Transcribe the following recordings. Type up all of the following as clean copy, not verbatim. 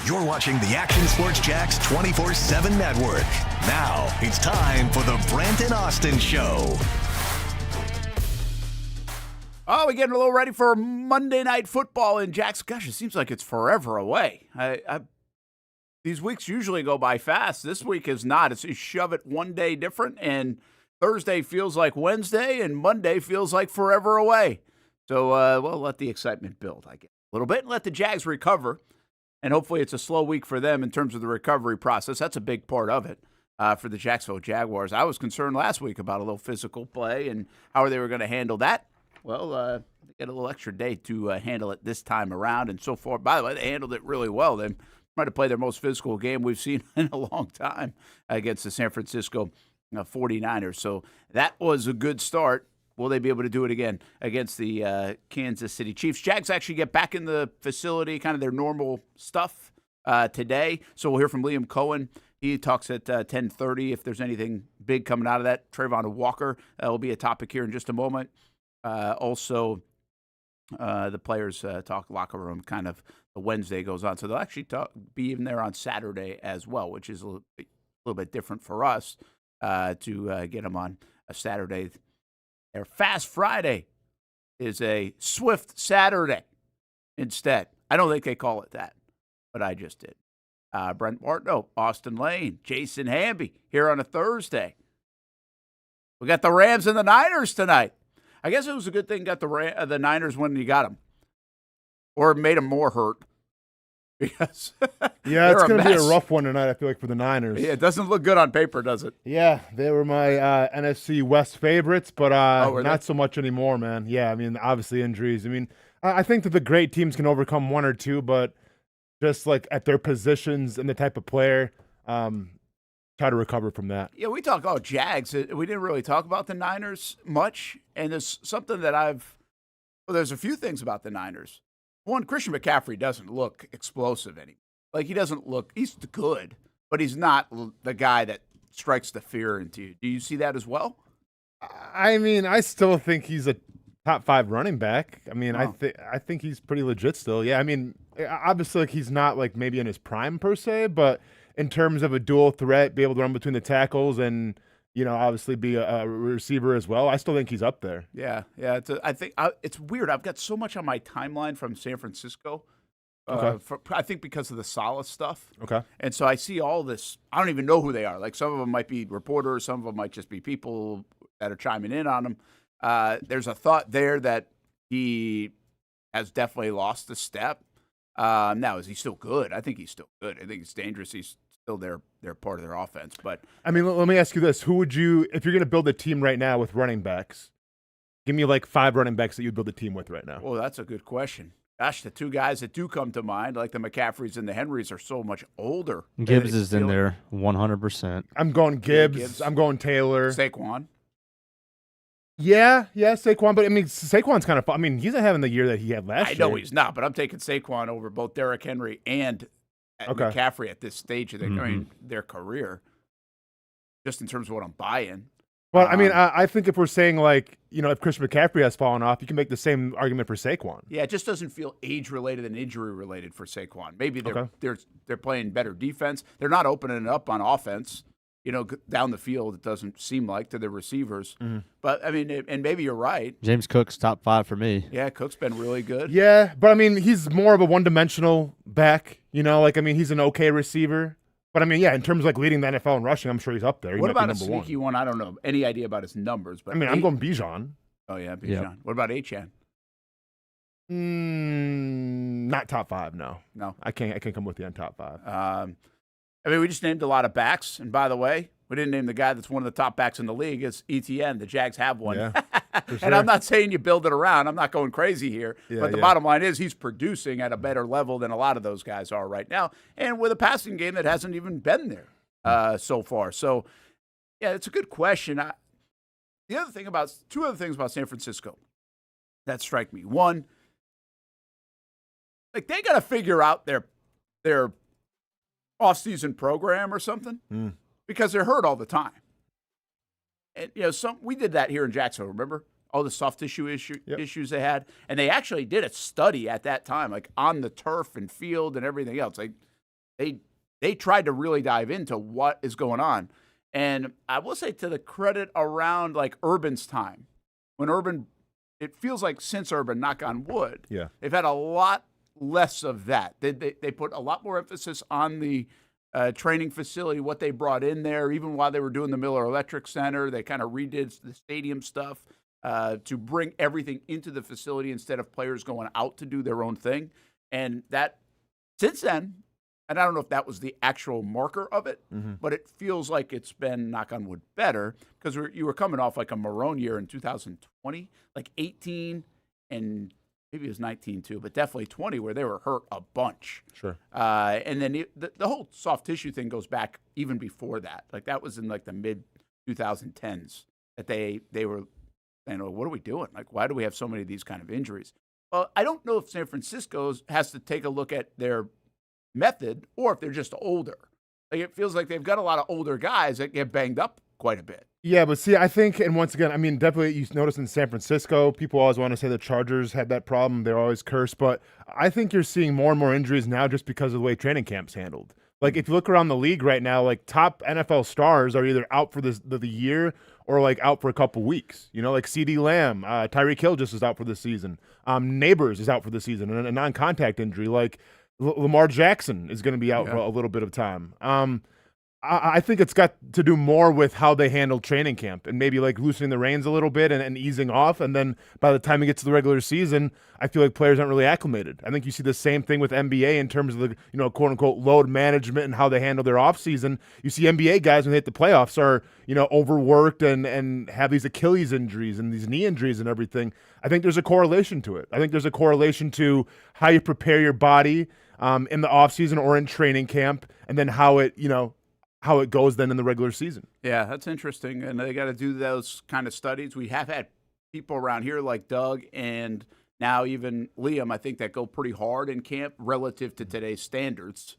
You're watching the Action Sports Jax 24/7 network. Now it's time for the Brent and Austen Show. Oh, we're getting a little ready for Monday Night Football in Jax. Gosh, it seems like it's forever away. These weeks usually go by fast. This week is not. It's you shove it one day different, and Thursday feels like Wednesday, and Monday feels like forever away. So we'll let the excitement build, I guess, a little bit, and let the Jags recover. And hopefully it's a slow week for them in terms of the recovery process. That's a big part of it for the Jacksonville Jaguars. I was concerned last week about a little physical play and how they were going to handle that. Well, they get a little extra day to handle it this time around. And so far, by the way, they handled it really well. They might have played their most physical game we've seen in a long time against the San Francisco 49ers. So that was a good start. Will they be able to do it again against the Kansas City Chiefs? Jags actually get back in the facility, kind of their normal stuff today. So we'll hear from Liam Cohen. He talks at 10:30 if there's anything big coming out of that. Travon Walker will be a topic here in just a moment. Also, the players talk locker room, kind of the Wednesday goes on. So they'll actually be even there on Saturday as well, which is a little bit different for us to get them on a Saturday. Their Fast Friday is a Swift Saturday instead. I don't think they call it that, but I just did. Brent Martineau, Austen Lane, Jason Hamby here on a Thursday. We got the Rams and the Niners tonight. I guess it was a good thing you got the Niners when you got them, or it made them more hurt. Because yeah, it's going to be a rough one tonight, I feel like, for the Niners. Yeah, it doesn't look good on paper, does it? Yeah, they were my NFC West favorites, but not so much anymore, man. Yeah, I mean, obviously injuries. I mean, I think that the great teams can overcome one or two, but just like at their positions and the type of player, try to recover from that. Yeah, we talk about Jags. We didn't really talk about the Niners much, and there's something that there's a few things about the Niners. One, Christian McCaffrey doesn't look explosive anymore. Like, he's good, but he's not the guy that strikes the fear into you. Do you see that as well? I mean, I still think he's a top 5 running back. I mean, I think he's pretty legit still. Yeah, I mean, obviously, like, he's not like maybe in his prime per se, but in terms of a dual threat, be able to run between the tackles and, you know, obviously be a receiver as well, I still think he's up there. Yeah. I think it's weird. I've got so much on my timeline from San Francisco. Okay. I think because of the Salah stuff. Okay. And so I see all this. I don't even know who they are. Like, some of them might be reporters. Some of them might just be people that are chiming in on them. There's a thought there that he has definitely lost a step. Now, is he still good? I think he's still good. I think he's dangerous. He's still they're part of their offense. But I mean, let me ask you this: who would you, if you're going to build a team right now with running backs, give me like 5 running backs that you'd build a team with right now? Oh, that's a good question. Gosh, the 2 guys that do come to mind, like the McCaffreys and the Henrys, are so much older. Gibbs is in there 100%. I'm going Gibbs. I'm going Taylor. Saquon. Yeah, Saquon. But I mean, Saquon's kind of. I mean, he's not having the year that he had last year. I know he's not, but I'm taking Saquon over both Derrick Henry and McCaffrey at this stage of their career, just in terms of what I'm buying. Well, I mean, I think if we're saying, like, you know, if Christian McCaffrey has fallen off, you can make the same argument for Saquon. Yeah, it just doesn't feel age-related and injury-related for Saquon. Maybe they're playing better defense. They're not opening it up on offense. You know, down the field, it doesn't seem like, to the receivers. Mm-hmm. But, I mean, and maybe you're right. James Cook's top 5 for me. Yeah, Cook's been really good. Yeah, but, I mean, he's more of a one-dimensional back. You know, like, I mean, he's an okay receiver. But, I mean, yeah, in terms of, like, leading the NFL in rushing, I'm sure he's up there. What about a sneaky one? I don't know any idea about his numbers. But I mean, I'm going Bijan. Oh, yeah, Bijan. Yep. What about Achane? Not top 5, no. No. I can't come with you on top 5. I mean, we just named a lot of backs. And by the way, we didn't name the guy that's one of the top backs in the league. It's ETN. The Jags have one. Yeah, for sure. And I'm not saying you build it around. I'm not going crazy here. But the bottom line is he's producing at a better level than a lot of those guys are right now. And with a passing game that hasn't even been there so far. So, yeah, it's a good question. Two other things about San Francisco that strike me. One, like, they got to figure out their off-season program or something because they're hurt all the time. And, you know, we did that here in Jacksonville, remember? All the soft tissue issues they had. And they actually did a study at that time, like on the turf and field and everything else. Like, they tried to really dive into what is going on. And I will say, to the credit around like Urban's time, when Urban, it feels like since Urban, knock on wood, they've had a lot less of that. They put a lot more emphasis on the training facility, what they brought in there. Even while they were doing the Miller Electric Center, they kind of redid the stadium stuff to bring everything into the facility instead of players going out to do their own thing. And that, since then, and I don't know if that was the actual marker of it, but it feels like it's been, knock on wood, better, because you were coming off like a Marone year in 2020, like 18 and maybe it was 19 too, but definitely 20, where they were hurt a bunch. Sure. And then the whole soft tissue thing goes back even before that. Like that was in like the mid 2010s that they were saying, "Oh, what are we doing? Like, why do we have so many of these kind of injuries?" Well, I don't know if San Francisco has to take a look at their method or if they're just older. Like, it feels like they've got a lot of older guys that get banged up quite a bit. Yeah, but see, I think, and once again, I mean, definitely you notice in San Francisco, people always want to say the Chargers had that problem. They're always cursed. But I think you're seeing more and more injuries now just because of the way training camp's handled. Like, if you look around the league right now, like, top NFL stars are either out for the year or, like, out for a couple weeks. You know, like CeeDee Lamb, Tyreek Hill just is out for the season. Neighbors is out for the season, and a non-contact injury. Like, Lamar Jackson is going to be out for a little bit of time. I think it's got to do more with how they handle training camp and maybe like loosening the reins a little bit and easing off. And then by the time it gets to the regular season, I feel like players aren't really acclimated. I think you see the same thing with NBA in terms of the, quote unquote load management and how they handle their off season. You see NBA guys when they hit the playoffs are, overworked and have these Achilles injuries and these knee injuries and everything. I think there's a correlation to it. I think there's a correlation to how you prepare your body in the off season or in training camp, and then how it goes then in the regular season. Yeah, that's interesting. And they got to do those kind of studies. We have had people around here like Doug and now even Liam, I think, that go pretty hard in camp relative to today's standards.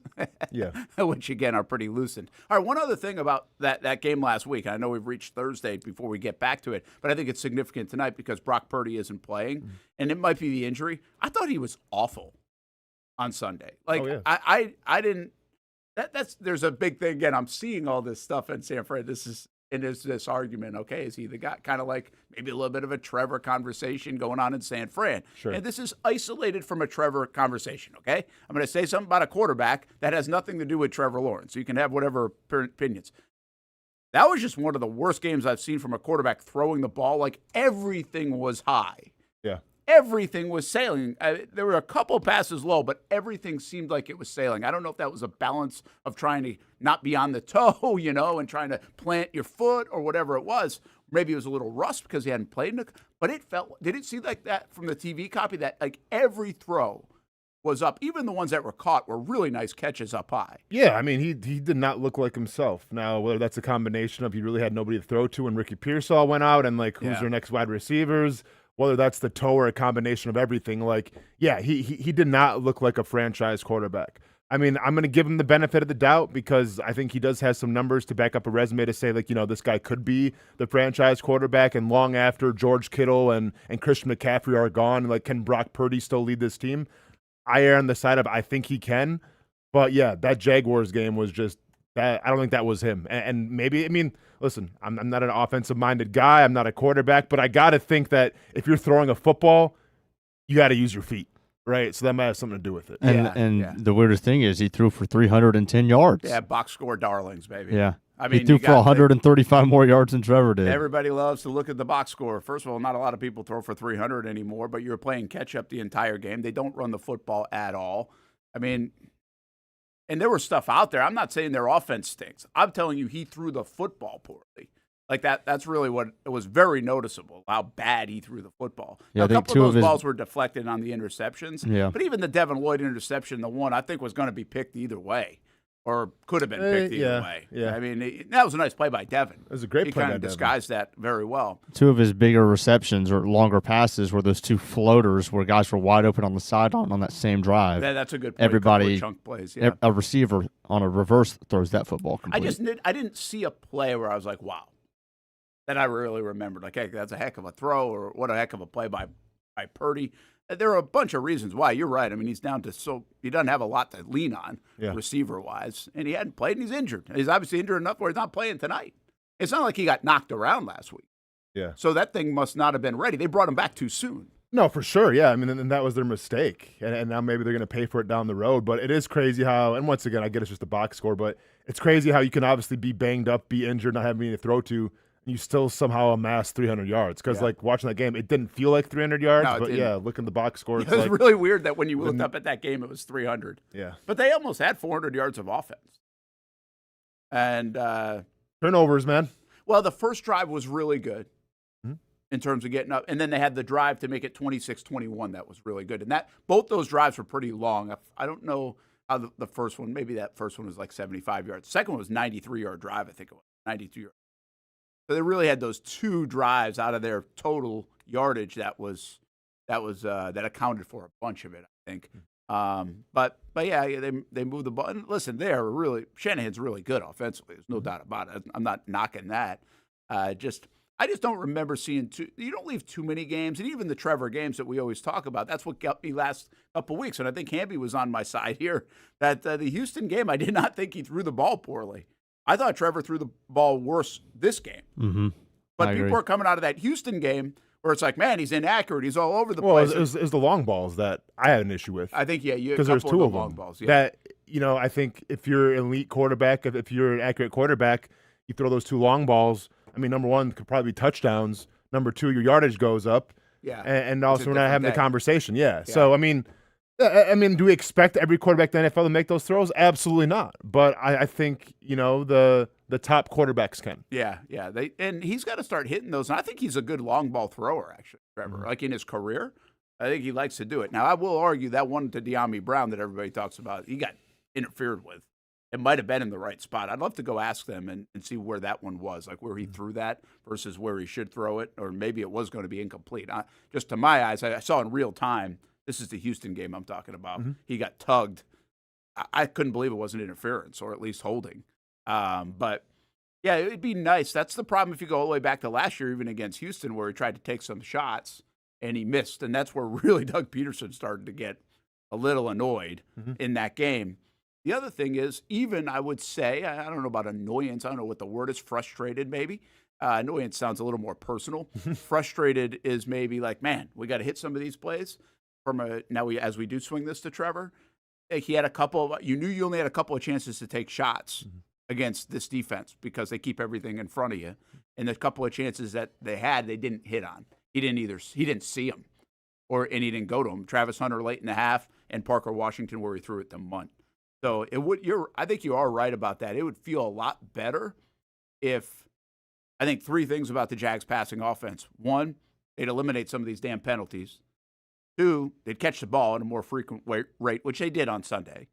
Yeah. Which, again, are pretty loosened. All right, one other thing about that game last week. I know we've reached Thursday before we get back to it, but I think it's significant tonight because Brock Purdy isn't playing, and it might be the injury. I thought he was awful on Sunday. Like, I didn't. There's a big thing. Again, I'm seeing all this stuff in San Fran. There's this argument. Okay, is he the guy? Kind of like maybe a little bit of a Trevor conversation going on in San Fran. Sure. And this is isolated from a Trevor conversation. Okay, I'm going to say something about a quarterback that has nothing to do with Trevor Lawrence. So you can have whatever opinions. That was just one of the worst games I've seen from a quarterback throwing the ball. Like, everything was high. Yeah. Everything was sailing. There were a couple passes low, but everything seemed like it was sailing. I don't know if that was a balance of trying to not be on the toe, and trying to plant your foot or whatever it was. Maybe it was a little rust because he hadn't played in it. But did it seem like that from the TV copy that like every throw was up? Even the ones that were caught were really nice catches up high. Yeah, I mean, he did not look like himself. Now, whether that's a combination of he really had nobody to throw to and Ricky Pearsall went out and like who's their next wide receivers, whether that's the toe or a combination of everything, like, yeah, he did not look like a franchise quarterback. I mean, I'm going to give him the benefit of the doubt because I think he does have some numbers to back up a resume to say, like, this guy could be the franchise quarterback. And long after George Kittle and Christian McCaffrey are gone, like, can Brock Purdy still lead this team? I err on the side of I think he can. But, yeah, that Jaguars game was just that. I don't think that was him. And maybe, I mean, listen, I'm not an offensive-minded guy. I'm not a quarterback. But I got to think that if you're throwing a football, you got to use your feet, right? So that might have something to do with it. And the weirdest thing is he threw for 310 yards. Yeah, box score darlings, baby. Yeah. I mean, he threw for 135 more yards than Trevor did. Everybody loves to look at the box score. First of all, not a lot of people throw for 300 anymore, but you're playing catch-up the entire game. They don't run the football at all. I mean, and there was stuff out there. I'm not saying their offense stinks. I'm telling you he threw the football poorly. Like that's really what it was very noticeable, how bad he threw the football. Yeah, now, a couple of those balls were deflected on the interceptions. Yeah. But even the Devin Lloyd interception, the one I think was going to be picked either way. Or could have been picked either way. Yeah. I mean, that was a nice play by Devin. It was a great play by Devin. He kind of disguised that very well. Two of his bigger receptions or longer passes were those two floaters where guys were wide open on the sideline on that same drive. That's a good play. Everybody, chunk plays. Yeah. A receiver on a reverse throws that football complete. I didn't see a play where I was like, wow. That I really remembered. Like, hey, that's a heck of a throw or what a heck of a play by by Purdy. There are a bunch of reasons why. You're right. I mean, he's down to he doesn't have a lot to lean on receiver-wise, and he hadn't played, and he's injured. He's obviously injured enough where he's not playing tonight. It's not like he got knocked around last week. Yeah. So that thing must not have been ready. They brought him back too soon. No, for sure. Yeah. I mean, and that was their mistake. And now maybe they're going to pay for it down the road. But it is crazy how, and once again, I get it's just a box score, but it's crazy how you can obviously be banged up, be injured, not have anything to throw to, and you still somehow amass 300 yards. Because, like, watching that game, it didn't feel like 300 yards. No, but, look in the box score. It was really weird that when you looked up at that game, it was 300. Yeah. But they almost had 400 yards of offense. And turnovers, man. Well, the first drive was really good in terms of getting up. And then they had the drive to make it 26-21. That was really good. And both those drives were pretty long. I don't know how the first one, maybe that first one was like 75 yards. The second one was 93-yard drive, I think it was, 92 yards. So they really had those two drives out of their total yardage that accounted for a bunch of it, I think. But yeah, they moved the ball. And listen, Shanahan's really good offensively. There's no doubt about it. I'm not knocking that. I just don't remember seeing you don't leave too many games, and even the Trevor games that we always talk about, that's what got me last couple of weeks. And I think Hamby was on my side here, that the Houston game, I did not think he threw the ball poorly. I thought Trevor threw the ball worse this game. Mm-hmm. But people are coming out of that Houston game where it's like, man, he's inaccurate. He's all over the place. Well, it was the long balls that I had an issue with. I think, you because there's two of them. Long balls, that, I think if you're an elite quarterback, if you're an accurate quarterback, you throw those two long balls. I mean, number one, could probably be touchdowns. Number two, your yardage goes up. Yeah. And also, we're not having the conversation. Yeah. So, I memean, do we expect every quarterback in the NFL to make those throws? Absolutely not. But I think, the top quarterbacks can. Yeah. And he's got to start hitting those. And I think he's a good long ball thrower, actually, Trevor. Like in his career, I think he likes to do it. Now, I will argue that one to De'Ami Brown that everybody talks about, he got interfered with. It might have been in the right spot. I'd love to go ask them and see where that one was, like where he threw that versus where he should throw it, or maybe it was going to be incomplete. Just to my eyes, I saw in real time, this is the Houston game I'm talking about. He got tugged. I couldn't believe it wasn't interference, or at least holding. But, yeah, it'd be nice. That's the problem if you go all the way back to last year, even against Houston, where he tried to take some shots and he missed. And that's where really Doug Peterson started to get a little annoyed in that game. The other thing is, even I would say, I don't know about annoyance. I don't know what the word is, frustrated maybe. Annoyance sounds a little more personal. Frustrated is maybe like, man, we got to hit some of these plays. As we do swing this to Trevor, he had you knew you only had a couple of chances to take shots against this defense because they keep everything in front of you. And the couple of chances that they had, they didn't hit on. He didn't see them, and he didn't go to them. Travis Hunter late in the half and Parker Washington where he threw it to Munt. So I think you are right about that. It would feel a lot better if, I think three things about the Jags passing offense. One, they'd eliminate some of these damn penalties. Two, they'd catch the ball at a more frequent rate, which they did on Sunday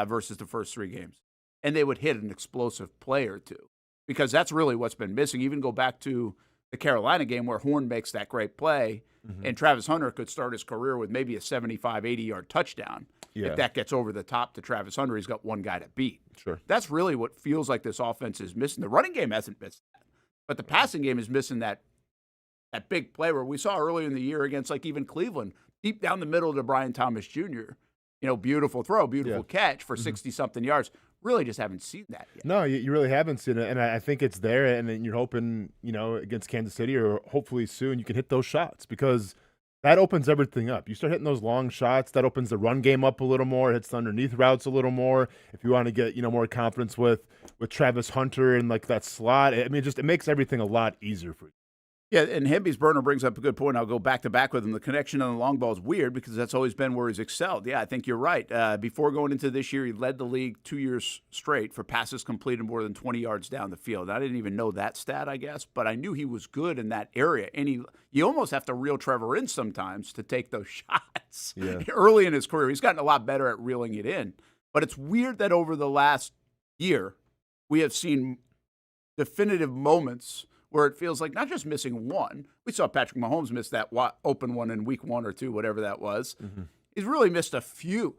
versus the first three games. And they would hit an explosive play or two, because that's really what's been missing. Even go back to the Carolina game where Horn makes that great play, and Travis Hunter could start his career with maybe a 75, 80-yard touchdown. If that gets over the top to Travis Hunter, he's got one guy to beat. Sure. That's really what feels like this offense is missing. The running game hasn't missed that, but the passing game is missing that big play where we saw earlier in the year against like even Cleveland, deep down the middle to Brian Thomas Jr. Beautiful throw, beautiful catch for 60-something yards. Really just haven't seen that yet. No, you really haven't seen it, and I think it's there, and then you're hoping, against Kansas City or hopefully soon you can hit those shots, because that opens everything up. You start hitting those long shots, that opens the run game up a little more, hits the underneath routes a little more. If you want to get, more confidence with Travis Hunter and like that slot, I mean, it makes everything a lot easier for you. Yeah, and Hamby's burner brings up a good point. I'll go back to back with him. The connection on the long ball is weird because that's always been where he's excelled. Yeah, I think you're right. Before going into this year, he led the league 2 years straight for passes completed more than 20 yards down the field. I didn't even know that stat, I guess, but I knew he was good in that area. And you almost have to reel Trevor in sometimes to take those shots. Yeah. Early in his career, he's gotten a lot better at reeling it in. But it's weird that over the last year, we have seen definitive moments where it feels like not just missing one. We saw Patrick Mahomes miss that open one in week 1 or 2, whatever that was. He's really missed a few.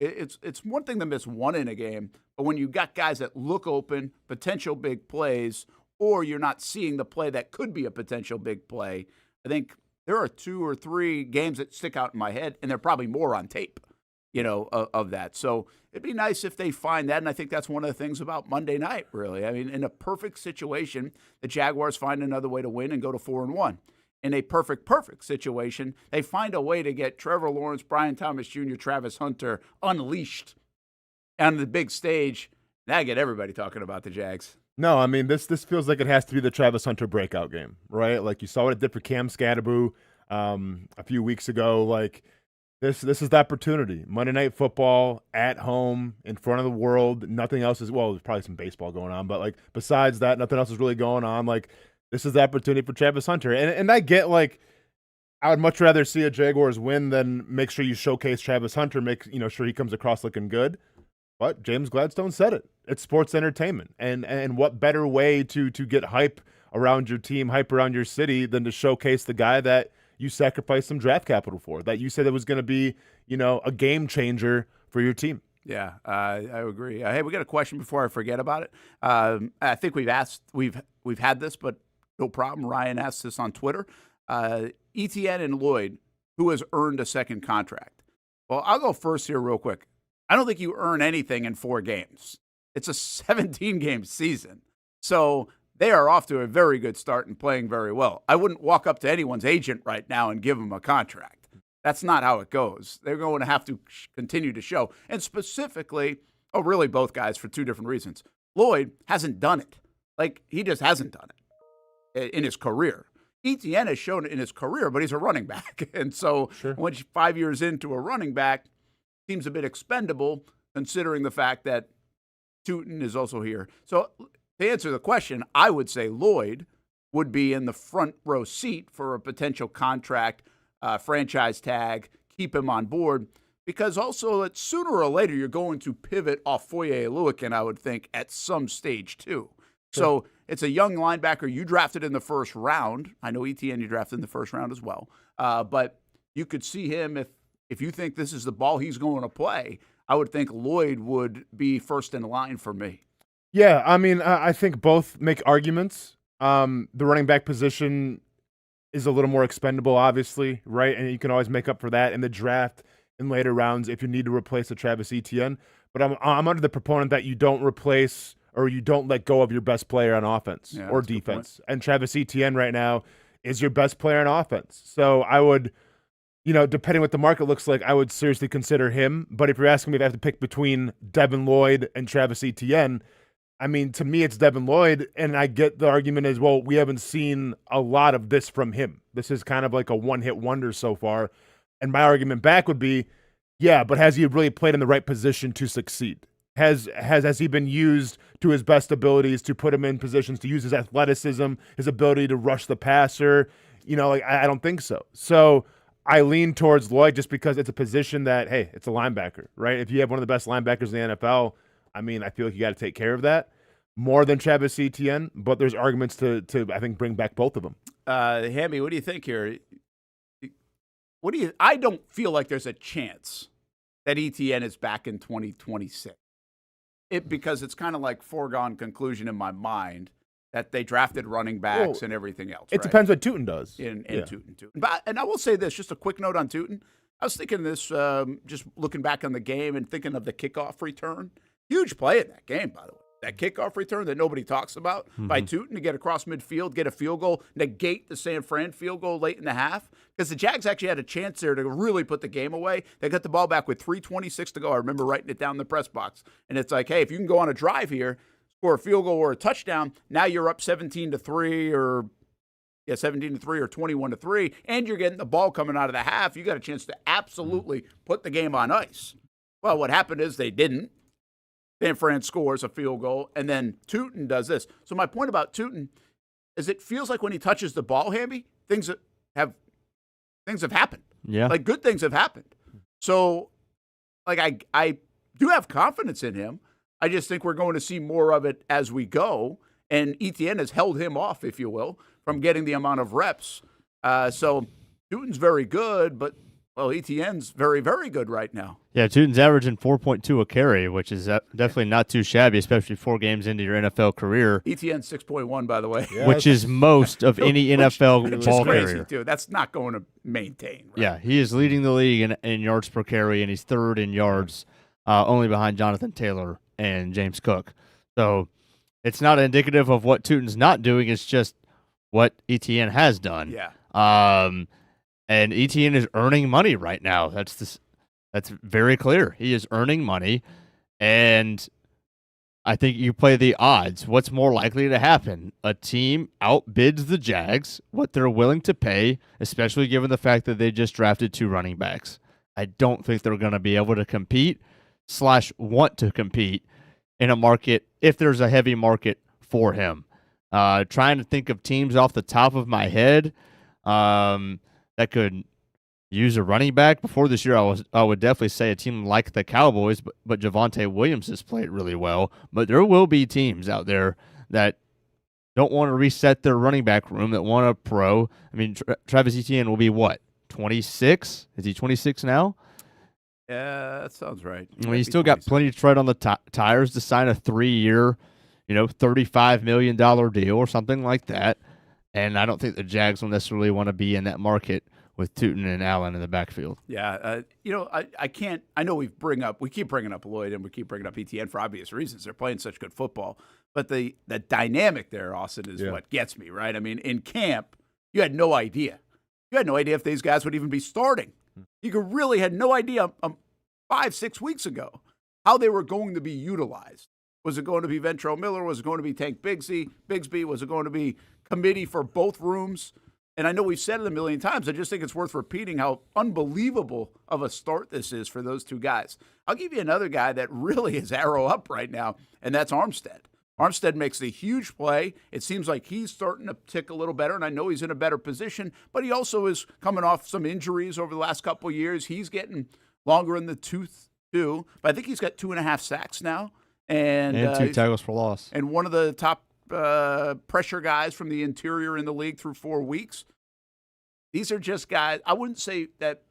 It's one thing to miss one in a game, but when you got guys that look open, potential big plays, or you're not seeing the play that could be a potential big play, I think there are 2 or 3 games that stick out in my head, and there are probably more on tape, of that. So it'd be nice if they find that, and I think that's one of the things about Monday night, really. I mean, in a perfect situation, the Jaguars find another way to win and go to 4-1. In a perfect situation, they find a way to get Trevor Lawrence, Brian Thomas Jr., Travis Hunter unleashed on the big stage. Now I get everybody talking about the Jags. No, I mean, this feels like it has to be the Travis Hunter breakout game, right? Like you saw what it did for Cam Scadaboo a few weeks ago. Like this is the opportunity. Monday Night Football at home in front of the world. Nothing else is, well, there's probably some baseball going on, but like besides that, nothing else is really going on. Like this is the opportunity for Travis Hunter. And I get like, I would much rather see a Jaguars win than make sure you showcase Travis Hunter, make sure he comes across looking good. But James Gladstone said it. It's sports entertainment. And what better way to get hype around your team, hype around your city than to showcase the guy that you sacrificed some draft capital for, that you said it was going to be, a game changer for your team. Yeah, I agree. Hey, we got a question before I forget about it. I think we've had this, but no problem. Ryan asked this on Twitter. ETN and Lloyd, who has earned a second contract? Well, I'll go first here real quick. I don't think you earn anything in 4 games. It's a 17-game season. So they are off to a very good start and playing very well. I wouldn't walk up to anyone's agent right now and give them a contract. That's not how it goes. They're going to have to continue to show. And specifically, really both guys for 2 different reasons. Lloyd hasn't done it. Like, he just hasn't done it in his career. ETN has shown it in his career, but he's a running back. And so when 5 years into a running back, seems a bit expendable considering the fact that Tootin is also here. So to answer the question, I would say Lloyd would be in the front row seat for a potential contract, franchise tag, keep him on board, because also that sooner or later you're going to pivot off Foye Oluokun, I would think, at some stage too. So it's a young linebacker you drafted in the first round. I know ETN you drafted in the first round as well. But you could see him if you think this is the ball he's going to play, I would think Lloyd would be first in line for me. Yeah, I mean, I think both make arguments. The running back position is a little more expendable, obviously, right? And you can always make up for that in the draft in later rounds if you need to replace a Travis Etienne. But I'm under the proponent that you don't replace or you don't let go of your best player on offense or defense. And Travis Etienne right now is your best player on offense. So I would, depending what the market looks like, I would seriously consider him. But if you're asking me if I have to pick between Devin Lloyd and Travis Etienne, I mean, to me, it's Devin Lloyd, and I get the argument as, well, we haven't seen a lot of this from him. This is kind of like a one-hit wonder so far. And my argument back would be, yeah, but has he really played in the right position to succeed? Has he been used to his best abilities to put him in positions to use his athleticism, his ability to rush the passer? I don't think so. So I lean towards Lloyd just because it's a position that, hey, it's a linebacker, right? If you have one of the best linebackers in the NFL, I mean, I feel like you got to take care of that more than Travis Etienne, but there's arguments to I think bring back both of them. Hamby, what do you think here? I don't feel like there's a chance that Etienne is back in 2026. Because it's kind of like foregone conclusion in my mind that they drafted running backs and everything else. It depends what Tootin does. Tootin. And I will say this, just a quick note on Tootin. I was thinking this, just looking back on the game and thinking of the kickoff return. Huge play in that game, by the way. That kickoff return that nobody talks about by Tootin to get across midfield, get a field goal, negate the San Fran field goal late in the half. Because the Jags actually had a chance there to really put the game away. They got the ball back with 3:26 to go. I remember writing it down in the press box. And it's like, hey, if you can go on a drive here, score a field goal or a touchdown, now you're up 17-3 or 17-3 or 21-3, and you're getting the ball coming out of the half. You got a chance to absolutely put the game on ice. Well, what happened is they didn't. San Fran scores a field goal, and then Tootin does this. So my point about Tootin is it feels like when he touches the ball, Hamby, things have happened. Yeah. Like good things have happened. So like I do have confidence in him. I just think we're going to see more of it as we go. And ETN has held him off, if you will, from getting the amount of reps. So Tootin's very good, but Well, ETN's very, very good right now. Yeah, Tootin's averaging 4.2 a carry, which is definitely not too shabby, especially 4 games into your NFL career. ETN 6.1, by the way. Yeah. Which is most of any NFL Which ball is crazy, carrier. too. That's not going to maintain. Right? Yeah, he is leading the league in yards per carry, and he's third in yards, only behind Jonathan Taylor and James Cook. So it's not indicative of what Tootin's not doing. It's just what ETN has done. Yeah. And ETN is earning money right now. That's very clear. He is earning money, and I think you play the odds. What's more likely to happen? A team outbids the Jags, what they're willing to pay, especially given the fact that they just drafted 2 running backs. I don't think they're going to be able to compete / want to compete in a market if there's a heavy market for him. Trying to think of teams off the top of my head that could use a running back. Before this year, I would definitely say a team like the Cowboys, but Javonte Williams has played really well. But there will be teams out there that don't want to reset their running back room, that want a pro. I mean, Travis Etienne will be what, 26? Is he 26 now? Yeah, that sounds right. I mean, he's still got plenty of tread on the tires to sign a 3-year, $35 million deal or something like that. And I don't think the Jags will necessarily want to be in that market with Tootin and Allen in the backfield. Yeah, I can't. I know we keep bringing up Lloyd and we keep bringing up ETN for obvious reasons. They're playing such good football, but the dynamic there, Austin, is what gets me, right? I mean, in camp, you had no idea. You had no idea if these guys would even be starting. You really had no idea 5-6 weeks ago how they were going to be utilized. Was it going to be Ventrell Miller? Was it going to be Tank Bigsby? Was it going to be committee for both rooms? And I know we've said it a million times. I just think it's worth repeating how unbelievable of a start this is for those 2 guys. I'll give you another guy that really is arrow up right now, and that's Armstead. Armstead makes a huge play. It seems like he's starting to tick a little better, and I know he's in a better position, but he also is coming off some injuries over the last couple of years. He's getting longer in the tooth, too. But I think he's got 2.5 sacks now. And 2 tackles for loss. And one of the top pressure guys from the interior in the league through 4 weeks. These are just guys. I wouldn't say that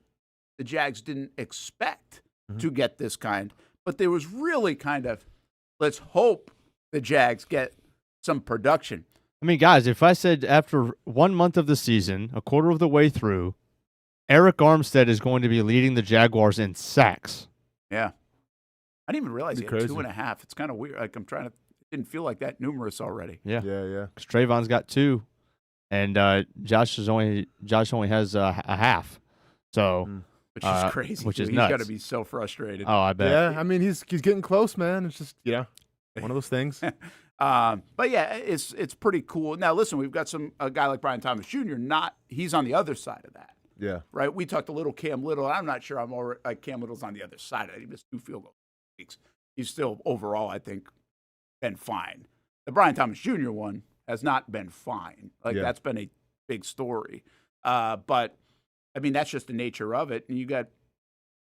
the Jags didn't expect to get this kind, but there was really kind of, let's hope the Jags get some production. I mean, guys, if I said after 1 month of the season, a quarter of the way through, Eric Armstead is going to be leading the Jaguars in sacks. Yeah. I didn't even realize he had crazy. 2.5. It's kind of weird. Like it didn't feel like that numerous already. Yeah. Because Travon's got 2, and Josh only has a half. So, which is crazy. Which is He's nuts. got to be so frustrated. Oh, I bet. Yeah, I mean, he's getting close, man. It's just, one of those things. But yeah, it's pretty cool. Now, listen, we've got a guy like Brian Thomas Jr. He's on the other side of that. Yeah. Right. We talked a little Cam Little. I'm not sure I'm already Cam Little's on the other side of it. He missed 2 field goal weeks. He's still overall, I think, been fine. The Brian Thomas Jr. one has not been fine. That's been a big story. But I mean, that's just the nature of it. And you got,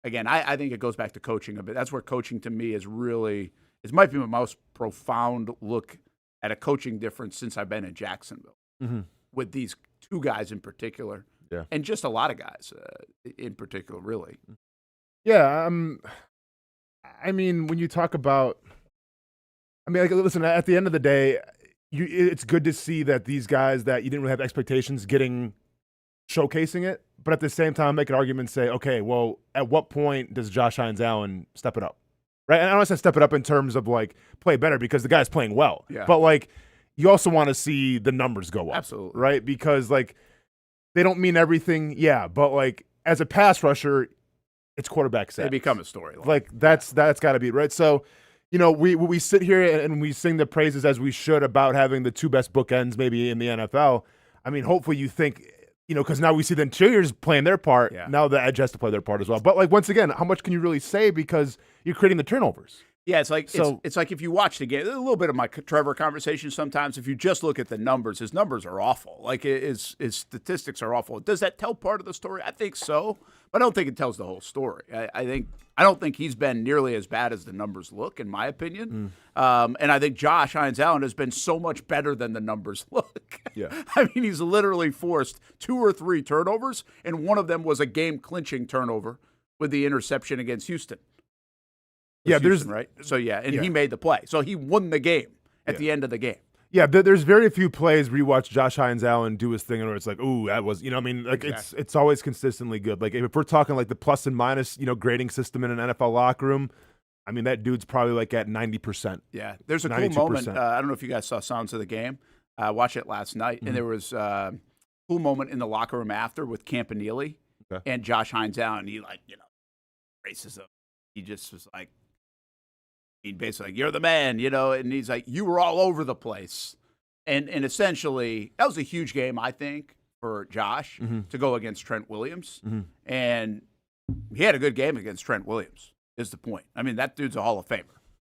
again, I think it goes back to coaching a bit. That's where coaching to me is really, it might be my most profound look at a coaching difference since I've been in Jacksonville with these 2 guys in particular. Yeah. And just a lot of guys in particular, really. Yeah. I mean, when you talk about, listen, at the end of the day, it's good to see that these guys that you didn't really have expectations showcasing it, but at the same time, make an argument and say, okay, well, at what point does Josh Hines-Allen step it up? Right? And I don't want to say step it up in terms of play better because the guy's playing well. Yeah. But you also want to see the numbers go up. Absolutely. Right? Because they don't mean everything. Yeah. But as a pass rusher, it's quarterback set. They become a story. That's got to be right. So, we sit here and we sing the praises as we should about having the 2 best bookends maybe in the NFL. I mean, hopefully you think, because now we see the interiors playing their part. Yeah. Now the edge has to play their part as well. But once again, how much can you really say because you're creating the turnovers? Yeah, it's like So- it's like if you watch the game, a little bit of my Trevor conversation sometimes. If you just look at the numbers, his numbers are awful. Like his statistics are awful. Does that tell part of the story? I think so, but I don't think it tells the whole story. I don't think he's been nearly as bad as the numbers look, in my opinion. And I think Josh Hines Allen has been so much better than the numbers look. Yeah. I mean, he's literally forced 2 or 3 turnovers, and one of them was a game-clinching turnover with the interception against Houston. Yeah, Houston, right. So he made the play. So he won the game at the end of the game. Yeah, there's very few plays where you watch Josh Hines Allen do his thing and where it's like, ooh, that was, I mean, like Exactly. it's always consistently good. Like if we're talking like the plus and minus, grading system in an NFL locker room, I mean, that dude's probably like at 90%. Yeah, there's a cool 92%. moment. I don't know if you guys saw Sounds of the Game. I watched it last night, and there was a cool moment in the locker room after with Campanile and Josh Hines Allen. He races him. He just was like, he basically like, you're the man, and he's like, you were all over the place. And essentially, that was a huge game, I think, for Josh to go against Trent Williams. And he had a good game against Trent Williams, is the point. I mean, that dude's a Hall of Famer.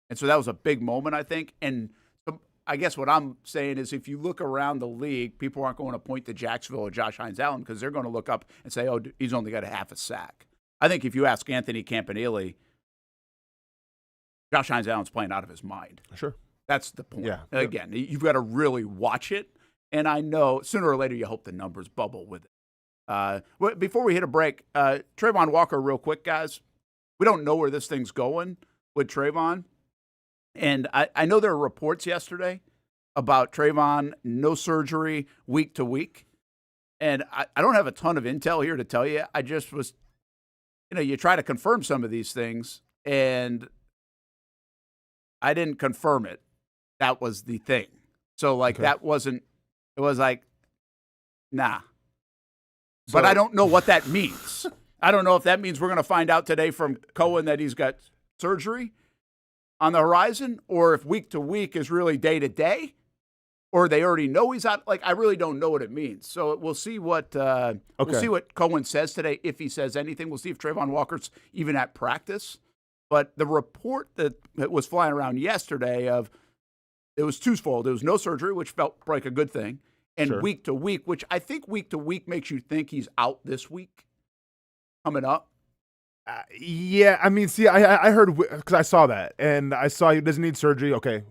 And so that was a big moment, I think. And so I guess what I'm saying is if you look around the league, people aren't going to point to Jacksonville or Josh Hines Allen because they're going to look up and say, oh, he's only got a half a sack. I think if you ask Anthony Campanile, Josh Hines Allen's playing out of his mind. Sure. That's the point. Yeah. Again, you've got to really watch it. And I know sooner or later you hope the numbers bubble with it. Before we hit a break, Travon Walker, real quick, guys. We don't know where this thing's going with Travon. And I know there were reports yesterday about Travon, no surgery, week to week. And I don't have a ton of intel here to tell you. I just was, you try to confirm some of these things, and I didn't confirm it. That was the thing. So, that wasn't, it was like, nah. But I don't know what that means. I don't know if that means we're going to find out today from Cohen that he's got surgery on the horizon, or if week to week is really day to day, or they already know he's out. I really don't know what it means. So we'll see what we'll see what Cohen says today, if he says anything. We'll see if Travon Walker's even at practice. But the report that was flying around yesterday it was twofold. There was no surgery, which felt like a good thing, and week to week, which I think week to week makes you think he's out this week coming up. Yeah, I mean, see, I heard, because I saw that, and I saw he doesn't need surgery. Okay,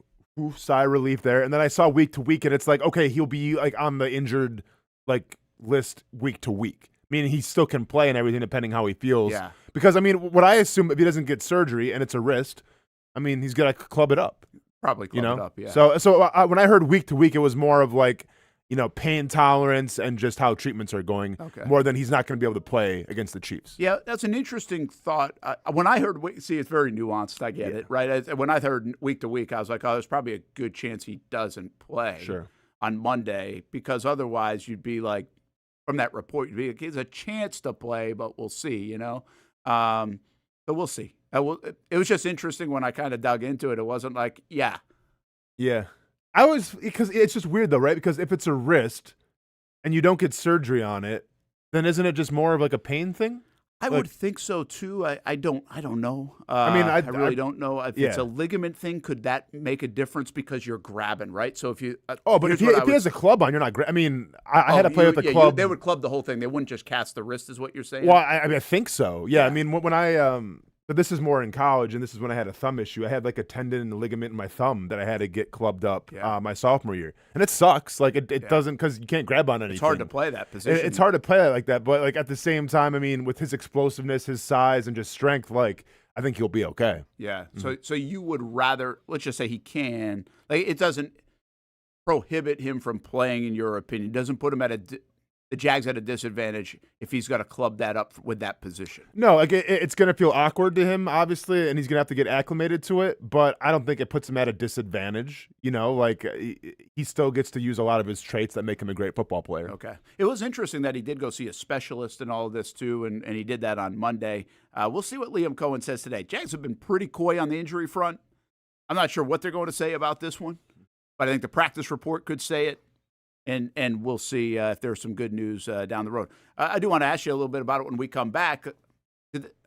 sigh of relief there. And then I saw week to week, and it's like, okay, he'll be on the injured list week to week. Meaning he still can play and everything depending how he feels. Yeah. Because, I mean, what I assume, if he doesn't get surgery and it's a wrist, I mean, he's got to club it up. Probably club it up, yeah. So when I heard week to week, it was more of pain tolerance and just how treatments are going, more than he's not going to be able to play against the Chiefs. Yeah, that's an interesting thought. When I heard, it's very nuanced. I get it, right? When I heard week to week, I was like, oh, there's probably a good chance he doesn't play on Monday, because otherwise you'd be like, from that report, you'd be like, there's a chance to play, but we'll see, So we'll see. It was just interesting when I kind of dug into it. It wasn't like, yeah. Because it's just weird though, right? Because if it's a wrist and you don't get surgery on it, then isn't it just more of a pain thing? I would think so too. I don't know. I really don't know. If it's a ligament thing, could that make a difference because you're grabbing, right? So if you but if he has a club on, you're not. I mean, I had to play with the club. They would club the whole thing. They wouldn't just cast the wrist, is what you're saying? Well, I think so. Yeah. I mean, when I but this is more in college, and this is when I had a thumb issue. I had a tendon and a ligament in my thumb that I had to get clubbed up my sophomore year, and it sucks. It doesn't, because you can't grab on anything. It's hard to play that position. It's hard to play like that, but at the same time, I mean, with his explosiveness, his size, and just strength, I think he'll be okay. Yeah. So you would rather, let's just say he can, it doesn't prohibit him from playing, in your opinion. It doesn't put him at the Jags at a disadvantage if he's got to club that up with that position. No, it's going to feel awkward to him, obviously, and he's going to have to get acclimated to it, but I don't think it puts him at a disadvantage. He still gets to use a lot of his traits that make him a great football player. Okay. It was interesting that he did go see a specialist and all of this, too, and he did that on Monday. We'll see what Liam Cohen says today. Jags have been pretty coy on the injury front. I'm not sure what they're going to say about this one, but I think the practice report could say it. And we'll see if there's some good news down the road. I do want to ask you a little bit about it when we come back.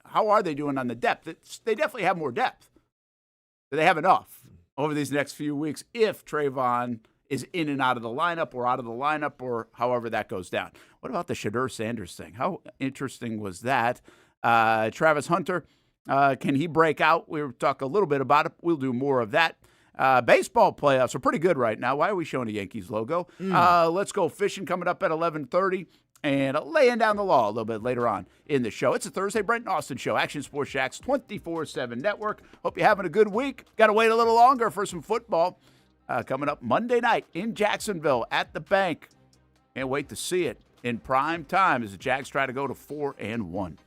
How are they doing on the depth? They definitely have more depth. they have enough over these next few weeks if Travon is in and out of the lineup or out of the lineup or however that goes down. What about the Shedeur Sanders thing? How interesting was that? Travis Hunter, can he break out? We'll talk a little bit about it. We'll do more of that. Baseball playoffs are pretty good right now. Why are we showing a Yankees logo? Let's go fishing coming up at 11:30 and laying down the law a little bit later on in the show. It's a Thursday Brent and Austen show. Action Sports Jax 24/7 network. Hope you're having a good week. Got to wait a little longer for some football. Coming up Monday night in Jacksonville at the Bank. Can't wait to see it in prime time as the Jags try to go to 4-1.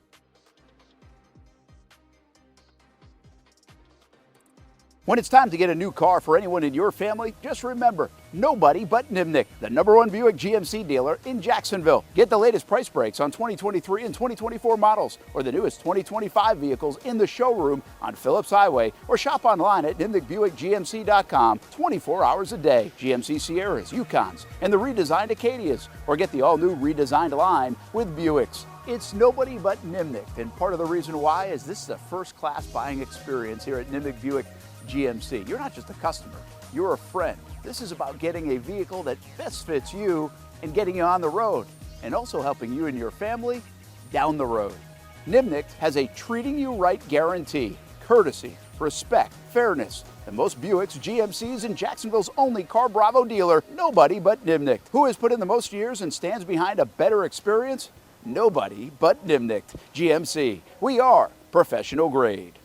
When it's time to get a new car for anyone in your family, just remember, nobody but Nimnick, the #1 Buick GMC dealer in Jacksonville. Get the latest price breaks on 2023 and 2024 models or the newest 2025 vehicles in the showroom on Phillips Highway or shop online at NimnickBuickGMC.com 24 hours a day. GMC Sierras, Yukons, and the redesigned Acadias, or get the all-new redesigned line with Buicks. It's nobody but Nimnick, and part of the reason why is this is a first-class buying experience here at Nimnick Buick GMC. You're not just a customer, you're a friend. This is about getting a vehicle that best fits you and getting you on the road, and also helping you and your family down the road. Nimnick has a treating you right guarantee, courtesy, respect, fairness. The most Buicks, GMCs, and Jacksonville's only Car Bravo dealer, nobody but Nimnick. Who has put in the most years and stands behind a better experience? Nobody but Nimnick. GMC. We are professional grade.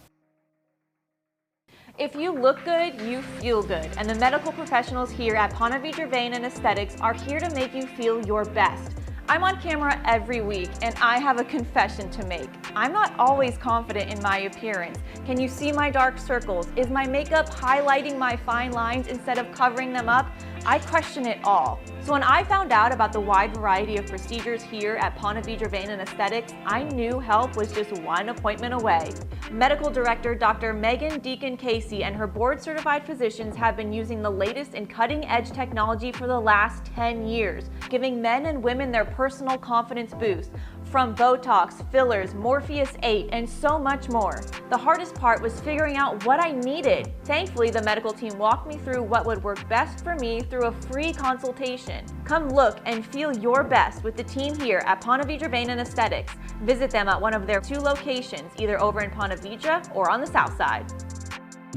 If you look good, you feel good, and the medical professionals here at Ponte Vedra Vein and Aesthetics are here to make you feel your best. I'm on camera every week, and I have a confession to make. I'm not always confident in my appearance. Can you see my dark circles? Is my makeup highlighting my fine lines instead of covering them up? I question it all. So when I found out about the wide variety of procedures here at Ponte Vedra Vein and Aesthetics, I knew help was just one appointment away. Medical Director Dr. Megan Deacon-Casey and her board-certified physicians have been using the latest in cutting-edge technology for the last 10 years, giving men and women their personal confidence boost. From Botox, fillers, Morpheus 8, and so much more. The hardest part was figuring out what I needed. Thankfully, the medical team walked me through what would work best for me through a free consultation. Come look and feel your best with the team here at Ponte Vedra Vein and Aesthetics. Visit them at one of their 2 locations, either over in Ponte Vedra or on the south side.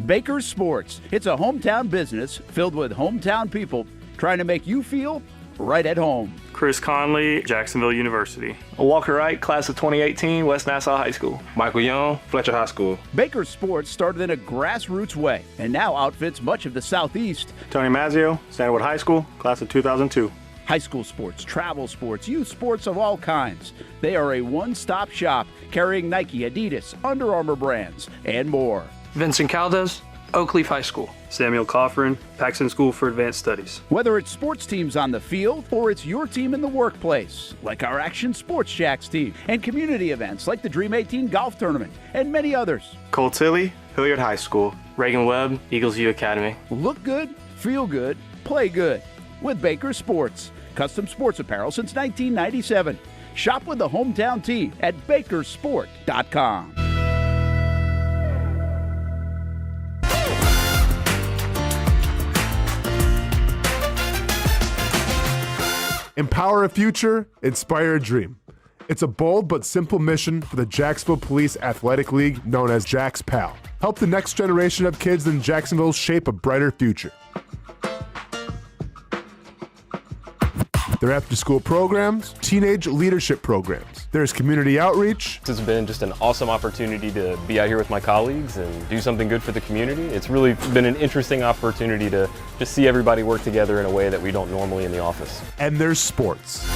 Baker's Sports. It's a hometown business filled with hometown people trying to make you feel right at home. Chris Conley, Jacksonville University. Walker Wright, class of 2018, West Nassau High School. Michael Young, Fletcher High School. Baker's Sports started in a grassroots way and now outfits much of the Southeast. Tony Mazzio, Sandwood High School, class of 2002. High school sports, travel sports, youth sports of all kinds. They are a one-stop shop carrying Nike, Adidas, Under Armour brands, and more. Vincent Caldes, Oak Leaf High School. Samuel Coffrin, Paxton School for Advanced Studies. Whether it's sports teams on the field or it's your team in the workplace, like our Action Sports Jacks team, and community events like the Dream 18 Golf Tournament, and many others. Cole Tilley, Hilliard High School. Reagan Webb, Eagles View Academy. Look good, feel good, play good with Baker Sports. Custom sports apparel since 1997. Shop with the hometown team at bakersport.com. Empower a future, inspire a dream. It's a bold but simple mission for the Jacksonville Police Athletic League known as Jax PAL. Help the next generation of kids in Jacksonville shape a brighter future. Their after-school programs, teenage leadership programs. There's community outreach. It's been just an awesome opportunity to be out here with my colleagues and do something good for the community. It's really been an interesting opportunity to just see everybody work together in a way that we don't normally in the office. And there's sports.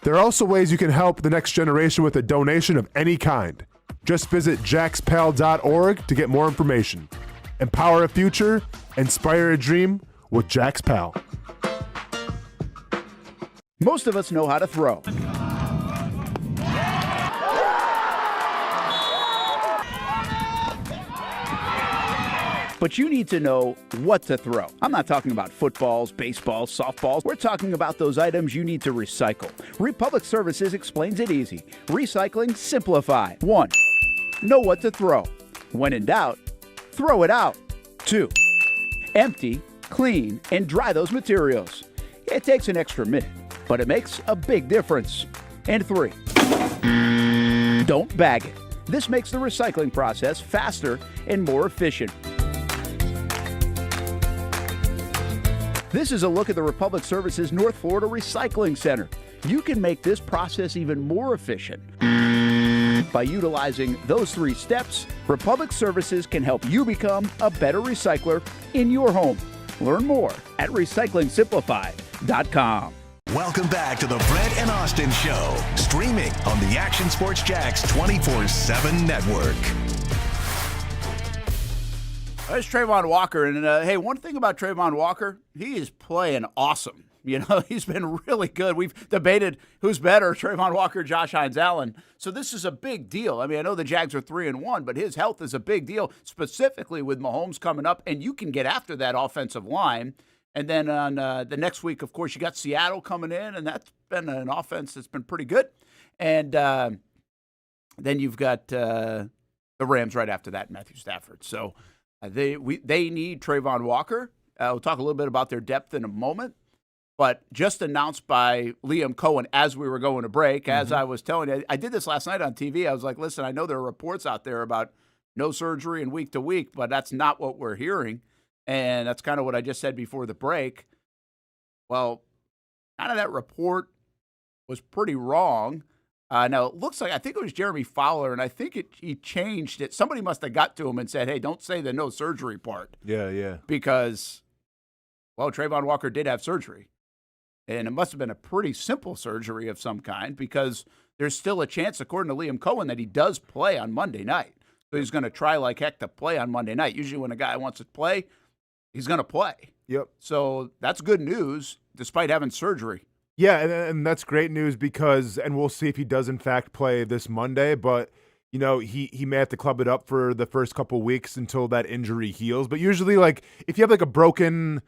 There are also ways you can help the next generation with a donation of any kind. Just visit jaxpal.org to get more information. Empower a future, inspire a dream with Jax PAL. Most of us know how to throw. but you need to know what to throw. I'm not talking about footballs, baseballs, softballs. We're talking about those items you need to recycle. Republic Services explains it easy. Recycling simplified. 1. Know what to throw. When in doubt, throw it out. 2. Empty, clean, and dry those materials. It takes an extra minute, but it makes a big difference. And 3. Don't bag it. This makes the recycling process faster and more efficient. This is a look at the Republic Services North Florida Recycling Center. You can make this process even more efficient. By utilizing those 3 steps, Republic Services can help you become a better recycler in your home. Learn more at recyclingsimplified.com. Welcome back to the Brent and Austin Show, streaming on the Action Sports Jax 24/7 network. There's Travon Walker, and hey, one thing about Travon Walker, he is playing awesome. You know, he's been really good. We've debated who's better, Travon Walker, Josh Hines-Allen. So this is a big deal. I mean, I know the Jags are 3-1, but his health is a big deal, specifically with Mahomes coming up, and you can get after that offensive line. And then on the next week, of course, you got Seattle coming in, and that's been an offense that's been pretty good. And then you've got the Rams right after that, Matthew Stafford. So they need Travon Walker. We'll talk a little bit about their depth in a moment. But just announced by Liam Cohen as we were going to break, as I was telling you, I did this last night on TV. I was like, listen, I know there are reports out there about no surgery and week to week, but that's not what we're hearing. And that's kind of what I just said before the break. Well, kind of that report was pretty wrong. Now, it looks like, I think it was Jeremy Fowler, and I think he changed it. Somebody must have got to him and said, hey, don't say the no surgery part. Yeah. Because, well, Travon Walker did have surgery. And it must have been a pretty simple surgery of some kind because there's still a chance, according to Liam Cohen, that he does play on Monday night. So he's going to try like heck to play on Monday night. Usually when a guy wants to play, he's going to play. Yep. So that's good news despite having surgery. Yeah, and that's great news because, and we'll see if he does in fact play this Monday, but you know, he may have to club it up for the first couple weeks until that injury heals. But usually, like, if you have like a broken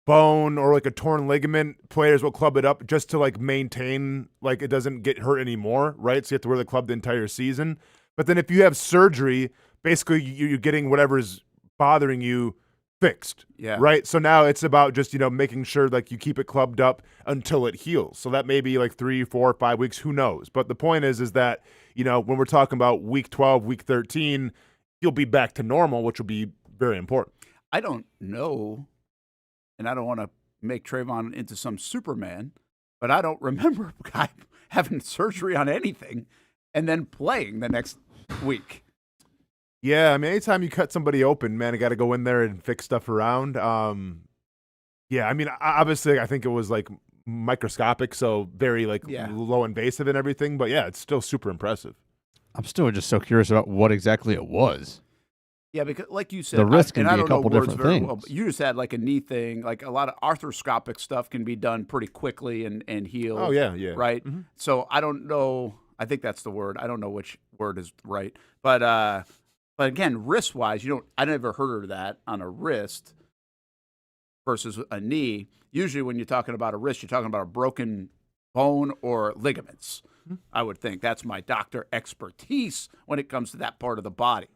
bone or like a torn ligament, players will club it up just to like maintain, like, it doesn't get hurt anymore, right? So you have to wear the club the entire season. But then if you have surgery, basically you're getting whatever's bothering you fixed, right? So now it's about just, you know, making sure like you keep it clubbed up until it heals. So that may be like 3, 4, 5 weeks, who knows? But the point is that, you know, when we're talking about week 12, week 13, he'll be back to normal, which will be very important. I don't know, and I don't want to make Travon into some Superman, but I don't remember a guy having surgery on anything and then playing the next week. Yeah, I mean, anytime you cut somebody open, man, I got to go in there and fix stuff around. Yeah, I mean, obviously, I think it was like microscopic, so very like low invasive and everything. But yeah, it's still super impressive. I'm still just so curious about what exactly it was. Yeah, because like you said, the risk can be a couple different things. Well, you just had like a knee thing. Like a lot of arthroscopic stuff can be done pretty quickly and heal. Oh yeah. Right. Mm-hmm. So I don't know. I think that's the word. I don't know which word is right, but again, wrist-wise, I never heard of that on a wrist versus a knee. Usually when you're talking about a wrist, you're talking about a broken bone or ligaments. Mm-hmm. I would think that's my doctor expertise when it comes to that part of the body.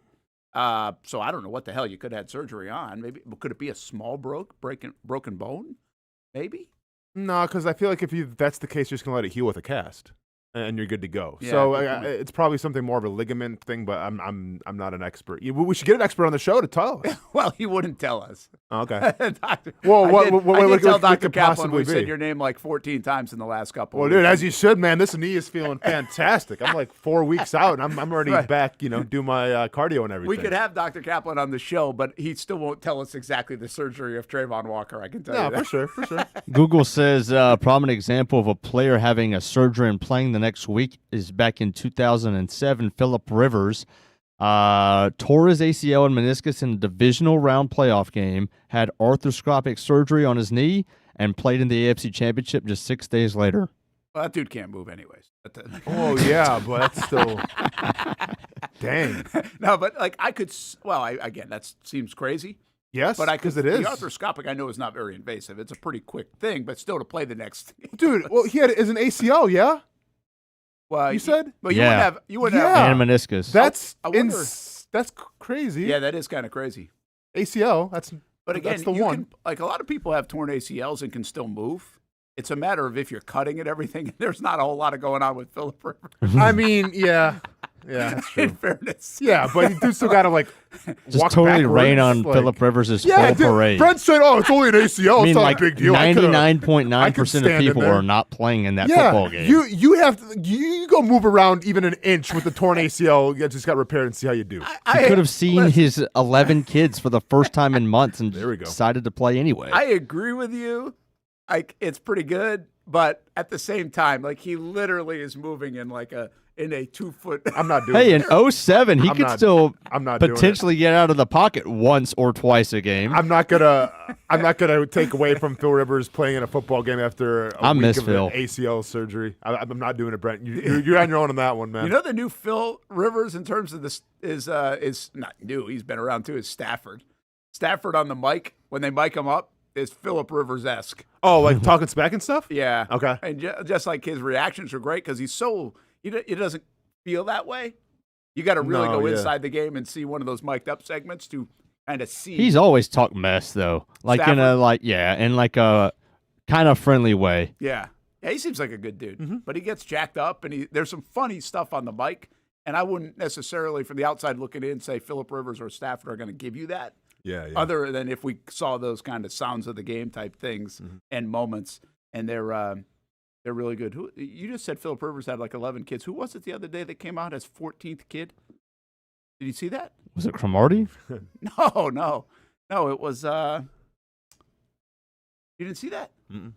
So I don't know what the hell you could have had surgery on. Maybe could it be a small broken bone? Maybe. No, because I feel like if that's the case, you're just gonna let it heal with a cast. And you're good to go. Yeah, so it's probably something more of a ligament thing, but I'm not an expert. We should get an expert on the show to tell us. Well, he wouldn't tell us. Okay. Doctor, well, I did tell Dr. Kaplan possibly we said your name like 14 times in the last couple. Well, dude, as you should, man. This knee is feeling fantastic. I'm like 4 weeks out, and I'm already back. You know, do my cardio and everything. We could have Dr. Kaplan on the show, but he still won't tell us exactly the surgery of Travon Walker. I can tell you that. For sure. Google says a prominent example of a player having a surgery and playing the next week is back in 2007. Phillip Rivers tore his ACL and meniscus in a divisional round playoff game, had arthroscopic surgery on his knee, and played in the AFC Championship just 6 days later. Well, that dude can't move anyways. Oh, yeah, but that's still... Dang. No, but like I could... Well, again, that seems crazy. Yes, But because it is. The arthroscopic, I know, is not very invasive. It's a pretty quick thing, but still to play the next. Dude, well, he had it as an ACL, yeah? Well, You said? But Yeah. you wouldn't Yeah. have. And meniscus. That's I wonder- that's crazy. Yeah, that is kind of crazy. ACL, that's But again, that's the you one. can, like a lot of people have torn ACLs and can still move. It's a matter of if you're cutting and everything. There's not a whole lot of going on with Philip Rivers. I mean, yeah. Yeah, that's In true. fairness. Yeah, but you do still got to, like, Just walk totally backwards, rain on like- Philip Rivers' Yeah, full parade. Brent said, "Oh, it's only an ACL. I mean, it's not like a big deal." I coulda- 99.9% of stand in people there. are not playing in that Yeah, football game. you have to you go move around even an inch with the torn ACL. You just got repaired and see how you do. He could have seen his 11 kids for the first time in months and There we go. decided to play anyway. I agree with you. Like it's pretty good, but at the same time, like he literally is moving in like a 2-foot. I'm not doing. Hey, it. in 07, he I'm could not- still I'm not doing it. potentially get out of the pocket once or twice a game. I'm not gonna take away from Phil Rivers playing in a football game after a I week miss of Phil. ACL surgery. I'm not doing it, Brent. You're on your own on that one, man. You know the new Phil Rivers in terms of this is not new. He's been around too. Is Stafford? Stafford on the mic when they mic him up is Philip Rivers-esque. Oh, like talking smack and stuff. Yeah. Okay. And just like his reactions are great because he's so he doesn't feel that way. You got to really No, go yeah. inside the game and see one of those mic'd up segments to kind of see. He's always talked mess though, like in a in like a kind of friendly way. Yeah, he seems like a good dude, Mm-hmm. but he gets jacked up, and there's some funny stuff on the mic. And I wouldn't necessarily, from the outside looking in, say Philip Rivers or Stafford are going to give you that. Yeah. Other than if we saw those kind of sounds of the game type things Mm-hmm. and moments, and they're really good. Who you just said Philip Rivers had like 11 kids. Who was it the other day that came out as 14th kid? Did you see that? Was it Cromartie? No. It was. You didn't see that? Mm-mm.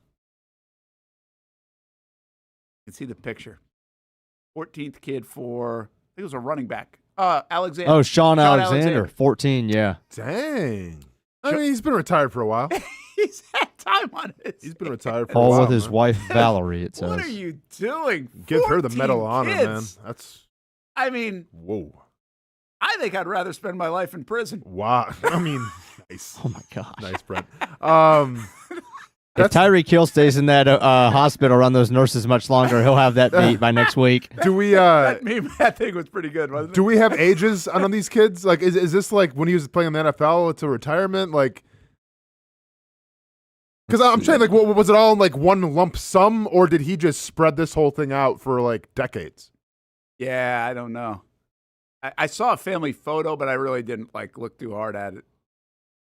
You can see the picture. 14th kid for I think it was a running back. Alexander. Oh, Sean Alexander, 14. Yeah. Dang. I mean, he's been retired for a while. He's had time on it. He's been retired for a All while. with his man. wife Valerie. It says. What are you doing? Give her the 14 Medal of Honor, man. kids. That's I mean, whoa. I think I'd rather spend my life in prison. Wow. I mean, nice. Oh my gosh. Nice, Brent. If Tyreek Hill stays in that hospital around those nurses much longer, he'll have that beat by next week. Do we That thing was pretty good, wasn't it? do we have ages on these kids? Like, is this like when he was playing in the NFL to retirement? Like, because I'm saying, like, what was it all in like one lump sum, or did he just spread this whole thing out for like decades? Yeah, I don't know. I saw a family photo, but I really didn't like look too hard at it.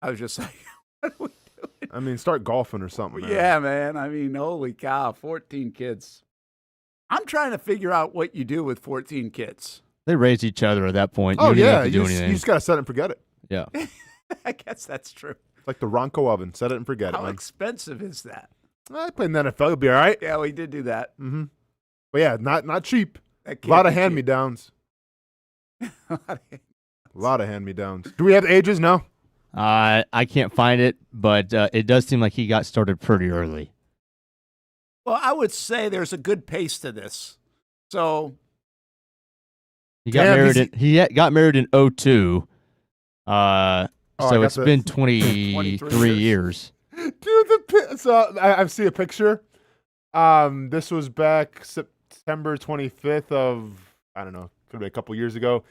I was just like, what are we doing? I mean, start golfing or something. Man. Yeah, man. I mean, holy cow, 14 kids. I'm trying to figure out what you do with 14 kids. They raise each other at that point. Oh you don't even yeah, have to do you anything. just gotta set it and forget it. Yeah. I guess that's true. Like the Ronco oven, set it and forget How it. Man. expensive is that? I played in the NFL, you'll be all right. Yeah, we did do that. Mm-hmm. But yeah, not cheap. That A can't lot of be cheap. hand-me-downs. A lot of hand-me-downs. Do we have ages? No. I can't find it, but it does seem like he got started pretty early. Well, I would say there's a good pace to this. So He got Damn, married. he's- He got married in 02. I So got it's the- been 23 23 years. Dude, so I see a picture. This was back September 25th of, I don't know, could be a couple years ago.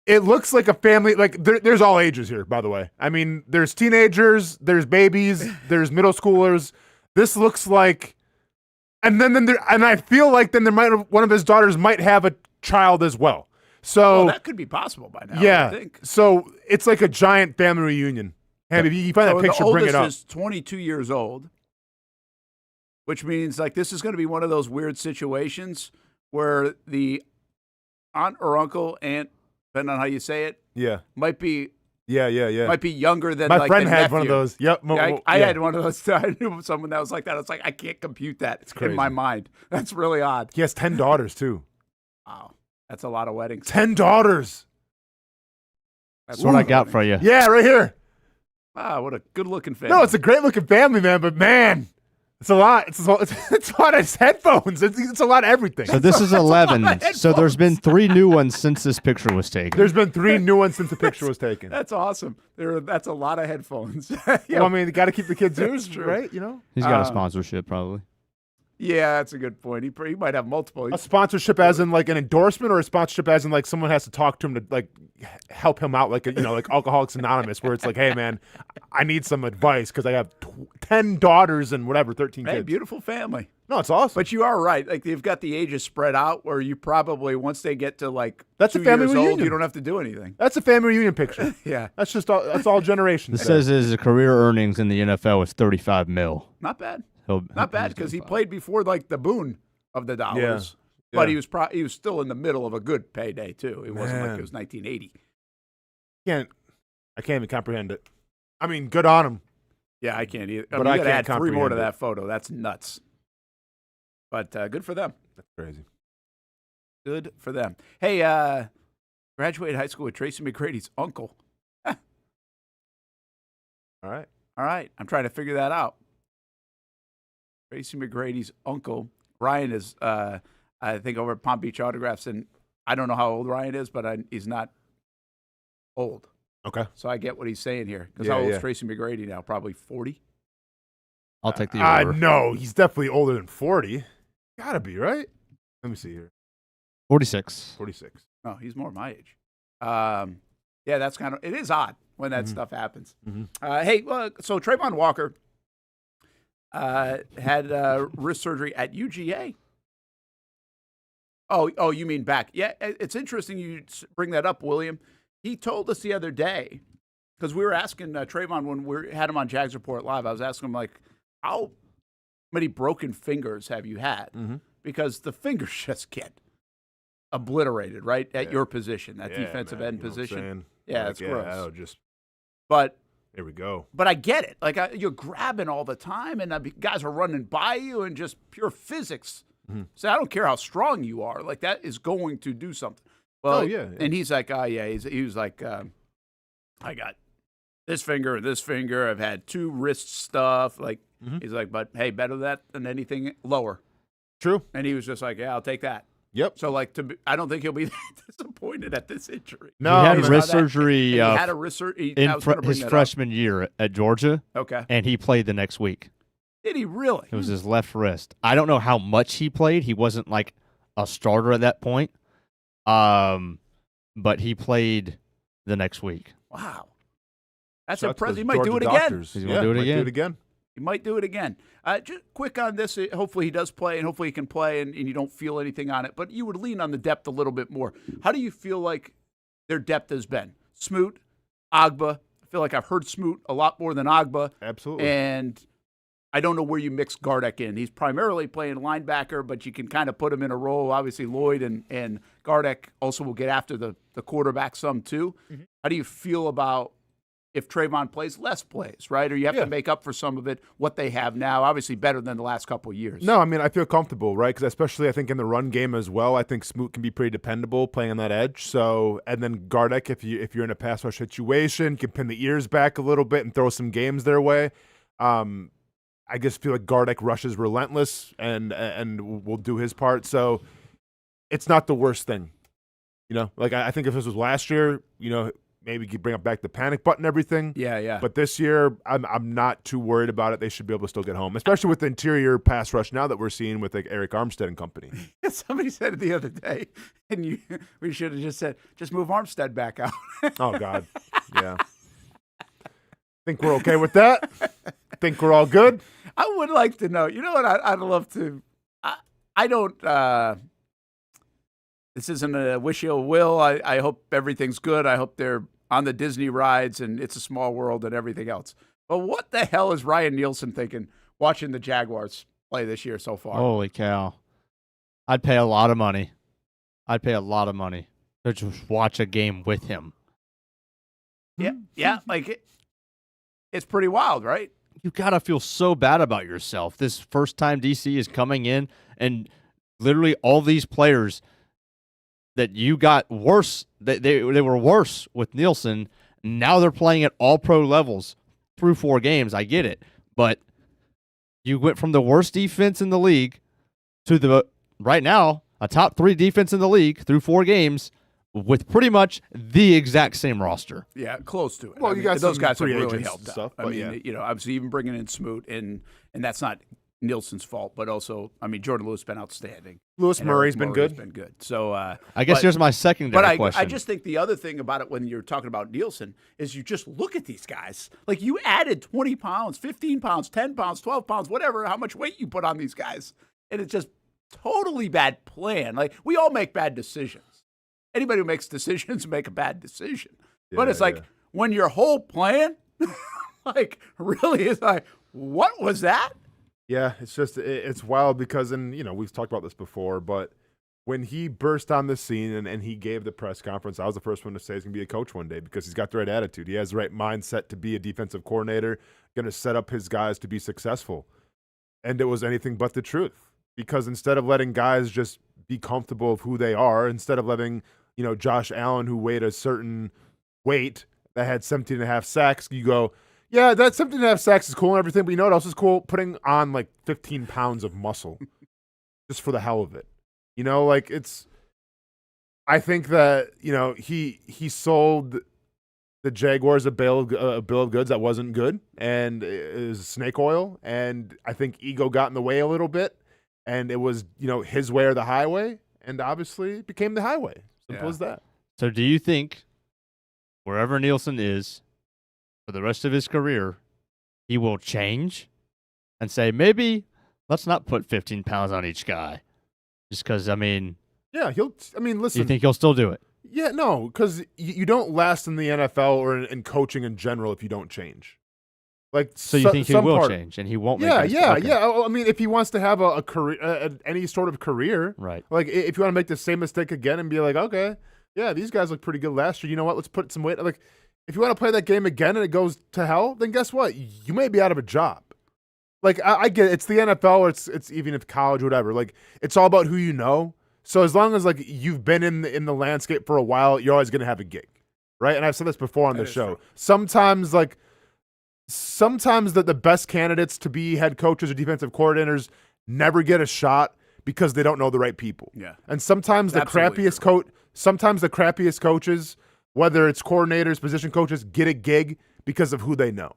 It looks like a family, like there's all ages here, by the way. I mean, there's teenagers, there's babies, there's middle schoolers. This looks like, and I feel like then one of his daughters might have a child as well. So that could be possible by now. yeah, I think. so it's like a giant family reunion. And if you find So that picture, the bring it oldest up. is 22 years old, which means like this is going to be one of those weird situations where the aunt or uncle, aunt, depending on how you say it, Yeah, might be yeah. might be younger than My like friend the had one of nephew. those. Yep. Yeah, I yeah. had one of those too. I knew someone that was like that. I was like, I can't compute that in my crazy. mind. That's really odd. He has 10 daughters too. Wow, that's a lot of weddings. 10 daughters. That's what I got for you. Yeah, right here. Wow, what a good-looking family. No, it's a great looking family, man. But man, It's a lot. It's a lot of headphones. It's a lot of everything. So this is 11. So there's been 3 new ones since this picture was taken. There's been 3 new ones since the picture was taken. That's awesome. That's a lot of headphones. Well, I mean, you got to keep the kids' ears, right? You know? He's got a sponsorship, probably. Yeah, that's a good point. He might have multiple. A sponsorship as in like an endorsement, or a sponsorship as in like someone has to talk to him to like help him out, like like Alcoholics Anonymous, where it's like, hey man, I need some advice because I have 10 daughters and whatever, 13 kids. Beautiful family. No, it's awesome. But you are right. Like you've got the ages spread out, where you probably once they get to like that's 2 a family years reunion. old, you don't have to do anything. That's a family reunion picture. Yeah, that's all generations. It says his career earnings in the NFL was $35 million. Not bad. Not bad because he played before like the boon of the dollars. Yeah. But he was still in the middle of a good payday too. It wasn't like it was 1980. I can't even comprehend it. I mean, good on him. Yeah, I can't either. But I I mean, you can't gotta add 3 more to comprehend that photo. That's nuts. But good for them. That's crazy. Good for them. Hey, graduated high school with Tracy McGrady's uncle. All right. I'm trying to figure that out. Tracy McGrady's uncle. Ryan is, I think, over at Palm Beach Autographs, and I don't know how old Ryan is, but he's not old. Okay. So I get what he's saying here. Because how old is Tracy McGrady now? Probably 40? I'll take the over. No, he's definitely older than 40. Gotta be, right? Let me see here. 46. 46. No, he's more my age. Yeah, that's it is odd when that stuff happens. Mm-hmm. Hey, so Travon Walker had wrist surgery at UGA. Oh, you mean back? Yeah, it's interesting you bring that up, William. He told us the other day, because we were asking Travon when we had him on Jags Report Live. I was asking him like, how many broken fingers have you had? Mm-hmm. Because the fingers just get obliterated, right, at your position, that defensive end position. Yeah, that's gross. But there we go. But I get it. Like you're grabbing all the time, and guys are running by you, and just pure physics. Mm-hmm. So I don't care how strong you are. Like that is going to do something. Well, and he's like, he was like, I got this finger and this finger. I've had 2 wrist stuff. Like he's like, but hey, better that than anything lower. True. And he was just like, yeah, I'll take that. Yep. So like, I don't think he'll be disappointed at this injury. No, he had wrist surgery. He had a wrist surgery in his freshman year at Georgia. Okay. And he played the next week. Did he really? It was his left wrist. I don't know how much he played. He wasn't like a starter at that point. But he played the next week. Wow. That's impressive. He might do it again. He's going to do it again. He might do it again. Just quick on this. Hopefully he does play, and hopefully he can play, and you don't feel anything on it. But you would lean on the depth a little bit more. How do you feel like their depth has been? Smoot, Agba. I feel like I've heard Smoot a lot more than Agba. Absolutely. And I don't know where you mix Gardeck in. He's primarily playing linebacker, but you can kind of put him in a role. Obviously, Lloyd and Gardeck also will get after the quarterback some too. Mm-hmm. How do you feel about if Travon plays less plays, right? Or you have to make up for some of it, what they have now, obviously better than the last couple of years. No, I mean, I feel comfortable, right? Because especially I think in the run game as well, I think Smoot can be pretty dependable playing on that edge. So, and then Gardeck, if you're in a pass rush situation, you can pin the ears back a little bit and throw some games their way. I just feel like Gardeck rushes relentless and will do his part. So it's not the worst thing. Like I think if this was last year, maybe you could bring up back the panic button and everything. Yeah. But this year, I'm not too worried about it. They should be able to still get home, especially with the interior pass rush now that we're seeing with like Eric Armstead and company. Somebody said it the other day, and we should have just said, just move Armstead back out. Oh, God. Yeah. Think we're okay with that? Think we're all good? I would like to know. You know what? I'd love to. I don't. This isn't a wish ill will. I hope everything's good. I hope they're on the Disney rides and It's a Small World and everything else. But what the hell is Ryan Nielsen thinking watching the Jaguars play this year so far? Holy cow. I'd pay a lot of money. To just watch a game with him. Yeah. Like it's pretty wild, right? You got to feel so bad about yourself. This first time DC is coming in, and literally all these players that you got worse, they were worse with Nielsen. Now they're playing at all pro levels through 4 games. I get it. But You went from the worst defense in the league to right now a top 3 defense in the league through 4 games with pretty much the exact same roster. Yeah, close to it. Well, you got those some guys have free really agents helped and out. stuff, I but mean, obviously even bringing in Smoot, and that's not Nielsen's fault, but also, I mean, Jordan Lewis has been outstanding. Lewis And Murray's Eric been Murray's good. been good. So I guess here's my secondary question. I just think the other thing about it when you're talking about Nielsen is you just look at these guys. Like, you added 20 pounds, 15 pounds, 10 pounds, 12 pounds, whatever, how much weight you put on these guys. And it's just totally bad plan. Like, we all make bad decisions. Anybody who makes decisions make a bad decision. But it's like when your whole plan, like, really is like, what was that? Yeah, it's just it's wild because, and we've talked about this before, but when he burst on the scene and he gave the press conference, I was the first one to say he's going to be a coach one day because he's got the right attitude. He has the right mindset to be a defensive coordinator, going to set up his guys to be successful. And it was anything but the truth, because instead of letting guys just be comfortable of who they are, instead of letting, Josh Allen, who weighed a certain weight that had 17 and a half sacks, you go, yeah, that 17 and a half sacks is cool and everything, but you know what else is cool? Putting on like 15 pounds of muscle just for the hell of it. I think that, he sold the Jaguars a bill of goods that wasn't good, and it was snake oil, and I think ego got in the way a little bit, and it was, his way or the highway, and obviously it became the highway. Simple as that. So do you think wherever Nielsen is for the rest of his career, he will change and say, maybe let's not put 15 pounds on each guy? Just because, Yeah, listen. You think he'll still do it? Yeah, no, because you don't last in the NFL or in coaching in general if you don't change. So you think he will change and he won't make Yeah. I mean, if he wants to have a career, any sort of career, right? Like, if you want to make the same mistake again and be like, okay, yeah, these guys look pretty good last year. You know what? Let's put some weight. Like, if you want to play that game again and it goes to hell, then guess what? You may be out of a job. Like, I get it. It's the NFL or it's even if college or whatever. Like, it's all about who you know. So as long as, like, you've been in the landscape for a while, you're always going to have a gig, right? And I've said this before on the show. True. Sometimes the best candidates to be head coaches or defensive coordinators never get a shot because they don't know the right people. Yeah. And sometimes the crappiest coaches, whether it's coordinators, position coaches, get a gig because of who they know.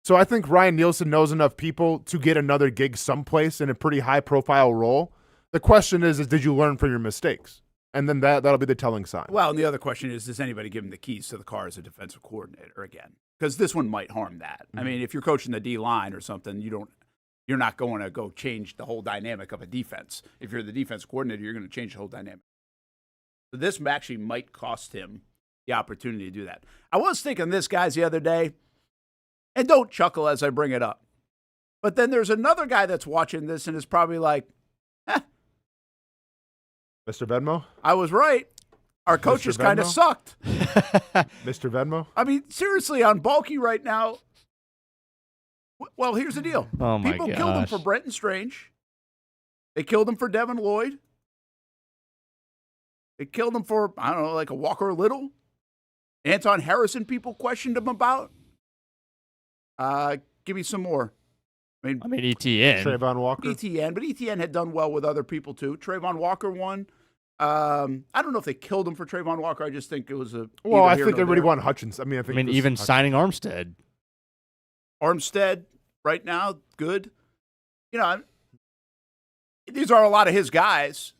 So I think Ryan Nielsen knows enough people to get another gig someplace in a pretty high-profile role. The question is did you learn from your mistakes? And then that'll be the telling sign. Well, and the other question is, does anybody give him the keys to the car as a defensive coordinator again? Because this one might harm that. I mean, if you're coaching the D-line or something, you're not going to go change the whole dynamic of a defense. If you're the defense coordinator, you're going to change the whole dynamic. So this actually might cost him the opportunity to do that. I was thinking this, guys, the other day, and don't chuckle as I bring it up, but then there's another guy that's watching this and is probably like, Mr. Venmo? I was right. Our coaches kind of sucked. Mr. Venmo? I mean, seriously, on Bulky right now, well, here's the deal. Oh, my People killed him for Brenton Strange. They killed him for Devin Lloyd. They killed him for, I don't know, like a Walker Little. Anton Harrison, people questioned him about. Give me some more. I mean, ETN. Travon Walker. ETN, but ETN had done well with other people too. Travon Walker won. I don't know if they killed him for Travon Walker. I just think it was a. Well, I think everybody wanted Hutchins. I mean, even signing Armstead. Armstead right now, good. These are a lot of his guys,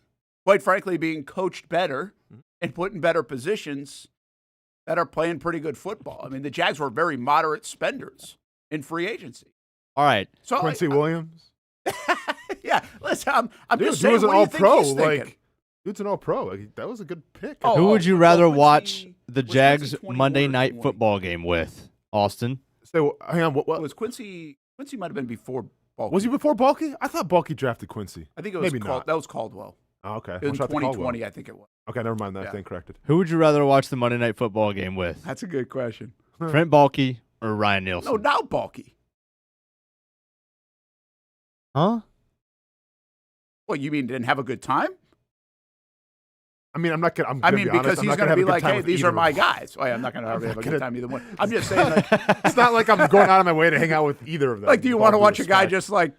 quite frankly, being coached better and put in better positions that are playing pretty good football. I mean, the Jags were very moderate spenders in free agency. All right. So Quincy Williams. Yeah, listen, I'm Dude, just saying, was an what do you think all-pro. he's thinking? Dude's an all-pro. That was a good pick. Who would you rather watch the was Jags Quincy 20 Monday or night 21? football game with? Austin? So, hang on. What Was Quincy? Quincy might have been before Bulky. was he before Bulky? I thought Bulky drafted Quincy. I think it was Maybe not. That was Caldwell. Oh, okay. In Shout out to 2020, Caldwell. I think it was. Okay, never mind that. Yeah. Stand corrected. Who would you rather watch the Monday night football game with? That's a good question. Trent Baalke or Ryan Nielsen? No doubt Bulky. Huh? What, you mean didn't have a good time? I mean, I'm not gonna. I mean, be honest, because I'm he's not going to have be a good like, time hey, with these either are of my them. guys. Oh, yeah, I'm not going to have a gonna- good time either one. I'm just saying, like, It's not like I'm going out of my way to hang out with either of them. like, do you want to watch a guy just like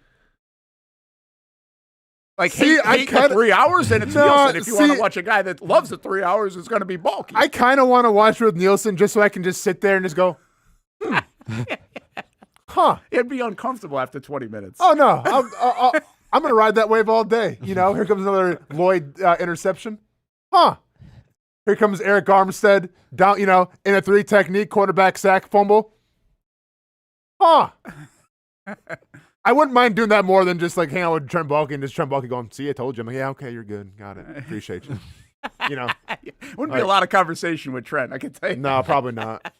Like, See, I hate kinda- the 3 hours, and it's No, Nielsen. If you want see- to watch a guy that loves the 3 hours, it's going to be bulky. I kind of want to watch it with Nielsen just so I can just sit there and just go, huh. It'd be uncomfortable after 20 minutes. Oh, no. I'm going to ride that wave all day. You know, here comes another Lloyd interception. Huh. Here comes Eric Armstead down, in a 3 technique, quarterback sack, fumble. Huh. I wouldn't mind doing that more than just like hang out with Trent Baalke and just Trent Baalke going, see, I told you. I'm like, yeah, okay, you're good. Got it. Appreciate you. Wouldn't be a lot of conversation with Trent, I can tell you. No, probably not.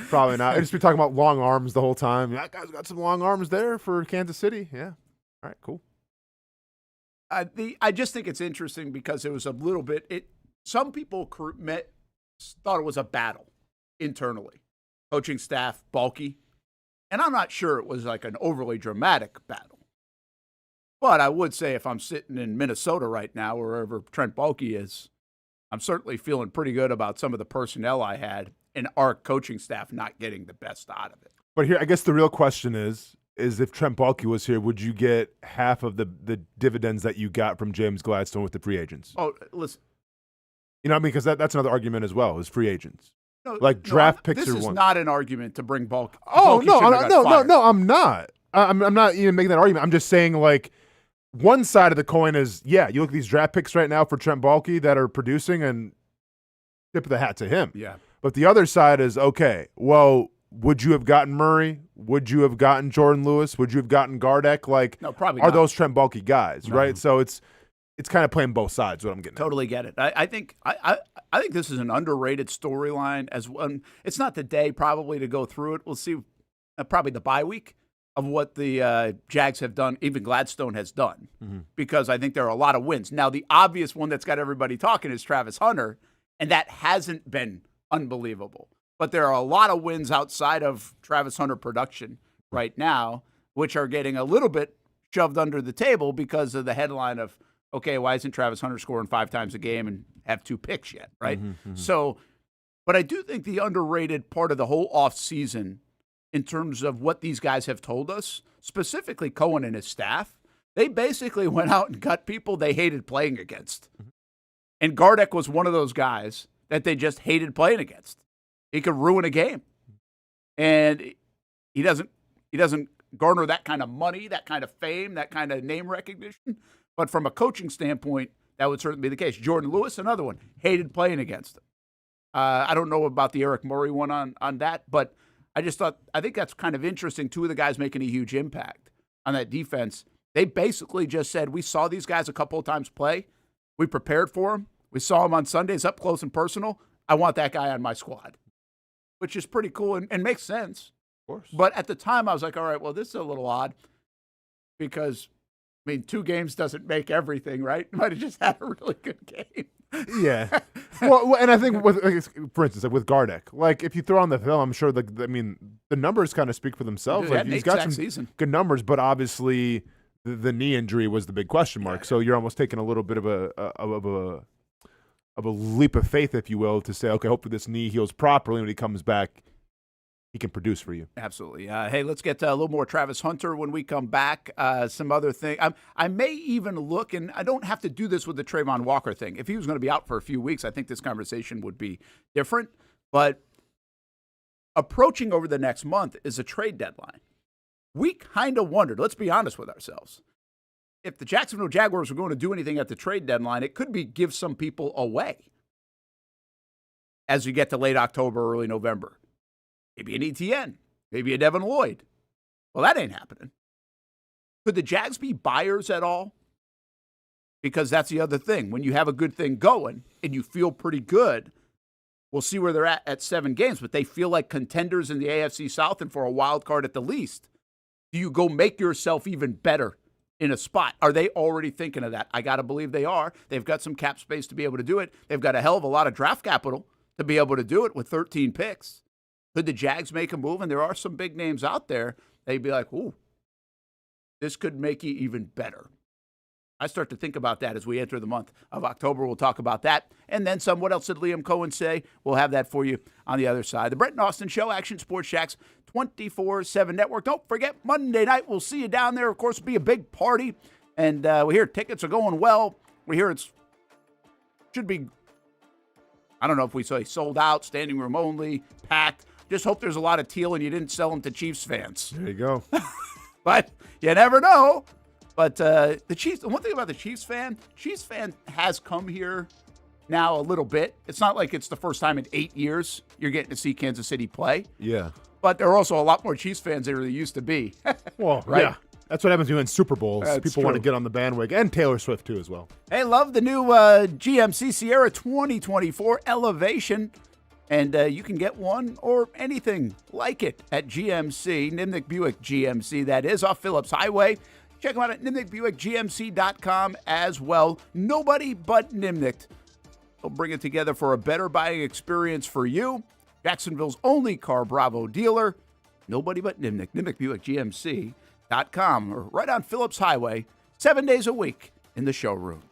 Probably not. I'd just be talking about long arms the whole time. That guy's got some long arms there for Kansas City. Yeah. All right, cool. I just think it's interesting because it was a little bit. Some people thought it was a battle internally, coaching staff, Baalke, and I'm not sure it was like an overly dramatic battle. But I would say if I'm sitting in Minnesota right now, wherever Trent Baalke is, I'm certainly feeling pretty good about some of the personnel I had and our coaching staff not getting the best out of it. But here, I guess the real question is if Trent Baalke was here, would you get half of the dividends that you got from James Gladstone with the free agents? Oh, listen. You know what I mean? Because that's another argument as well, is free agents. No, Draft picks this are is one. not an argument to bring Baalke. Oh, Baalke no, shouldn't have got fired. no, I'm not. I'm not even making that argument. I'm just saying, like, one side of the coin is, yeah, you look at these draft picks right now for Trent Baalke that are producing, and tip of the hat to him. Yeah. But the other side is, okay, well, would you have gotten Murray? Would you have gotten Jordan Lewis? Would you have gotten Gardeck? Like, no, probably are not. those Trent Baalke guys, No. right? So it's kind of playing both sides, what I'm getting Totally get it. I think this is an underrated storyline as well. It's not the day probably to go through it. We'll see probably the bye week of what the Jags have done, even Gladstone has done, because I think there are a lot of wins. Now, the obvious one that's got everybody talking is Travis Hunter, and that hasn't been unbelievable. But there are a lot of wins outside of Travis Hunter production right now, which are getting a little bit shoved under the table because of the headline of, okay, why isn't Travis Hunter scoring 5 times a game and have 2 picks yet, right? So, but I do think the underrated part of the whole offseason in terms of what these guys have told us, specifically Cohen and his staff, they basically went out and got people they hated playing against. And Gardeck was one of those guys that they just hated playing against. He could ruin a game. And he doesn't garner that kind of money, that kind of fame, that kind of name recognition. But from a coaching standpoint, that would certainly be the case. Jordan Lewis, another one, hated playing against him. I don't know about the Eric Murray one on that, but I think that's kind of interesting. 2 of the guys making a huge impact on that defense. They basically just said, we saw these guys a couple of times play. We prepared for them. We saw them on Sundays up close and personal. I want that guy on my squad, which is pretty cool and makes sense. Of course. But at the time, I was like, all right, well, this is a little odd because, 2 games doesn't make everything, right? You might have just had a really good game. Yeah. Well, and I think for instance, with Gardeck, like if you throw on the film, I'm sure the numbers kind of speak for themselves. Dude, Like he's got some season. good numbers, but obviously the knee injury was the big question mark. So you're almost taking a little bit of a leap of faith, if you will, to say, okay, hopefully this knee heals properly when he comes back. He can produce for you. Absolutely. Hey, let's get a little more Travis Hunter when we come back. Some other thing. I may even look, and I don't have to do this with the Travon Walker thing. If he was going to be out for a few weeks, I think this conversation would be different. But approaching over the next month is a trade deadline. We kind of wondered, let's be honest with ourselves, if the Jacksonville Jaguars were going to do anything at the trade deadline, it could be give some people away as we get to late October, early November. Maybe an ETN, maybe a Devin Lloyd. Well, that ain't happening. Could the Jags be buyers at all? Because that's the other thing. When you have a good thing going and you feel pretty good, we'll see where they're at 7 games, but they feel like contenders in the AFC South and for a wild card at the least. Do you go make yourself even better in a spot? Are they already thinking of that? I got to believe they are. They've got some cap space to be able to do it. They've got a hell of a lot of draft capital to be able to do it with 13 picks. Could the Jags make a move? And there are some big names out there. They'd be like, ooh, this could make you even better. I start to think about that as we enter the month of October. We'll talk about that. And then some. What else did Liam Cohen say? We'll have that for you on the other side. The Brent and Austen Show, Action Sports Jax 24/7 Network. Don't forget, Monday night, we'll see you down there. Of course, it'll be a big party And we hear tickets are going well. We hear should be, I don't know if we say sold out, standing room only, packed. Just hope there's a lot of teal and you didn't sell them to Chiefs fans. There you go. But you never know. But the Chiefs, the one thing about the Chiefs fan has come here now a little bit. It's not like it's the first time in 8 years you're getting to see Kansas City play. Yeah. But there are also a lot more Chiefs fans than there used to be. Well, right? Yeah. That's what happens when you win Super Bowls. That's People want to true. get on the bandwagon. And Taylor Swift, too, as well. Hey, love the new GMC Sierra 2024 Elevation. And you can get one or anything like it at GMC, Nimnicht Buick GMC, that is, off Phillips Highway. Check them out at NimnichtBuickGMC.com as well. Nobody but Nimnicht will bring it together for a better buying experience for you. Jacksonville's only Car Bravo dealer. Nobody but Nimnicht, NimnichtBuickGMC.com, or right on Phillips Highway, 7 days a week in the showroom.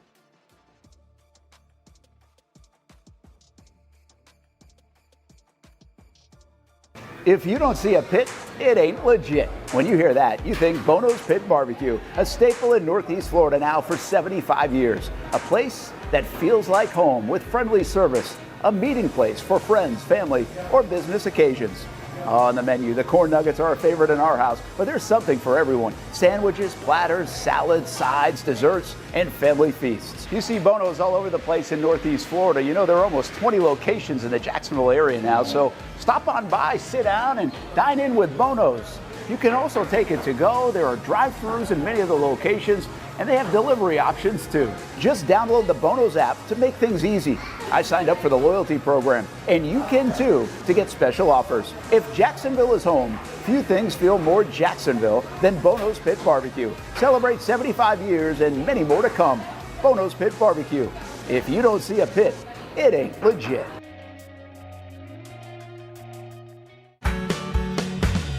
If you don't see a pit, it ain't legit. When you hear that, you think Bono's Pit Barbecue, a staple in Northeast Florida now for 75 years. A place that feels like home with friendly service, a meeting place for friends, family, or business occasions. On the menu, the corn nuggets are a favorite in our house, but there's something for everyone. Sandwiches, platters, salads, sides, desserts, and family feasts. You see Bono's all over the place in Northeast Florida. You know, there are almost 20 locations in the Jacksonville area now, so stop on by, sit down, and dine in with Bono's. You can also take it to go. There are drive-thrus in many of the locations, and they have delivery options too. Just download the Bono's app to make things easy. I signed up for the loyalty program, and you can too, to get special offers. If Jacksonville is home, few things feel more Jacksonville than Bono's Pit Barbecue. Celebrate 75 years and many more to come. Bono's Pit Barbecue. If you don't see a pit, it ain't legit.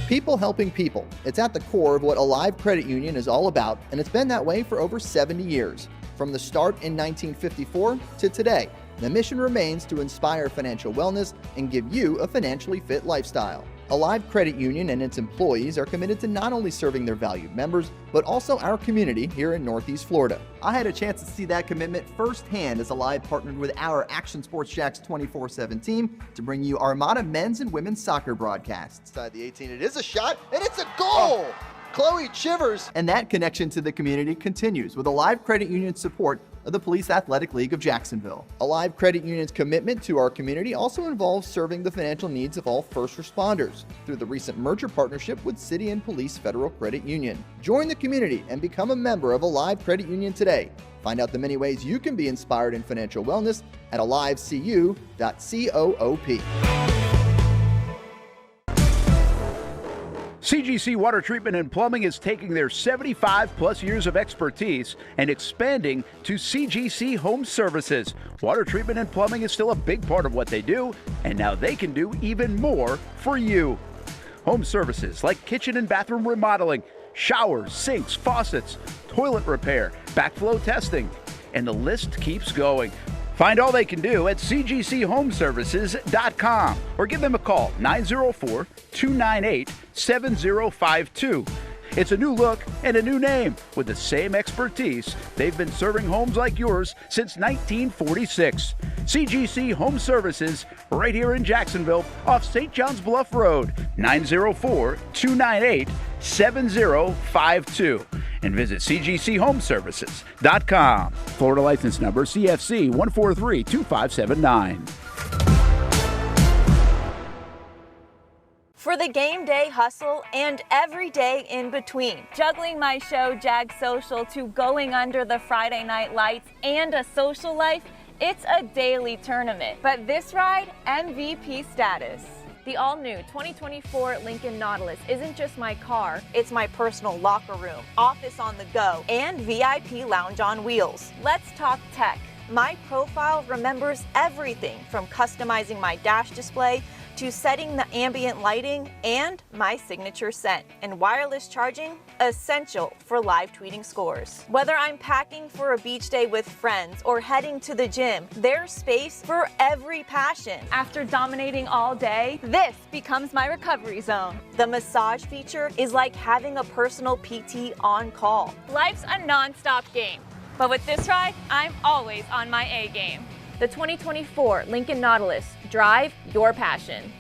People helping people. It's at the core of what Alive Credit Union is all about, and it's been that way for over 70 years. From the start in 1954 to today, the mission remains to inspire financial wellness and give you a financially fit lifestyle. Alive Credit Union and its employees are committed to not only serving their valued members, but also our community here in Northeast Florida. I had a chance to see that commitment firsthand as Alive partnered with our Action Sports Jacks 24/7 team to bring you Armada men's and women's soccer broadcasts. Inside the 18, it is a shot, and it's a goal! Chloe Chivers! And that connection to the community continues with Alive Credit Union's support of the Police Athletic League of Jacksonville. Alive Credit Union's commitment to our community also involves serving the financial needs of all first responders through the recent merger partnership with City and Police Federal Credit Union. Join the community and become a member of Alive Credit Union today. Find out the many ways you can be inspired in financial wellness at alivecu.coop. CGC Water Treatment and Plumbing is taking their 75-plus years of expertise and expanding to CGC Home Services. Water treatment and plumbing is still a big part of what they do, and now they can do even more for you. Home services like kitchen and bathroom remodeling, showers, sinks, faucets, toilet repair, backflow testing, and the list keeps going. Find all they can do at cgchomeservices.com or give them a call, 904-298-7052. It's a new look and a new name with the same expertise. They've been serving homes like yours since 1946. CGC Home Services, right here in Jacksonville off St. John's Bluff Road, 904-298-7052. And visit cgchomeservices.com. Florida license number CFC 1432579. For the game day hustle and every day in between. Juggling my show, Jag Social, to going under the Friday night lights and a social life, it's a daily tournament. But this ride, MVP status. The all-new 2024 Lincoln Nautilus isn't just my car, it's my personal locker room, office on the go, and VIP lounge on wheels. Let's talk tech. My profile remembers everything from customizing my dash display to setting the ambient lighting and my signature scent. And wireless charging, essential for live tweeting scores. Whether I'm packing for a beach day with friends or heading to the gym, there's space for every passion. After dominating all day, this becomes my recovery zone. The massage feature is like having a personal PT on call. Life's a non-stop game, but with this ride, I'm always on my A game. The 2024 Lincoln Nautilus. Drive your passion.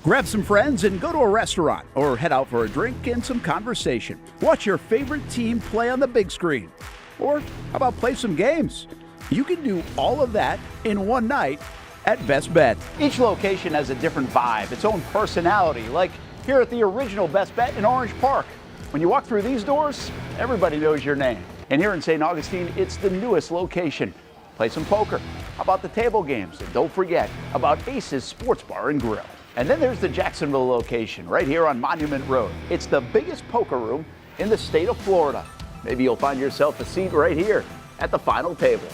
Grab some friends and go to a restaurant or head out for a drink and some conversation. Watch your favorite team play on the big screen. Or how about play some games? You can do all of that in one night at Best Bet. Each location has a different vibe, its own personality, like here at the original Best Bet in Orange Park. When you walk through these doors, everybody knows your name. And here in St. Augustine, it's the newest location. Play some poker. How about the table games? And don't forget about Ace's Sports Bar and Grill. And then there's the Jacksonville location right here on Monument Road. It's the biggest poker room in the state of Florida. Maybe you'll find yourself a seat right here at the final table.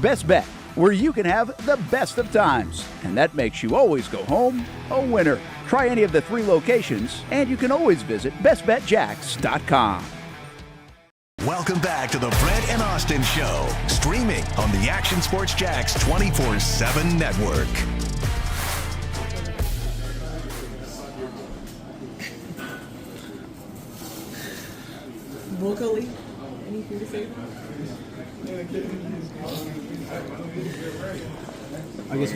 Best Bet, where you can have the best of times. And that makes you always go home a winner. Try any of the 3 locations, and you can always visit bestbetjacks.com. Welcome back to the Brent and Austin Show, streaming on the Action Sports Jacks 24/7 network. Vocally, anything to say? I guess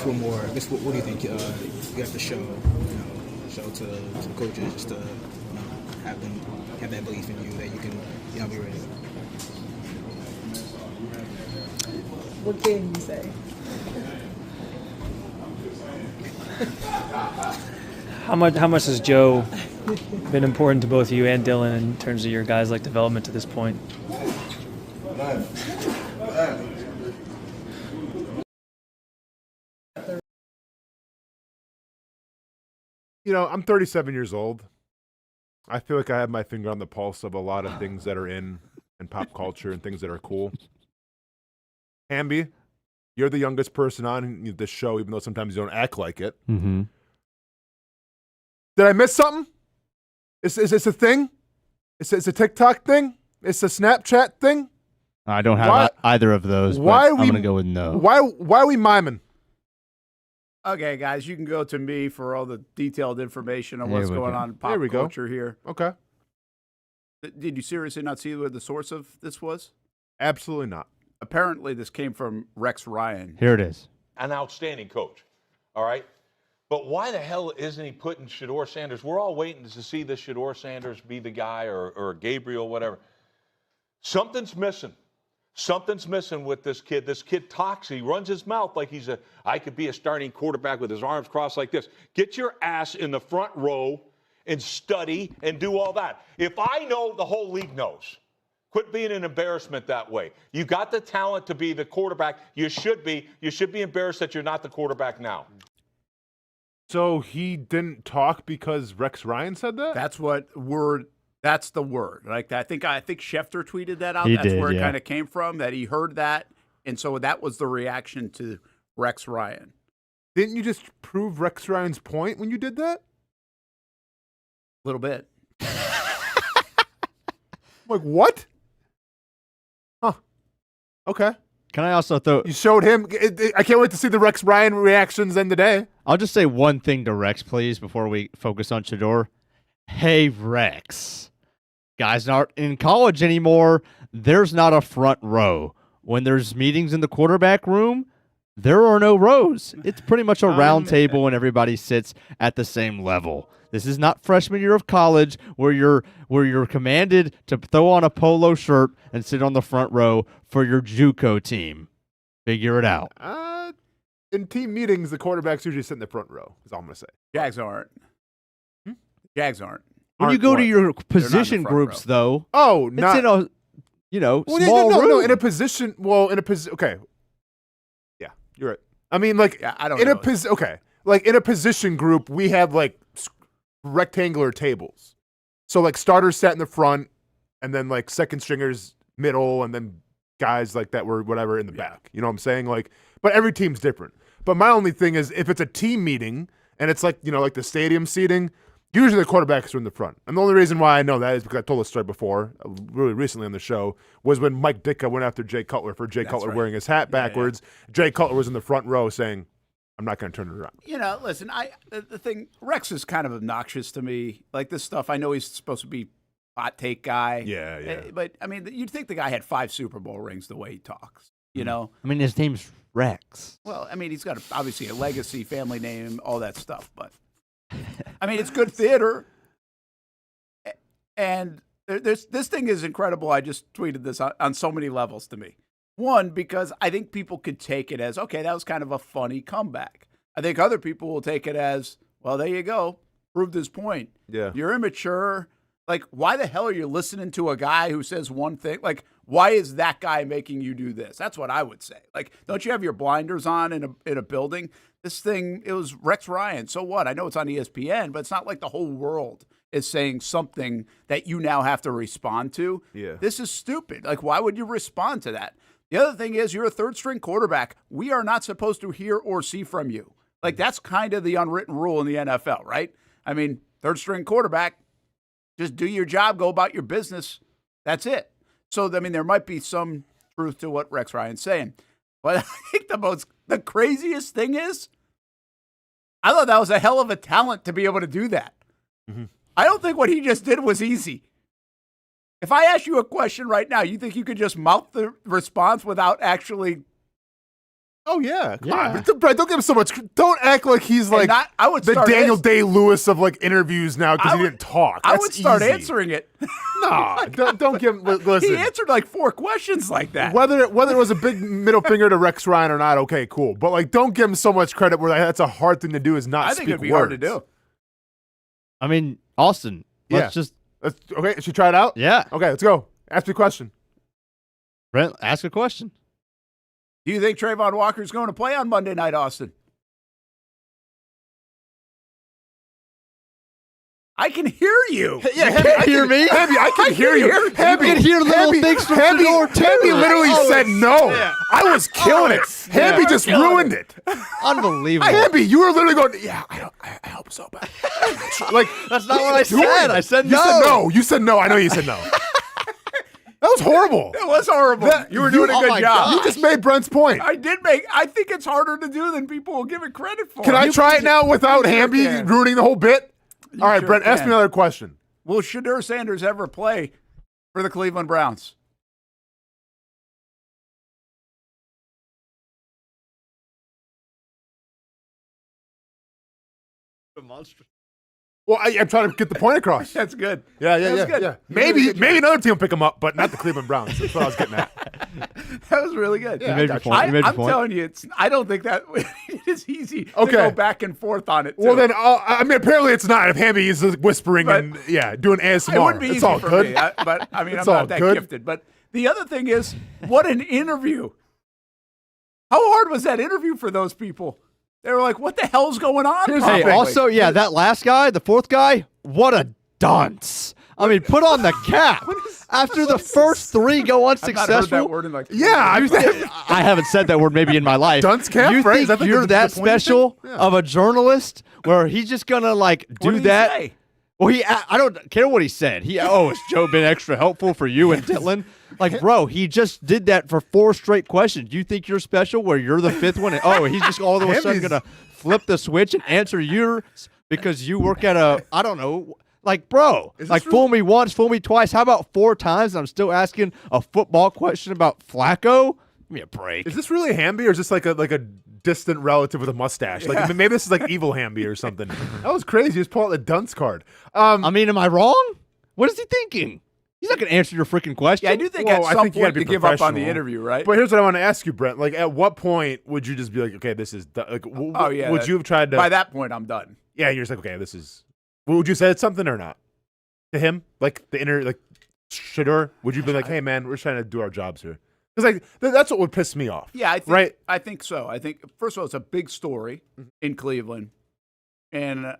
one more. What do you think you have to show? Show to the coaches just to have that belief in you that you can be ready. What can you say? How much has Joe been important to both you and Dylan in terms of your guys' development to this point? I'm 37 years old. I feel like I have my finger on the pulse of a lot of things that are in pop culture and things that are cool. Hamby, you're the youngest person on this show, even though sometimes you don't act like it. Mm-hmm. Did I miss something? Is this a thing? Is a TikTok thing? It's a Snapchat thing? I don't have either of those. Why I'm going to go with no. Why are we miming? Okay, guys, you can go to me for all the detailed information on what's going on in pop culture here. Okay. Did you seriously not see where the source of this was? Absolutely not. Apparently, this came from Rex Ryan. Here it is. An outstanding coach, all right? But why the hell isn't he putting Shedeur Sanders? We're all waiting to see the Shedeur Sanders be the guy or Gabriel, whatever. Something's missing. Something's missing with this kid. This kid talks. He runs his mouth like I could be a starting quarterback with his arms crossed like this. Get your ass in the front row and study and do all that. If I know, the whole league knows. Quit being an embarrassment that way. You got the talent to be the quarterback. You should be. You should be embarrassed that you're not the quarterback now. So he didn't talk because Rex Ryan said that? That's the word. I think Schefter tweeted that out. He That's did, where it yeah. kind of came from, that he heard that. And so that was the reaction to Rex Ryan. Didn't you just prove Rex Ryan's point when you did that? A little bit. Like, what? Huh. Okay. Can I also throw... You showed him. I can't wait to see the Rex Ryan reactions end the day. I'll just say one thing to Rex, please, before we focus on Sheduer. Hey, Rex. Guys aren't in college anymore. There's not a front row. When there's meetings in the quarterback room, there are no rows. It's pretty much a round table and everybody sits at the same level. This is not freshman year of college where you're commanded to throw on a polo shirt and sit on the front row for your JUCO team. Figure it out. In team meetings, the quarterbacks usually sit in the front row, is all I'm going to say. Jags aren't. Jags aren't. When you go to your position groups, though, not it's in a small room. No, in a position. Well, in a position. Okay. Yeah, you're right. I mean, I don't know. Okay, like in a position group, we have rectangular tables. So like starters sat in the front, and then like second stringers middle, and then guys like that were whatever in the back. You know what I'm saying? Like, but every team's different. But my only thing is if it's a team meeting and it's like, like the stadium seating, usually the quarterbacks are in the front. And the only reason why I know that is because I told this story before, really recently on the show, was when Mike Ditka went after Jay Cutler for Jay Cutler wearing his hat backwards. Yeah. Jay Cutler was in the front row saying, I'm not going to turn it around. Listen, the thing, Rex is kind of obnoxious to me. Like this stuff, I know he's supposed to be hot take guy. Yeah. But, I mean, you'd think the guy had 5 Super Bowl rings the way he talks, you know? I mean, his name's Rex. Well, I mean, he's got obviously a legacy, family name, all that stuff. But, I mean, it's good theater. And this thing is incredible. I just tweeted this on so many levels to me. One, because I think people could take it as, okay, that was kind of a funny comeback. I think other people will take it as, well, there you go. Proved his point. Yeah. You're immature. Like, why the hell are you listening to a guy who says one thing? Like, why is that guy making you do this? That's what I would say. Like, don't you have your blinders on in a building? This thing, it was Rex Ryan. So what? I know it's on ESPN, but it's not like the whole world is saying something that you now have to respond to. Yeah. This is stupid. Like, why would you respond to that? The other thing is you're a third-string quarterback. We are not supposed to hear or see from you. Like, that's kind of the unwritten rule in the NFL, right? I mean, third-string quarterback, just do your job, go about your business. That's it. So, I mean, there might be some truth to what Rex Ryan's saying. But I think the craziest thing is, I thought that was a hell of a talent to be able to do that. Mm-hmm. I don't think what he just did was easy. If I ask you a question right now, you think you could just mouth the response without actually? Oh yeah, come on! Don't give him so much. Don't act like he's like the Daniel Day-Lewis of like interviews now because he didn't talk. I would start answering it. No, don't give him. Listen, he answered like 4 questions like that. Whether it was a big middle finger to Rex Ryan or not, okay, cool. But like, don't give him so much credit where that's a hard thing to do. Is not. I think it'd be hard to do. I mean, Austen. Let's okay. Should we try it out? Yeah. Okay, let's go. Ask me a question. Brent, ask a question. Do you think Travon Walker is going to play on Monday night, Austen? I can hear you. Yeah, you can't hear me? Hamby, I can hear you. Hamby, you can hear little things from Sheduer too. Hamby literally said no. Yeah. I was killing it. Hamby just ruined it. Unbelievable. Hamby, you were literally going, yeah, I hope so. But like, that's not what I said. I said no. You said no. You said no. I know you said no. That was horrible. It was horrible. You were doing a good job. Gosh. You just made Brent's point. I think it's harder to do than people will give it credit for. Can I try it now without Hamby ruining the whole bit? All right, Brent, ask me another question. Will Shedeur Sanders ever play for the Cleveland Browns? Well, I'm trying to get the point across. That's good. Yeah. Maybe another team will pick him up, but not the Cleveland Browns. That's what I was getting at. That was really good. Yeah, I'm telling you, I don't think that it is easy to go back and forth on it. Too. Well, then, I mean, apparently it's not. If Hamby is whispering and doing ASMR, it wouldn't be it's easy all for good. me. But I mean, I'm not that gifted. But the other thing is, what an interview! How hard was that interview for those people? They were like, what the hell's going on? Hey, also, that last guy, the fourth guy, what a dunce. I mean, put on the cap. After the first 3 go unsuccessful. I've not heard that word in like I haven't said that word maybe in my life. Dunce cap, you right? think you're that special of a journalist where he's just going to like do that? Say? Well, I don't care what he said. Has Joe been extra helpful for you and Dylan? Like, bro, he just did that for 4 straight questions. You think you're special where you're the 5th one? And, he's just all of a sudden going to flip the switch and answer yours because you work at I don't know. Like, bro, fool me once, fool me twice. How about 4 times and I'm still asking a football question about Flacco? Give me a break. Is this really Hamby or is this like a distant relative with a mustache? Like maybe this is like evil Hamby or something. That was crazy. He just pulled out the dunce card. I mean, am I wrong? What is he thinking? He's not going to answer your freaking question. Yeah, I do think at some point you give up on the interview, right? But here's what I want to ask you, Brent. Like, at what point would you just be like, okay, this is done? Like, would you have tried to? By that point, I'm done. Yeah, you're just like, okay, this is. Would you say it's something or not to him? Like Sheduer? Would you be like, hey, man, we're trying to do our jobs here? Because like that's what would piss me off. Yeah, I think so. I think first of all, it's a big story in Cleveland, and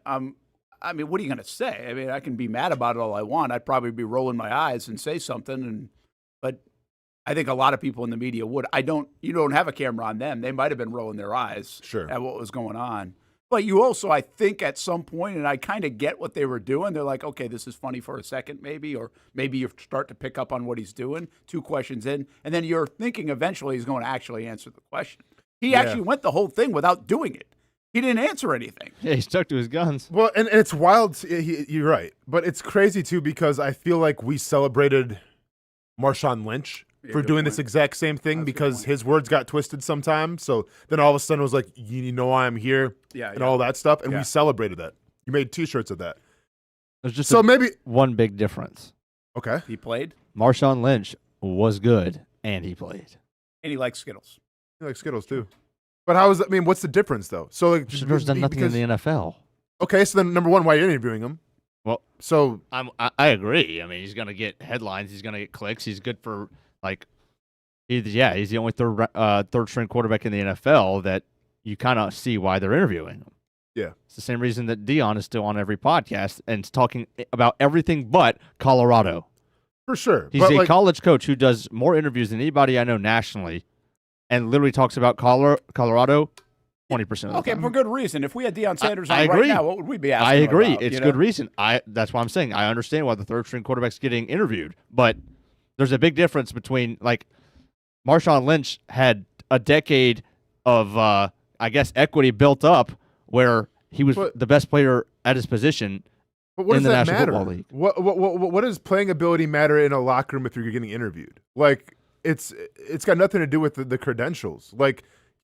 I mean, what are you going to say? I mean, I can be mad about it all I want. I'd probably be rolling my eyes and say something, but I think a lot of people in the media would. You don't have a camera on them. They might have been rolling their eyes at what was going on. But you also, I think, at some point, and I kind of get what they were doing. They're like, okay, this is funny for a second, maybe, or maybe you start to pick up on what he's doing. 2 questions in, and then you're thinking eventually he's going to actually answer the question. He actually went the whole thing without doing it. He didn't answer anything. Yeah, he stuck to his guns. Well, and it's wild. You're right, but it's crazy too because I feel like we celebrated Marshawn Lynch for doing this exact same thing because his words got twisted sometimes. So then all of a sudden it was like, you know why I'm here and all that stuff. And we celebrated that. You made T-shirts of that. There's just maybe one big difference. Okay. He played. Marshawn Lynch was good, and he played. And he likes Skittles. He likes Skittles too. But how is that? I mean, what's the difference though? So like, Sheduer's done nothing in the NFL. Okay, so then number one, why are you interviewing him? Well, so I agree. I mean, he's going to get headlines. He's going to get clicks. He's good for he's the only third string quarterback in the NFL that you kind of see why they're interviewing him. Yeah, it's the same reason that Deion is still on every podcast and is talking about everything but Colorado. For sure, he's a college coach who does more interviews than anybody I know nationally, and literally talks about Colorado 20% of the time. Okay, for good reason. If we had Deion Sanders on I agree. right now, what would we be asking I agree. about, It's good reason. That's why I'm saying I understand why the third string quarterback's getting interviewed, but there's a big difference between Marshawn Lynch had a decade of equity built up where he was the best player at his position but what in does the that National matter? Football League. What does playing ability matter in a locker room if you're getting interviewed? It's got nothing to do with the credentials.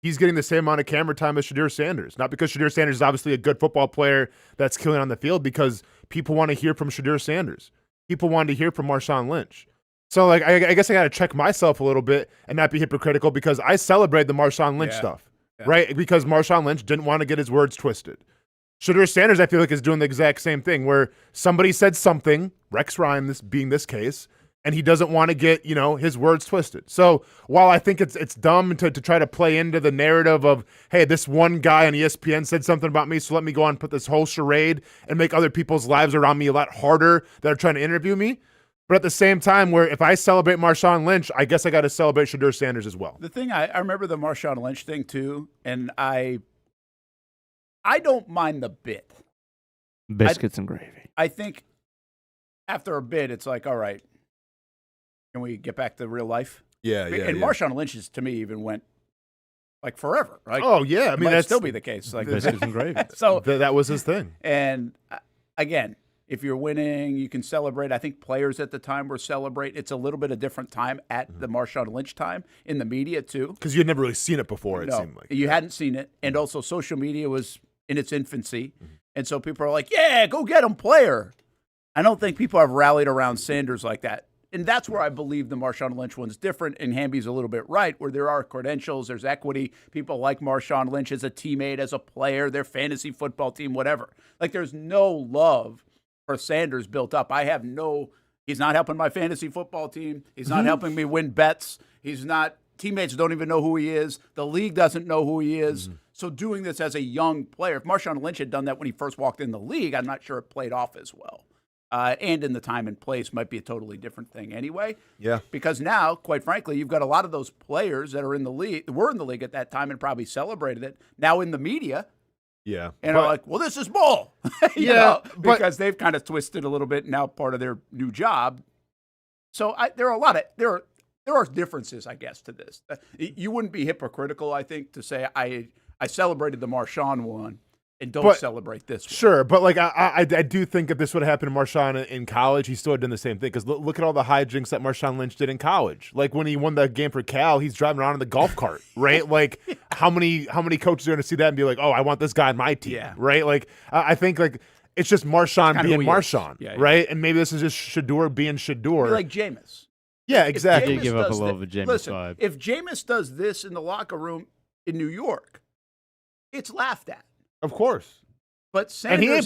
He's getting the same amount of camera time as Shedeur Sanders. Not because Shedeur Sanders is obviously a good football player that's killing on the field, because people want to hear from Shedeur Sanders. People want to hear from Marshawn Lynch. So, I guess I got to check myself a little bit and not be hypocritical because I celebrate the Marshawn Lynch stuff, right? Because Marshawn Lynch didn't want to get his words twisted. Shedeur Sanders, I feel like, is doing the exact same thing where somebody said something, Rex Ryan this being this case, and he doesn't want to get, his words twisted. So while I think it's dumb to try to play into the narrative of, hey, this one guy on ESPN said something about me, so let me go on and put this whole charade and make other people's lives around me a lot harder that are trying to interview me. But at the same time, where if I celebrate Marshawn Lynch, I guess I got to celebrate Shedeur Sanders as well. The thing, I remember the Marshawn Lynch thing too, and I don't mind the bit. Biscuits and gravy. I think after a bit, it's like, all right, can we get back to real life? Yeah. And Marshawn Lynch's, to me, even went forever. Oh yeah, I mean that'd still be the case. Biscuits and gravy. So that was his thing. And again, if you're winning, you can celebrate. I think players at the time were celebrating. It's a little bit of different time at the Marshawn Lynch time in the media too, because you'd never really seen it before. It seemed like you hadn't seen it, and also social media was in its infancy, and so people are like, "Yeah, go get him, player." I don't think people have rallied around Sanders like that. And that's where I believe the Marshawn Lynch one's different, and Hamby's a little bit right, where there are credentials, there's equity. People like Marshawn Lynch as a teammate, as a player, their fantasy football team, whatever. There's no love for Sanders built up. He's not helping my fantasy football team. He's not helping me win bets. Teammates don't even know who he is. The league doesn't know who he is. So doing this as a young player, if Marshawn Lynch had done that when he first walked in the league, I'm not sure it played off as well. And in the time and place might be a totally different thing anyway. Yeah. Because now, quite frankly, you've got a lot of those players that were in the league at that time and probably celebrated it, now in the media. Yeah. And are like, well, this is bull. Because they've kind of twisted a little bit, now part of their new job. So there are differerences, I guess, to this. You wouldn't be hypocritical, I think, to say I celebrated the Marshawn one and don't celebrate this one. Sure, but I do think if this would have happened to Marshawn in college, he still had done the same thing. Because look at all the hijinks that Marshawn Lynch did in college. When he won the game for Cal, he's driving around in the golf cart, right? How many coaches are going to see that and be like, oh, I want this guy on my team, right? I think it's just Marshawn being Marshawn, right? And maybe this is just Sheduer being Sheduer. Be like Jameis. Yeah, exactly. Give up a little of a Jameis vibe. If Jameis does this in the locker room in New York, it's laughed at. Of course. But Sanders he's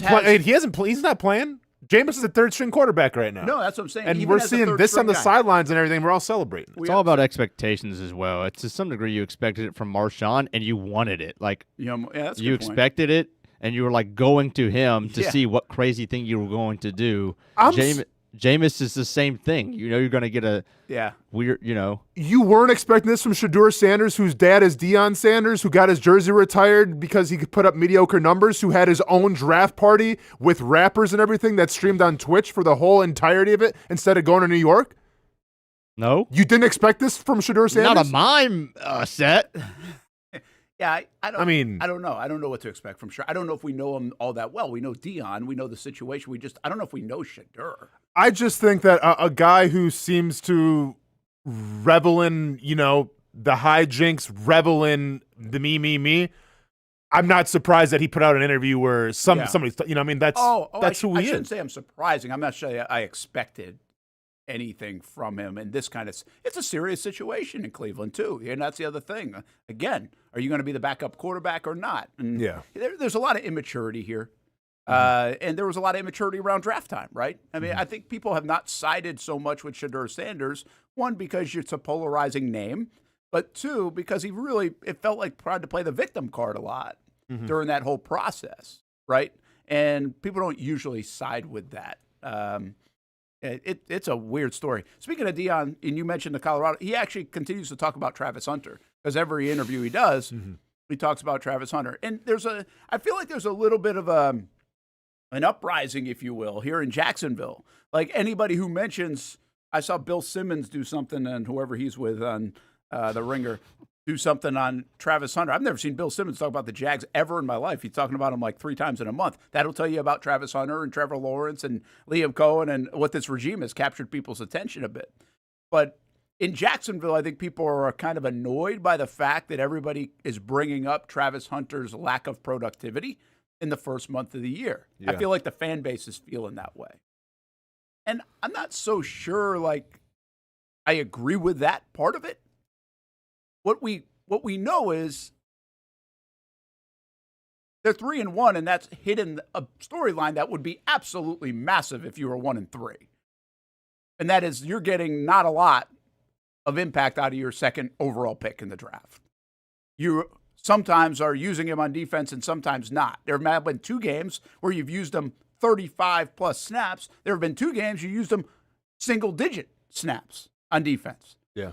not playing. Jameis is a third-string quarterback right now. No, that's what I'm saying. And Even we're as a seeing this on the guy. sidelines and everything. We're all celebrating. It's all about expectations as well. It's to some degree you expected it from Marshawn and you wanted it. That's a you good point. expected it and you were like going to him to see what crazy thing you were going to do. Jameis is the same thing. You know you're going to get a weird, You weren't expecting this from Shedeur Sanders, whose dad is Deion Sanders, who got his jersey retired because he could put up mediocre numbers, who had his own draft party with rappers and everything that streamed on Twitch for the whole entirety of it instead of going to New York? No. You didn't expect this from Shedeur Sanders? Not a mime set. Yeah, I don't know. I don't know what to expect from Shedeur. I don't know if we know him all that well. We know Deion. We know the situation. I don't know if we know Shedeur. I just think that a guy who seems to revel in, the hijinks, revel in the me. I'm not surprised that he put out an interview where somebody's, that's who he is. I shouldn't say I'm surprising. I'm not sure I expected anything from him in this kind of. It's a serious situation in Cleveland too, and that's the other thing. Again, are you going to be the backup quarterback or not? And there's a lot of immaturity here. And there was a lot of immaturity around draft time, right? I mean, I think people have not sided so much with Shedeur Sanders. One, because it's a polarizing name, but two, because it felt like tried to play the victim card a lot during that whole process, right? And people don't usually side with that. It's a weird story. Speaking of Deion, and you mentioned the Colorado, he actually continues to talk about Travis Hunter because every interview he does, he talks about Travis Hunter. And I feel like there's a little bit of an uprising, if you will, here in Jacksonville. Like anybody who mentions, I saw Bill Simmons do something, and whoever he's with on The Ringer, do something on Travis Hunter. I've never seen Bill Simmons talk about the Jags ever in my life. He's talking about them like 3 times in a month. That'll tell you about Travis Hunter and Trevor Lawrence and Liam Cohen and what this regime has captured people's attention a bit. But in Jacksonville, I think people are kind of annoyed by the fact that everybody is bringing up Travis Hunter's lack of productivity in the first month of the year. Yeah. I feel like the fan base is feeling that way. And I'm not so sure, I agree with that part of it. What we know is they're 3-1, and that's hidden a storyline that would be absolutely massive if you were 1-3. And that is you're getting not a lot of impact out of your second overall pick in the draft. You sometimes are using him on defense and sometimes not. There have been 2 games where you've used him 35-plus snaps. There have been 2 games you used him single-digit snaps on defense. Yeah.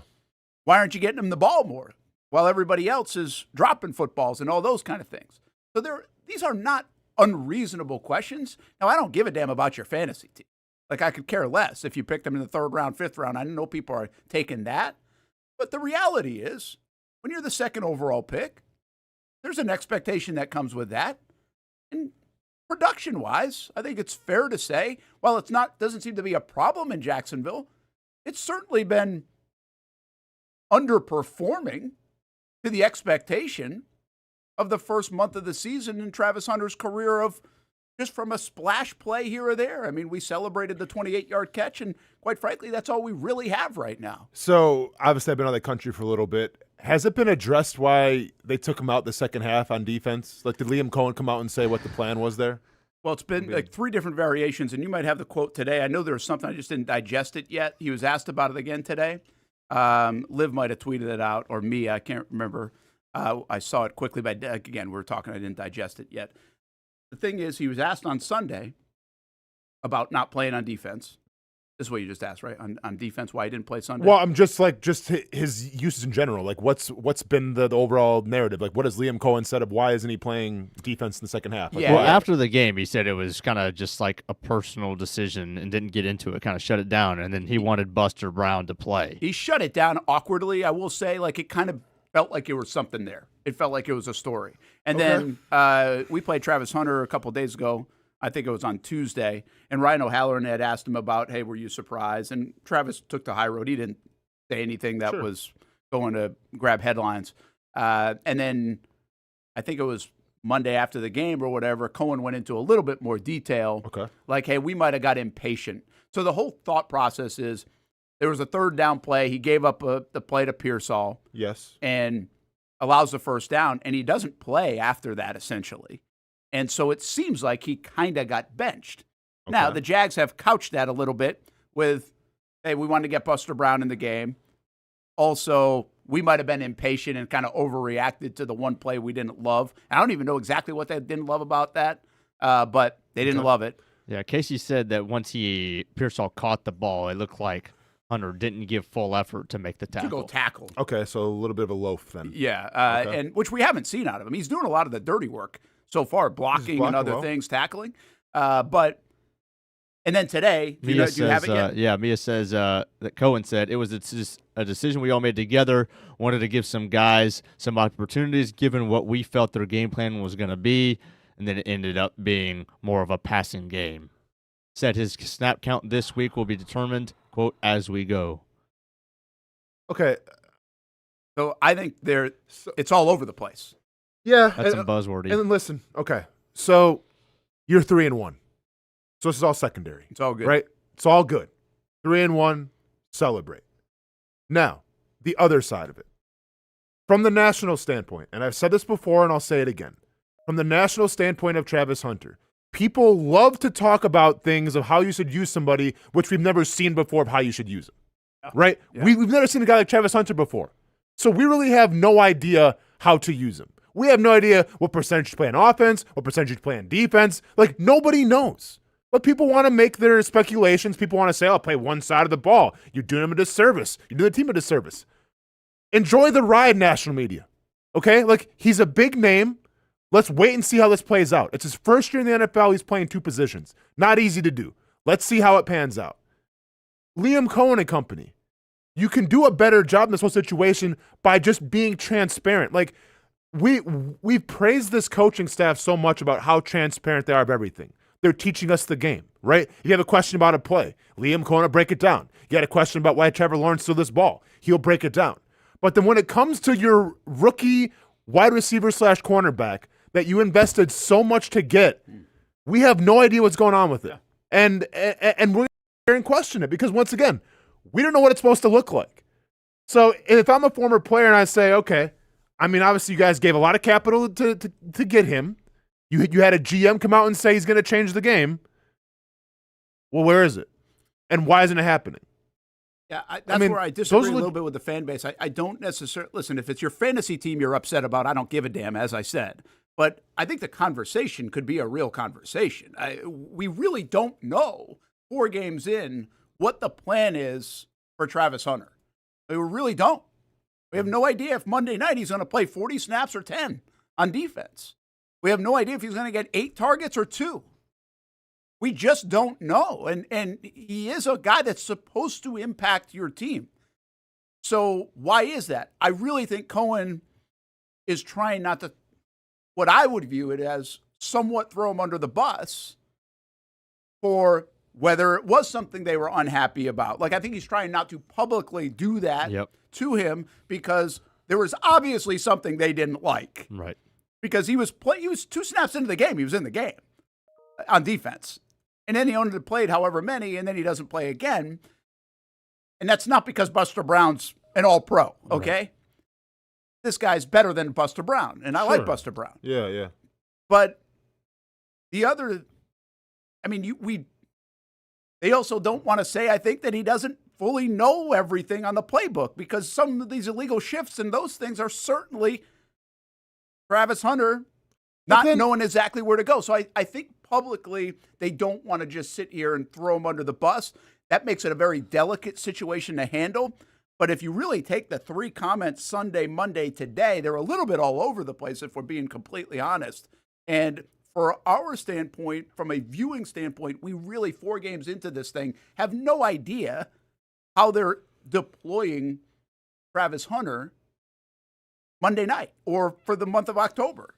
Why aren't you getting him the ball more while everybody else is dropping footballs and all those kind of things? So these are not unreasonable questions. Now, I don't give a damn about your fantasy team. I could care less if you picked them in the 3rd round, 5th round. I know people are taking that. But the reality is, when you're the 2nd overall pick, there's an expectation that comes with that. And production-wise, I think it's fair to say, while doesn't seem to be a problem in Jacksonville, it's certainly been underperforming to the expectation of the first month of the season in Travis Hunter's career of just from a splash play here or there. I mean, we celebrated the 28-yard catch, and quite frankly, that's all we really have right now. So, obviously, I've been out of the country for a little bit. Has it been addressed why they took him out the second half on defense? Did Liam Cohen come out and say what the plan was there? Well, it's been 3 different variations, and you might have the quote today. I know there was something, I just didn't digest it yet. He was asked about it again today. Liv might have tweeted it out, or me, I can't remember. I saw it quickly, but again, we were talking, I didn't digest it yet. The thing is, he was asked on Sunday about not playing on defense. This is what you just asked, right? On defense, why he didn't play Sunday? Well, I'm just his uses in general. What's been the overall narrative? What has Liam Cohen said of why isn't he playing defense in the second half? After the game, he said it was kind of just a personal decision and didn't get into it, kind of shut it down, and then he wanted Buster Brown to play. He shut it down awkwardly, I will say. It kind of felt like there was something there. It felt like it was a story. And then we played Travis Hunter a couple of days ago. I think it was on Tuesday, and Ryan O'Halloran had asked him about, hey, were you surprised? And Travis took the high road. He didn't say anything that was going to grab headlines. And then I think it was Monday after the game or whatever, Cohen went into a little bit more detail. Okay. Hey, we might have got impatient. So the whole thought process is there was a 3rd down play. He gave up the play to Pearsall. Yes. And allows the 1st down, and he doesn't play after that, essentially. And so it seems like he kind of got benched. Okay. Now, the Jags have couched that a little bit with, hey, we wanted to get Buster Brown in the game. Also, we might have been impatient and kind of overreacted to the one play we didn't love. I don't even know exactly what they didn't love about that, but they didn't love it. Yeah, Casey said that once Pearsall caught the ball, it looked like Hunter didn't give full effort to make the tackle. To go tackle. Okay, so a little bit of a loaf then. Yeah, Okay. and which we haven't seen out of him. He's doing a lot of the dirty work so far, blocking and other things, tackling. And then today, do you have it yet? Yeah, Mia says that Cohen said it was a decision we all made together. Wanted to give some guys some opportunities given what we felt their game plan was going to be, and then it ended up being more of a passing game. Said his snap count this week will be determined, quote, as we go. Okay. So I think it's all over the place. Yeah. That's some buzzwordy. And then listen, okay, so you're 3-1. So this is all secondary. It's all good. Right? It's all good. 3-1, celebrate. Now, the other side of it. From the national standpoint, and I've said this before and I'll say it again. From the national standpoint of Travis Hunter, people love to talk about things of how you should use somebody, which we've never seen before of how you should use them. Right? Yeah. We've never seen a guy like Travis Hunter before. So we really have no idea how to use him. We have no idea what percentage to play on offense, what percentage to play on defense. Like, nobody knows. But people want to make their speculations. People want to say, I'll play one side of the ball. You're doing them a disservice. You're doing the team a disservice. Enjoy the ride, national media. Okay? Like, he's a big name. Let's wait and see how this plays out. It's his first year in the NFL. He's playing two positions. Not easy to do. Let's see how it pans out. Liam Cohen and company. You can do a better job in this whole situation by just being transparent. Like, we've praised this coaching staff so much about how transparent they are of everything. They're teaching us the game, right? If you have a question about a play, Liam Cohen will break it down. You got a question about why Trevor Lawrence threw this ball, he'll break it down. But then when it comes to your rookie wide receiver / cornerback that you invested so much to get, we have no idea what's going on with it. Yeah. And we're going to question it because, once again, we don't know what it's supposed to look like. So if I'm a former player and I say, okay, I mean, obviously you guys gave a lot of capital to get him. You had a GM come out and say he's going to change the game. Well, where is it? And why isn't it happening? Yeah, that's where I disagree a little bit with the fan base. I don't necessarily – listen, if it's your fantasy team you're upset about, I don't give a damn, as I said. But I think the conversation could be a real conversation. We really don't know 4 games in what the plan is for Travis Hunter. We really don't. We have no idea if Monday night he's going to play 40 snaps or 10 on defense. We have no idea if he's going to get 8 targets or 2. We just don't know. And he is a guy that's supposed to impact your team. So why is that? I really think Cohen is trying not to, what I would view it as, somewhat throw him under the bus for whether it was something they were unhappy about. Like, I think he's trying not to publicly do that to him because there was obviously something they didn't like. Right. Because he was 2 snaps into the game. He was in the game on defense. And then he only played however many, and then he doesn't play again. And that's not because Buster Brown's an all-pro, okay? Right. This guy's better than Buster Brown, and I like Buster Brown. Yeah, yeah. But the other, I mean, they also don't want to say, I think, that he doesn't fully know everything on the playbook because some of these illegal shifts and those things are certainly Travis Hunter not knowing exactly where to go. So I think publicly they don't want to just sit here and throw him under the bus. That makes it a very delicate situation to handle. But if you really take the 3 comments Sunday, Monday, today, they're a little bit all over the place if we're being completely honest. And for our standpoint, from a viewing standpoint, we really 4 games into this thing have no idea how they're deploying Travis Hunter Monday night or for the month of October.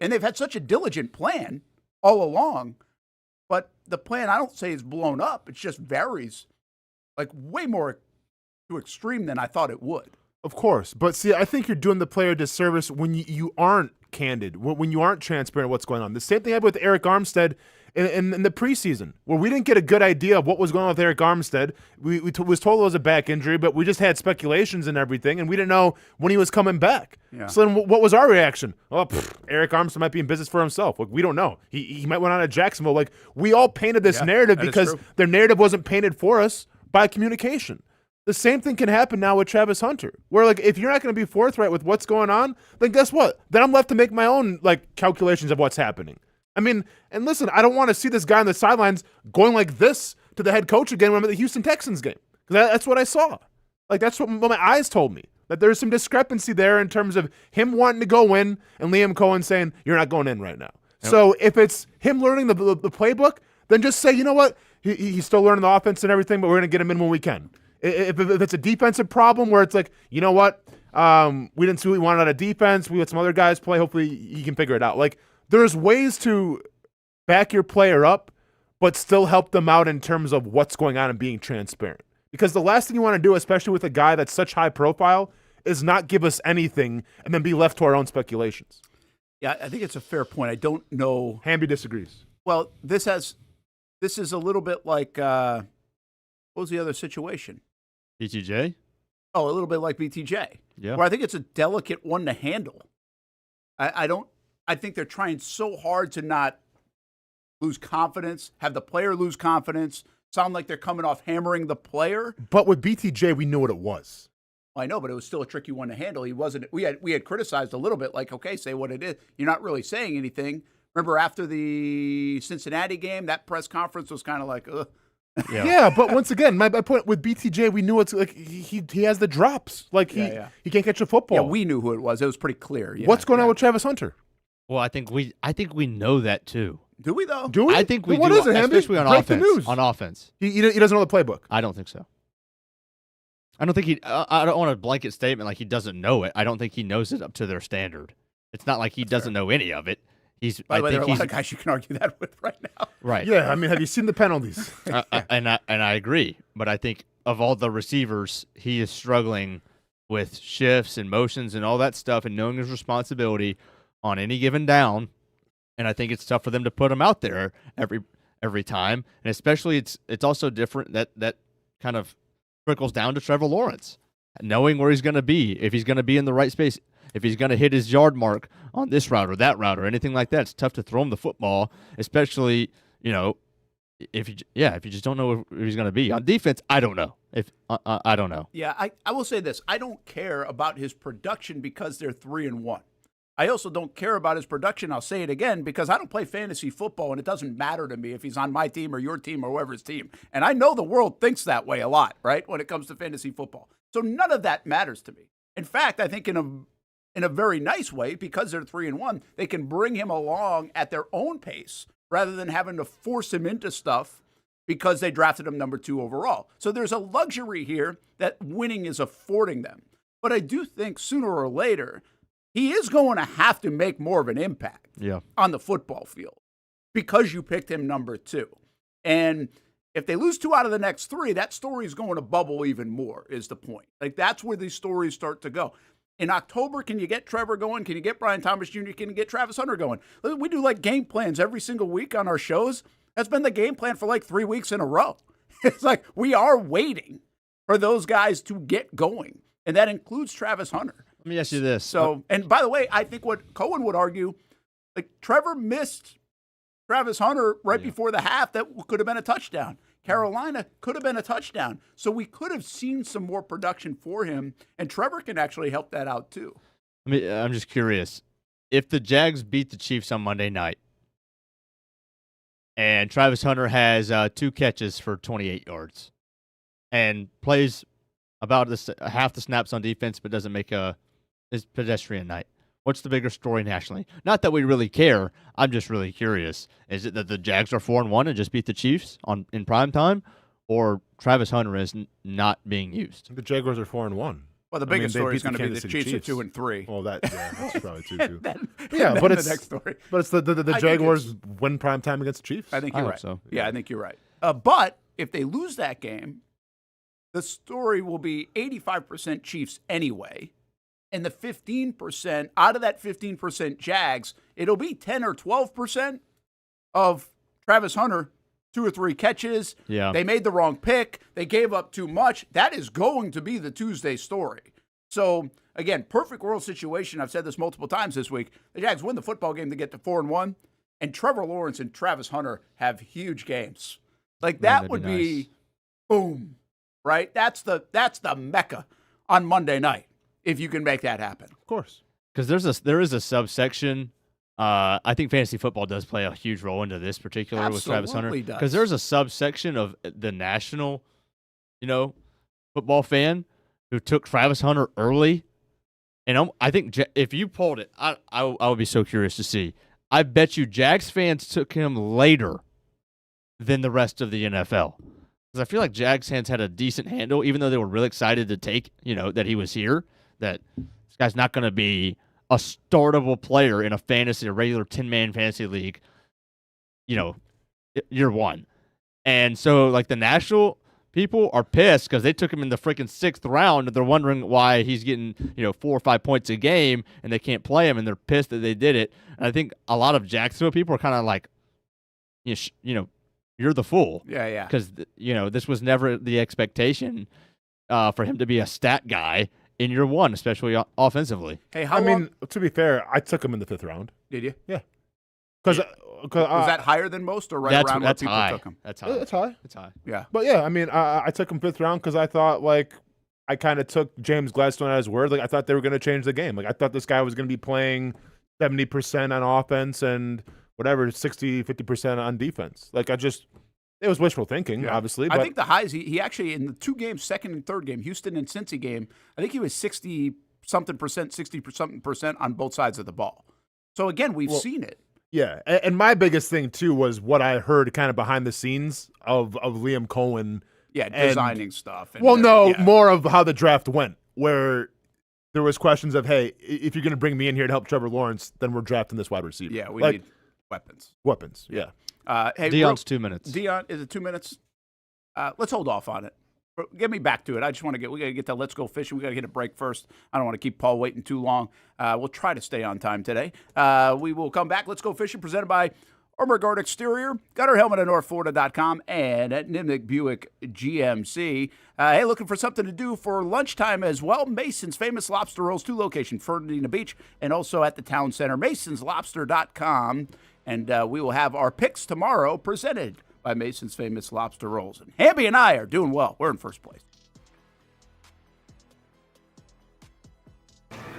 And they've had such a diligent plan all along, but the plan, I don't say is blown up. It just varies like way more to extreme than I thought it would. Of course. But see, I think you're doing the player a disservice when you aren't candid, when you aren't transparent what's going on. The same thing happened with Eric Armstead in the preseason, where we didn't get a good idea of what was going on with Eric Armstead. We was told it was a back injury, but we just had speculations and everything, and we didn't know when he was coming back. Yeah. So then what was our reaction? Oh, Eric Armstead might be in business for himself. Like, we don't know. He might went on to Jacksonville. Like, we all painted this narrative because their narrative wasn't painted for us by communication. The same thing can happen now with Travis Hunter, where like if you're not going to be forthright with what's going on, then guess what? Then I'm left to make my own like calculations of what's happening. I mean, and listen, I don't want to see this guy on the sidelines going like this to the head coach again when I'm at the Houston Texans game. That's what I saw. Like that's what my eyes told me, that there's some discrepancy there in terms of him wanting to go in and Liam Cohen saying, you're not going in right now. Yep. So if it's him learning the playbook, then just say, you know what? He's still learning the offense and everything, but we're going to get him in when we can. If it's a defensive problem where it's like, you know what? We didn't see what we wanted out of defense. We let some other guys play. Hopefully he can figure it out. Like there's ways to back your player up, but still help them out in terms of what's going on and being transparent. Because the last thing you want to do, especially with a guy that's such high profile, is not give us anything and then be left to our own speculations. Yeah, I think it's a fair point. I don't know. Hamby disagrees. Well, this is a little bit like what was the other situation? BTJ? Oh, a little bit like BTJ. Yeah. Where I think it's a delicate one to handle. I think they're trying so hard to not lose confidence, have the player lose confidence, sound like they're coming off hammering the player. But with BTJ, we knew what it was. Well, I know, but it was still a tricky one to handle. He wasn't. We had criticized a little bit, like, okay, say what it is. You're not really saying anything. Remember after the Cincinnati game, that press conference was kind of like, ugh. Yeah, but once again, my point with BTJ, we knew it's like he has the drops. Like he can't catch a football. Yeah, we knew who it was. It was pretty clear. Yeah, what's going on with Travis Hunter? Well, I think we know that too. Do we though? Do we? I think we what do. Is it, especially on Break offense. The news. On offense, he doesn't know the playbook. I don't think so. I don't think he. I don't want a blanket statement like he doesn't know it. I don't think he knows it up to their standard. It's not like he doesn't know any of it. By the way, there are a lot of guys you can argue that with right now. Right. Yeah, I mean, have you seen the penalties? And I agree, but I think of all the receivers, he is struggling with shifts and motions and all that stuff, and knowing his responsibility on any given down. And I think it's tough for them to put him out there every time, and especially it's also different that kind of trickles down to Trevor Lawrence, knowing where he's going to be, if he's going to be in the right space. If he's going to hit his yard mark on this route or that route or anything like that, it's tough to throw him the football, especially, if you just don't know where he's going to be. On defense, I don't know. I don't know. Yeah, I will say this. I don't care about his production because they're 3-1. I also don't care about his production, I'll say it again, because I don't play fantasy football, and it doesn't matter to me if he's on my team or your team or whoever's team. And I know the world thinks that way a lot, right, when it comes to fantasy football. So none of that matters to me. In fact, I think in a very nice way, because they're 3-1, they can bring him along at their own pace rather than having to force him into stuff because they drafted him number 2 overall. So there's a luxury here that winning is affording them. But I do think sooner or later, he is going to have to make more of an impact on the football field because you picked him number 2. And if they lose 2 out of the next 3, that story is going to bubble even more, is the point. Like, that's where these stories start to go. In October, can you get Trevor going? Can you get Brian Thomas Jr.? Can you get Travis Hunter going? We do like game plans every single week on our shows. That's been the game plan for like 3 weeks in a row. It's like we are waiting for those guys to get going. And that includes Travis Hunter. Let me ask you this. So, and by the way, I think what Cohen would argue, like Trevor missed Travis Hunter right before the half. That could have been a touchdown. Carolina could have been a touchdown. So we could have seen some more production for him, and Trevor can actually help that out too. I'm just curious. If the Jags beat the Chiefs on Monday night and Travis Hunter has 2 catches for 28 yards and plays about half the snaps on defense but doesn't make his pedestrian night, what's the bigger story nationally? Not that we really care. I'm just really curious. Is it that the Jags are 4-1 and just beat the Chiefs in prime time, or Travis Hunter is not being used? The Jaguars are 4-1. Well, the biggest story is going to be the Chiefs at 2-3. Well, that's probably 2-2. But it's the next story. But it's the Jaguars win prime time against the Chiefs. I think you're right. So. Yeah, I think you're right. But if they lose that game, the story will be 85% Chiefs anyway. And the 15%, out of that 15% Jags, it'll be 10 or 12% of Travis Hunter, 2 or 3 catches. Yeah. They made the wrong pick. They gave up too much. That is going to be the Tuesday story. So, again, perfect world situation. I've said this multiple times this week. The Jags win the football game to get to 4-1, and Trevor Lawrence and Travis Hunter have huge games. Like, that would be boom right? That's the mecca on Monday night if you can make that happen. Of course. Because there is a subsection. I think fantasy football does play a huge role into this particular with Travis Hunter. Because there's a subsection of the national, football fan who took Travis Hunter early. And I think if you pulled it, I would be so curious to see. I bet you Jags fans took him later than the rest of the NFL. Because I feel like Jags fans had a decent handle, even though they were really excited to take, that he was here, that this guy's not going to be a startable player in a regular 10-man fantasy league, year one. And so, the national people are pissed because they took him in the freaking 6th round, and they're wondering why he's getting, 4 or 5 points a game, and they can't play him, and they're pissed that they did it. And I think a lot of Jacksonville people are kind of like, you're the fool. Yeah. Because, this was never the expectation for him to be a stat guy in year one, especially offensively. Hey, to be fair, I took him in the 5th round. Did you? Yeah. Because was that higher than most or right around where people high. took him? That's high. It's high. Yeah. But yeah, I took him 5th round because I thought I kind of took James Gladstone at his word. I thought they were going to change the game. I thought this guy was going to be playing 70% on offense and whatever 60, 50% on defense. It was wishful thinking, obviously. But I think the highs, he actually, in the 2 games, second and third game, Houston and Cincy game, I think he was 60% on both sides of the ball. So, again, we've seen it. Yeah, and my biggest thing, too, was what I heard kind of behind the scenes of Liam Cohen. Yeah, designing stuff. More of how the draft went, where there was questions of, hey, if you're going to bring me in here to help Trevor Lawrence, then we're drafting this wide receiver. Yeah, we need weapons. Weapons, yeah. Hey, Deion's 2 minutes. Deion, is it 2 minutes? Let's hold off on it. Get me back to it. I just want to we got to get to Let's Go Fishing. We got to get a break first. I don't want to keep Paul waiting too long. We'll try to stay on time today. We will come back. Let's Go Fishing, presented by Guard Exterior, Gutter Helmet at NorthFlorida.com, and at Nimnik Buick GMC. Hey, looking for something to do for lunchtime as well? Mason's Famous Lobster Rolls, 2 locations, Fernandina Beach, and also at the Town Center, MasonsLobster.com. And we will have our picks tomorrow presented by Mason's Famous Lobster Rolls. And Hamby and I are doing well. We're in first place.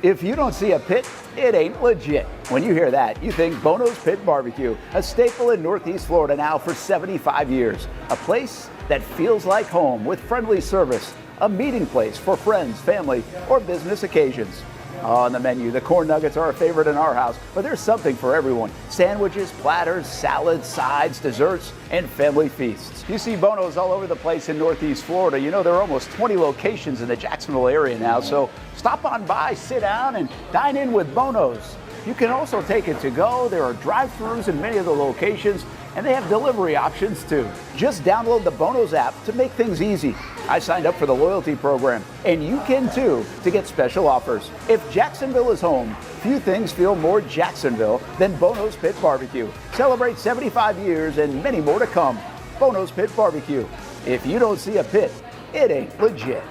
If you don't see a pit, it ain't legit. When you hear that, you think Bono's Pit Barbecue, a staple in Northeast Florida now for 75 years. A place that feels like home with friendly service, a meeting place for friends, family, or business occasions. On the menu, the corn nuggets are a favorite in our house, but there's something for everyone. Sandwiches, platters, salads, sides, desserts, and family feasts. You see Bono's all over the place in Northeast Florida. There are almost 20 locations in the Jacksonville area now, so stop on by, sit down, and dine in with Bono's. You can also take it to go. There are drive-thrus in many of the locations, and they have delivery options too. Just download the Bono's app to make things easy. I signed up for the loyalty program, and you can too, to get special offers. If Jacksonville is home, few things feel more Jacksonville than Bono's Pit Barbecue. Celebrate 75 years and many more to come. Bono's Pit Barbecue. If you don't see a pit, it ain't legit.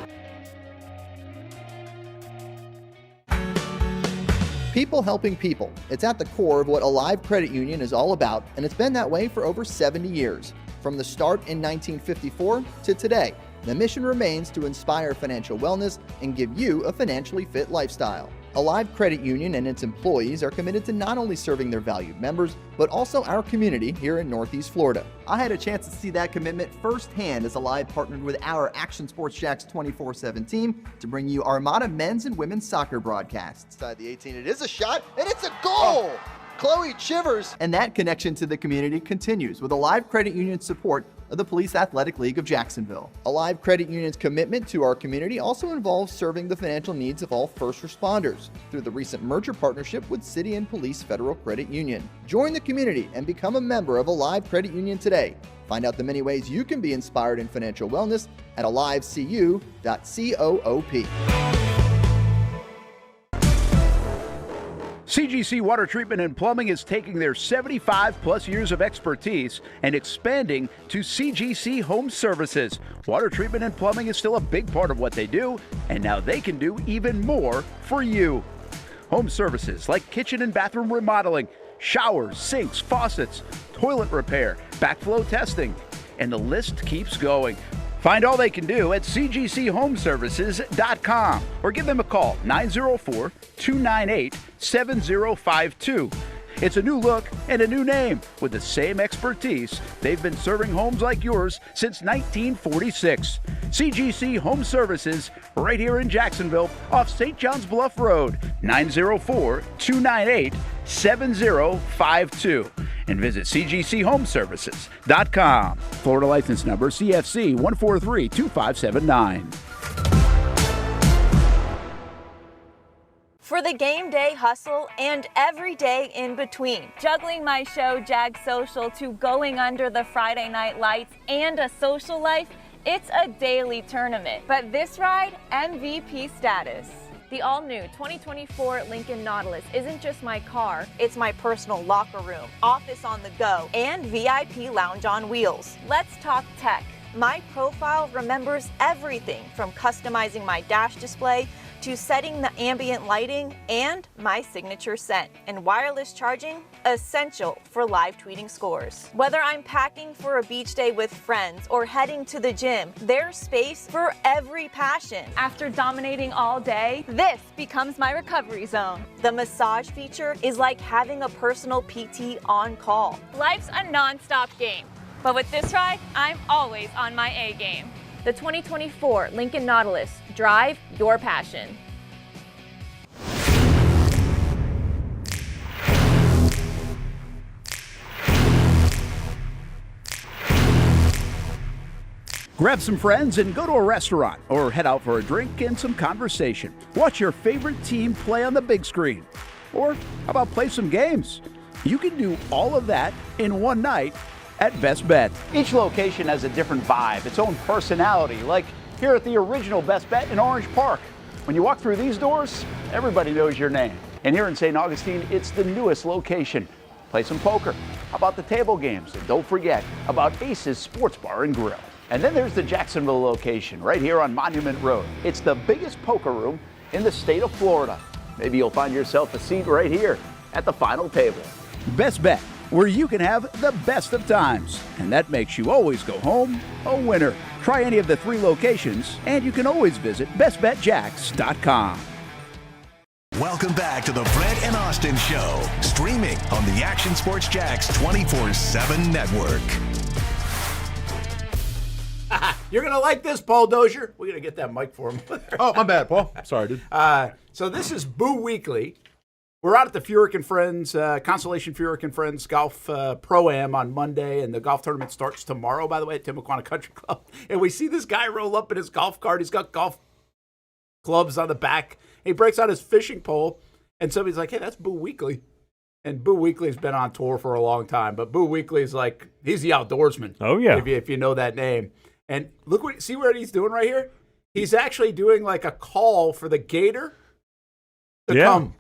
People helping people. It's at the core of what Alive Credit Union is all about, and it's been that way for over 70 years. From the start in 1954 to today, the mission remains to inspire financial wellness and give you a financially fit lifestyle. Alive Credit Union and its employees are committed to not only serving their valued members, but also our community here in Northeast Florida. I had a chance to see that commitment firsthand as Alive partnered with our Action Sports Jacks 24/7 team to bring you Armada men's and women's soccer broadcasts. Inside the 18, it is a shot, and it's a goal! Chloe Chivers! And that connection to the community continues with Alive Credit Union's support of the Police Athletic League of Jacksonville. Alive Credit Union's commitment to our community also involves serving the financial needs of all first responders through the recent merger partnership with City and Police Federal Credit Union. Join the community and become a member of Alive Credit Union today. Find out the many ways you can be inspired in financial wellness at alivecu.coop. CGC Water Treatment and Plumbing is taking their 75-plus years of expertise and expanding to CGC Home Services. Water treatment and plumbing is still a big part of what they do, and now they can do even more for you. Home services like kitchen and bathroom remodeling, showers, sinks, faucets, toilet repair, backflow testing, and the list keeps going. Find all they can do at cgchomeservices.com or give them a call, 904-298-7052. It's a new look and a new name with the same expertise. They've been serving homes like yours since 1946. CGC Home Services, right here in Jacksonville off St. John's Bluff Road, 904-298-7052. And visit cgchomeservices.com. Florida license number CFC 1432579. For the game day hustle and every day in between. Juggling my show, Jag Social, to going under the Friday night lights and a social life, it's a daily tournament. But this ride, MVP status. The all-new 2024 Lincoln Nautilus isn't just my car, it's my personal locker room, office on the go, and VIP lounge on wheels. Let's talk tech. My profile remembers everything from customizing my dash display to setting the ambient lighting and my signature scent. And wireless charging, essential for live tweeting scores. Whether I'm packing for a beach day with friends or heading to the gym, there's space for every passion. After dominating all day, this becomes my recovery zone. The massage feature is like having a personal PT on call. Life's a non-stop game, but with this ride, I'm always on my A game. The 2024 Lincoln Nautilus. Drive your passion. Grab some friends and go to a restaurant or head out for a drink and some conversation. Watch your favorite team play on the big screen. Or how about play some games? You can do all of that in one night at Best Bet. Each location has a different vibe, its own personality, like here at the original Best Bet in Orange Park. When you walk through these doors, everybody knows your name. And here in St. Augustine, it's the newest location. Play some poker. How about the table games? And don't forget about Ace's Sports Bar and Grill. And then there's the Jacksonville location right here on Monument Road. It's the biggest poker room in the state of Florida. Maybe you'll find yourself a seat right here at the final table. Best Bet, where you can have the best of times. And that makes you always go home a winner. Try any of the 3 locations, and you can always visit bestbetjacks.com. Welcome back to the Brent and Austen Show, streaming on the Action Sports Jacks 24/7 network. You're going to like this, Paul Dozier. We're going to get that mic for him. Oh, my bad, Paul. Sorry, dude. So this is Boo Weekly. We're out at the Furyk and Friends, Constellation Furyk and Friends Golf Pro-Am on Monday, and the golf tournament starts tomorrow, by the way, at Timuquana Country Club. And we see this guy roll up in his golf cart. He's got golf clubs on the back. He breaks out his fishing pole, and somebody's like, hey, that's Boo Weekly. And Boo Weekly's been on tour for a long time, but Boo Weekly's like, he's the outdoorsman. Oh, yeah. If you know that name. And see what he's doing right here? He's actually doing like a call for the gator to come.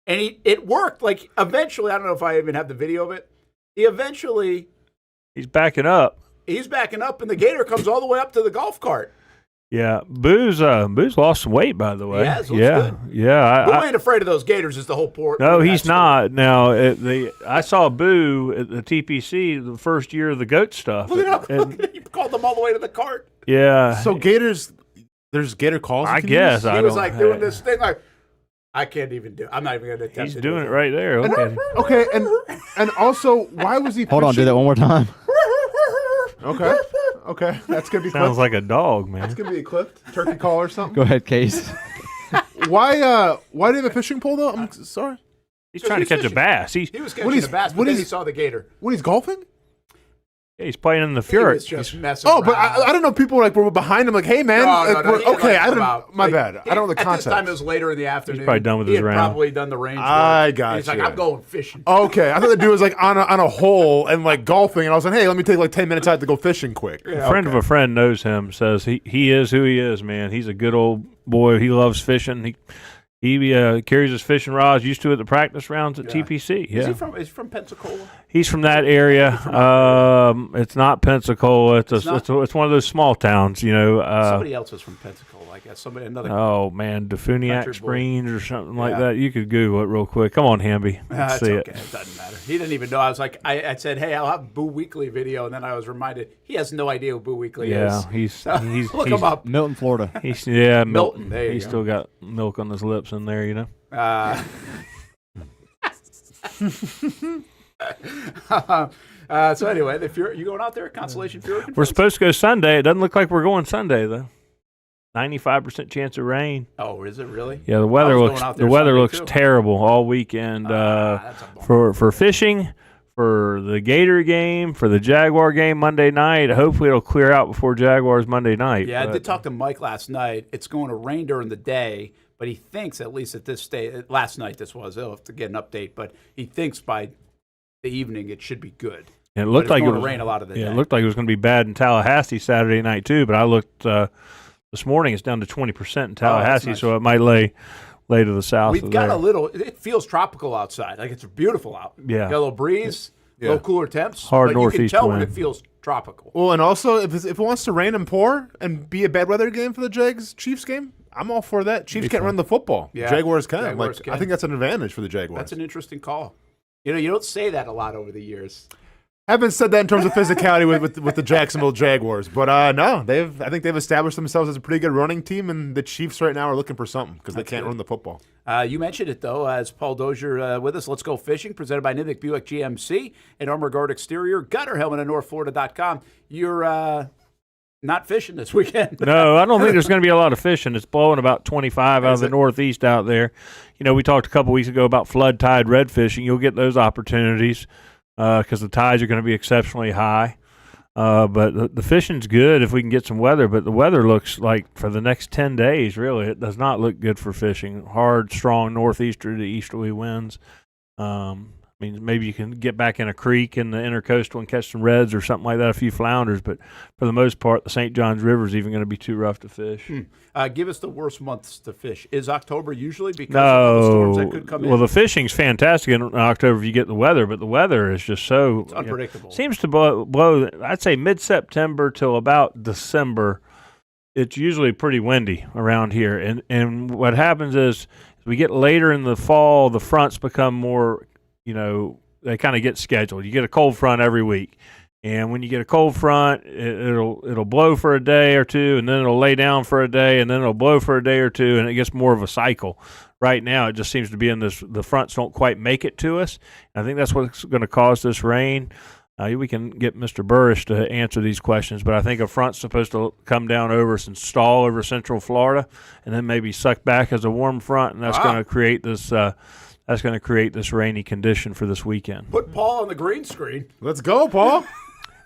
And it worked. Like eventually, I don't know if I even have the video of it. He's backing up. He's backing up, and the gator comes all the way up to the golf cart. Yeah, Boo's lost some weight, by the way. Looks good. Yeah. Boo ain't afraid of those gators. Is the whole point? No, he's not. Now, I saw Boo at the TPC the first year of the goat stuff. Look at how he called them all the way to the cart. Yeah. So gators, there's gator calls. I guess he was like doing this thing like, I can't even do. I'm not even going to attempt. He's doing it right there. Okay, and also, why was he? Hold on, do that one more time. Okay, that's gonna be. Sounds clipped. like a dog, man. That's gonna be clipped. Turkey call or something. Go ahead, Case. Why do they have a fishing pole though? I'm sorry. He's trying to catch a bass. He was catching a bass, but then he saw the gator. When he's golfing? Yeah, he's playing in the He was Furyk. just messing Oh, but around. I don't know. People were behind him, like, "Hey, man." No, he okay, had I don't. about, My like, bad. I don't know the At concept. this time, it was later in the afternoon. He's probably done with he his had round. Probably done the range. I work. got And he's like, you. I'm going fishing. Okay, I thought the dude was like on a hole and like golfing, and I was like, "Hey, let me take like 10 minutes out to go fishing quick." A friend of a friend knows him. Says he is who he is, man. He's a good old boy. He loves fishing. He carries his fishing rods, used to at the practice rounds at TPC. Yeah. Is he from Pensacola? He's from that area. It's not Pensacola. It's one of those small towns, Somebody else is from Pensacola, I guess. Another. Oh man, Defuniak Springs or something like that. You could Google it real quick. Come on, Hamby. Let's see it. It doesn't matter. He didn't even know. I was like, I said, hey, I'll have Boo Weekly video, and then I was reminded he has no idea who Boo Weekly is. Yeah, he's look him up. Milton, Florida. Milton. There you He's go. still got milk on his lips in there, So anyway, you going out there at Constellation Fjord? We're supposed to go Sunday. It doesn't look like we're going Sunday though. 95% chance of rain. Oh, is it really? Yeah, the weather looks terrible all weekend for fishing, for the Gator game, for the Jaguar game Monday night. Hopefully it'll clear out before Jaguars Monday night. Yeah, I did talk to Mike last night. It's going to rain during the day, but he thinks, at least at this stage, last night this was, he'll have to get an update, but he thinks by the evening it should be good. And it looked like it was going to rain a lot of the day. It looked like it was going to be bad in Tallahassee Saturday night too, but I looked this morning, it's down to 20% in Tallahassee, nice. So it might lay to the south. We've got a little. It feels tropical outside. Like it's beautiful out. Yeah, got a little breeze, a little cooler temps. Hard but northeast you can tell wind. when it feels tropical. Well, and also if it wants to rain and pour and be a bad weather game for the Jags Chiefs game, I'm all for that. Chiefs can't run the football. Yeah. Jaguars can. Jaguars can. I think that's an advantage for the Jaguars. That's an interesting call. You don't say that a lot over the years. Haven't said that in terms of physicality with the Jacksonville Jaguars, but no, I think they've established themselves as a pretty good running team, and the Chiefs right now are looking for something because they can't run the football. You mentioned it though, as Paul Dozier with us. Let's go fishing, presented by Nimick Buick GMC and Armor Guard Exterior, Gutter Helmet at NorthFlorida.com. You're not fishing this weekend. No, I don't think there's going to be a lot of fishing. It's blowing about 25 out of the northeast out there. We talked a couple weeks ago about flood tide red fishing. You'll get those opportunities because the tides are going to be exceptionally high. But the fishing's good if we can get some weather. But the weather looks like for the next 10 days, really, it does not look good for fishing. Hard, strong northeasterly to easterly winds. Maybe you can get back in a creek in the intercoastal and catch some reds or something like that, a few flounders. But for the most part, the St. Johns River is even going to be too rough to fish. Give us the worst months to fish. Is October usually because of the storms that could come in? Well, the fishing's fantastic in October if you get the weather, but the weather is just so unpredictable. Seems to blow, I'd say mid-September till about December. It's usually pretty windy around here. And what happens is we get later in the fall, the fronts become more – they kind of get scheduled. You get a cold front every week. And when you get a cold front, it'll blow for a day or two, and then it'll lay down for a day, and then it'll blow for a day or two, and it gets more of a cycle. Right now, it just seems to be the fronts don't quite make it to us. And I think that's what's going to cause this rain. We can get Mr. Burrish to answer these questions, but I think a front's supposed to come down over us and stall over central Florida, and then maybe suck back as a warm front, and that's going to create this rainy condition for this weekend. Put Paul on the green screen. Let's go, Paul.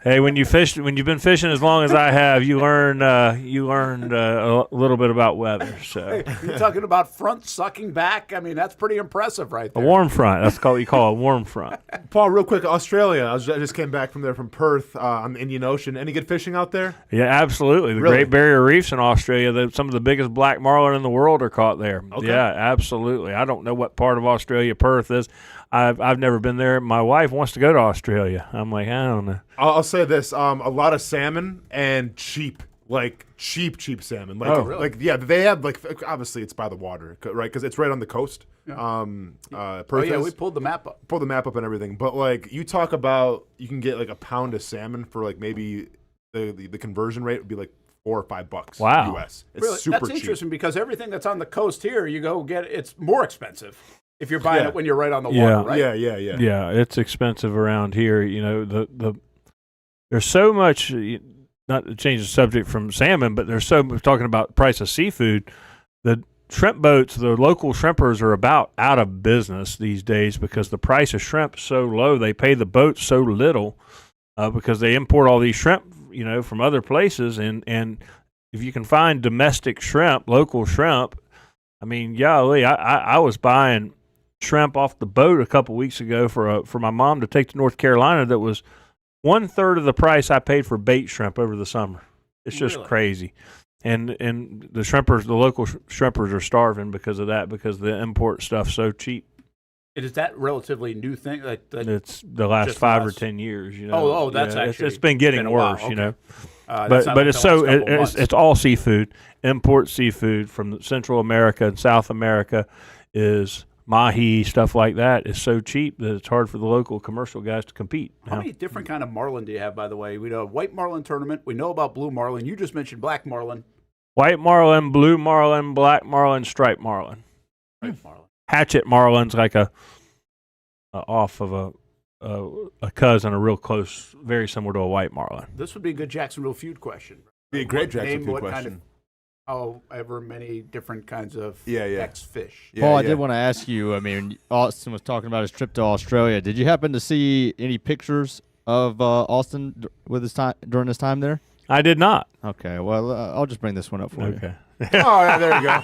Hey, when you've been fishing as long as I have, you learn a little bit about weather. So you're talking about front sucking back. I mean, that's pretty impressive, right there. A warm front. That's what you call a warm front. Paul, real quick, Australia. I just came back from Perth on the Indian Ocean. Any good fishing out there? Yeah, absolutely. The Great Barrier Reefs in Australia. Some of the biggest black marlin in the world are caught there. Okay. Yeah, absolutely. I don't know what part of Australia Perth is. I've never been there. My wife wants to go to Australia. I'm like, I don't know. I'll say this: a lot of salmon and cheap salmon. They have obviously it's by the water, right? Because it's right on the coast. Yeah. Perth we pulled the map up. Pulled the map up and everything. But you talk about you can get a pound of salmon for maybe the conversion rate would be $4 or $5. Wow. US. It's really, super that's cheap. Interesting because everything that's on the coast here, you go get it's more expensive. If you're buying it when you're right on the water, right? Yeah. Yeah, it's expensive around here. There's so much. Not to change the subject from salmon, but there's so much talking about price of seafood. The shrimp boats, the local shrimpers are about out of business these days because the price of shrimp is so low. They pay the boats so little because they import all these shrimp, from other places. And if you can find domestic shrimp, local shrimp, I mean, golly, I was buying shrimp off the boat a couple weeks ago for my mom to take to North Carolina that was 1/3 of the price I paid for bait shrimp over the summer. It's just crazy. And the shrimpers, the local shrimpers are starving because of that, because the import stuff's so cheap. Is that relatively new thing? It's the last 5 or 10 years. You know. Oh, that's actually it's been getting worse. Okay. You know. But It's all seafood. Import seafood from Central America and South America is mahi, stuff like that is so cheap that it's hard for the local commercial guys to compete. How many different kind of marlin do you have, by the way? We know white marlin tournament. We know about blue marlin. You just mentioned black marlin. White marlin, blue marlin, black marlin, striped marlin. Striped marlin. Hatchet marlin's like a off of a cousin, a real close, very similar to a white marlin. This would be a good Jacksonville feud question. Be a great Jacksonville feud question. However many different kinds of X fish. Paul, I did want to ask you, I mean, Austen was talking about his trip to Australia. Did you happen to see any pictures of Austen with his time during his time there? I did not. Okay, well, I'll just bring this one up for you. Okay. Oh, yeah, there you go.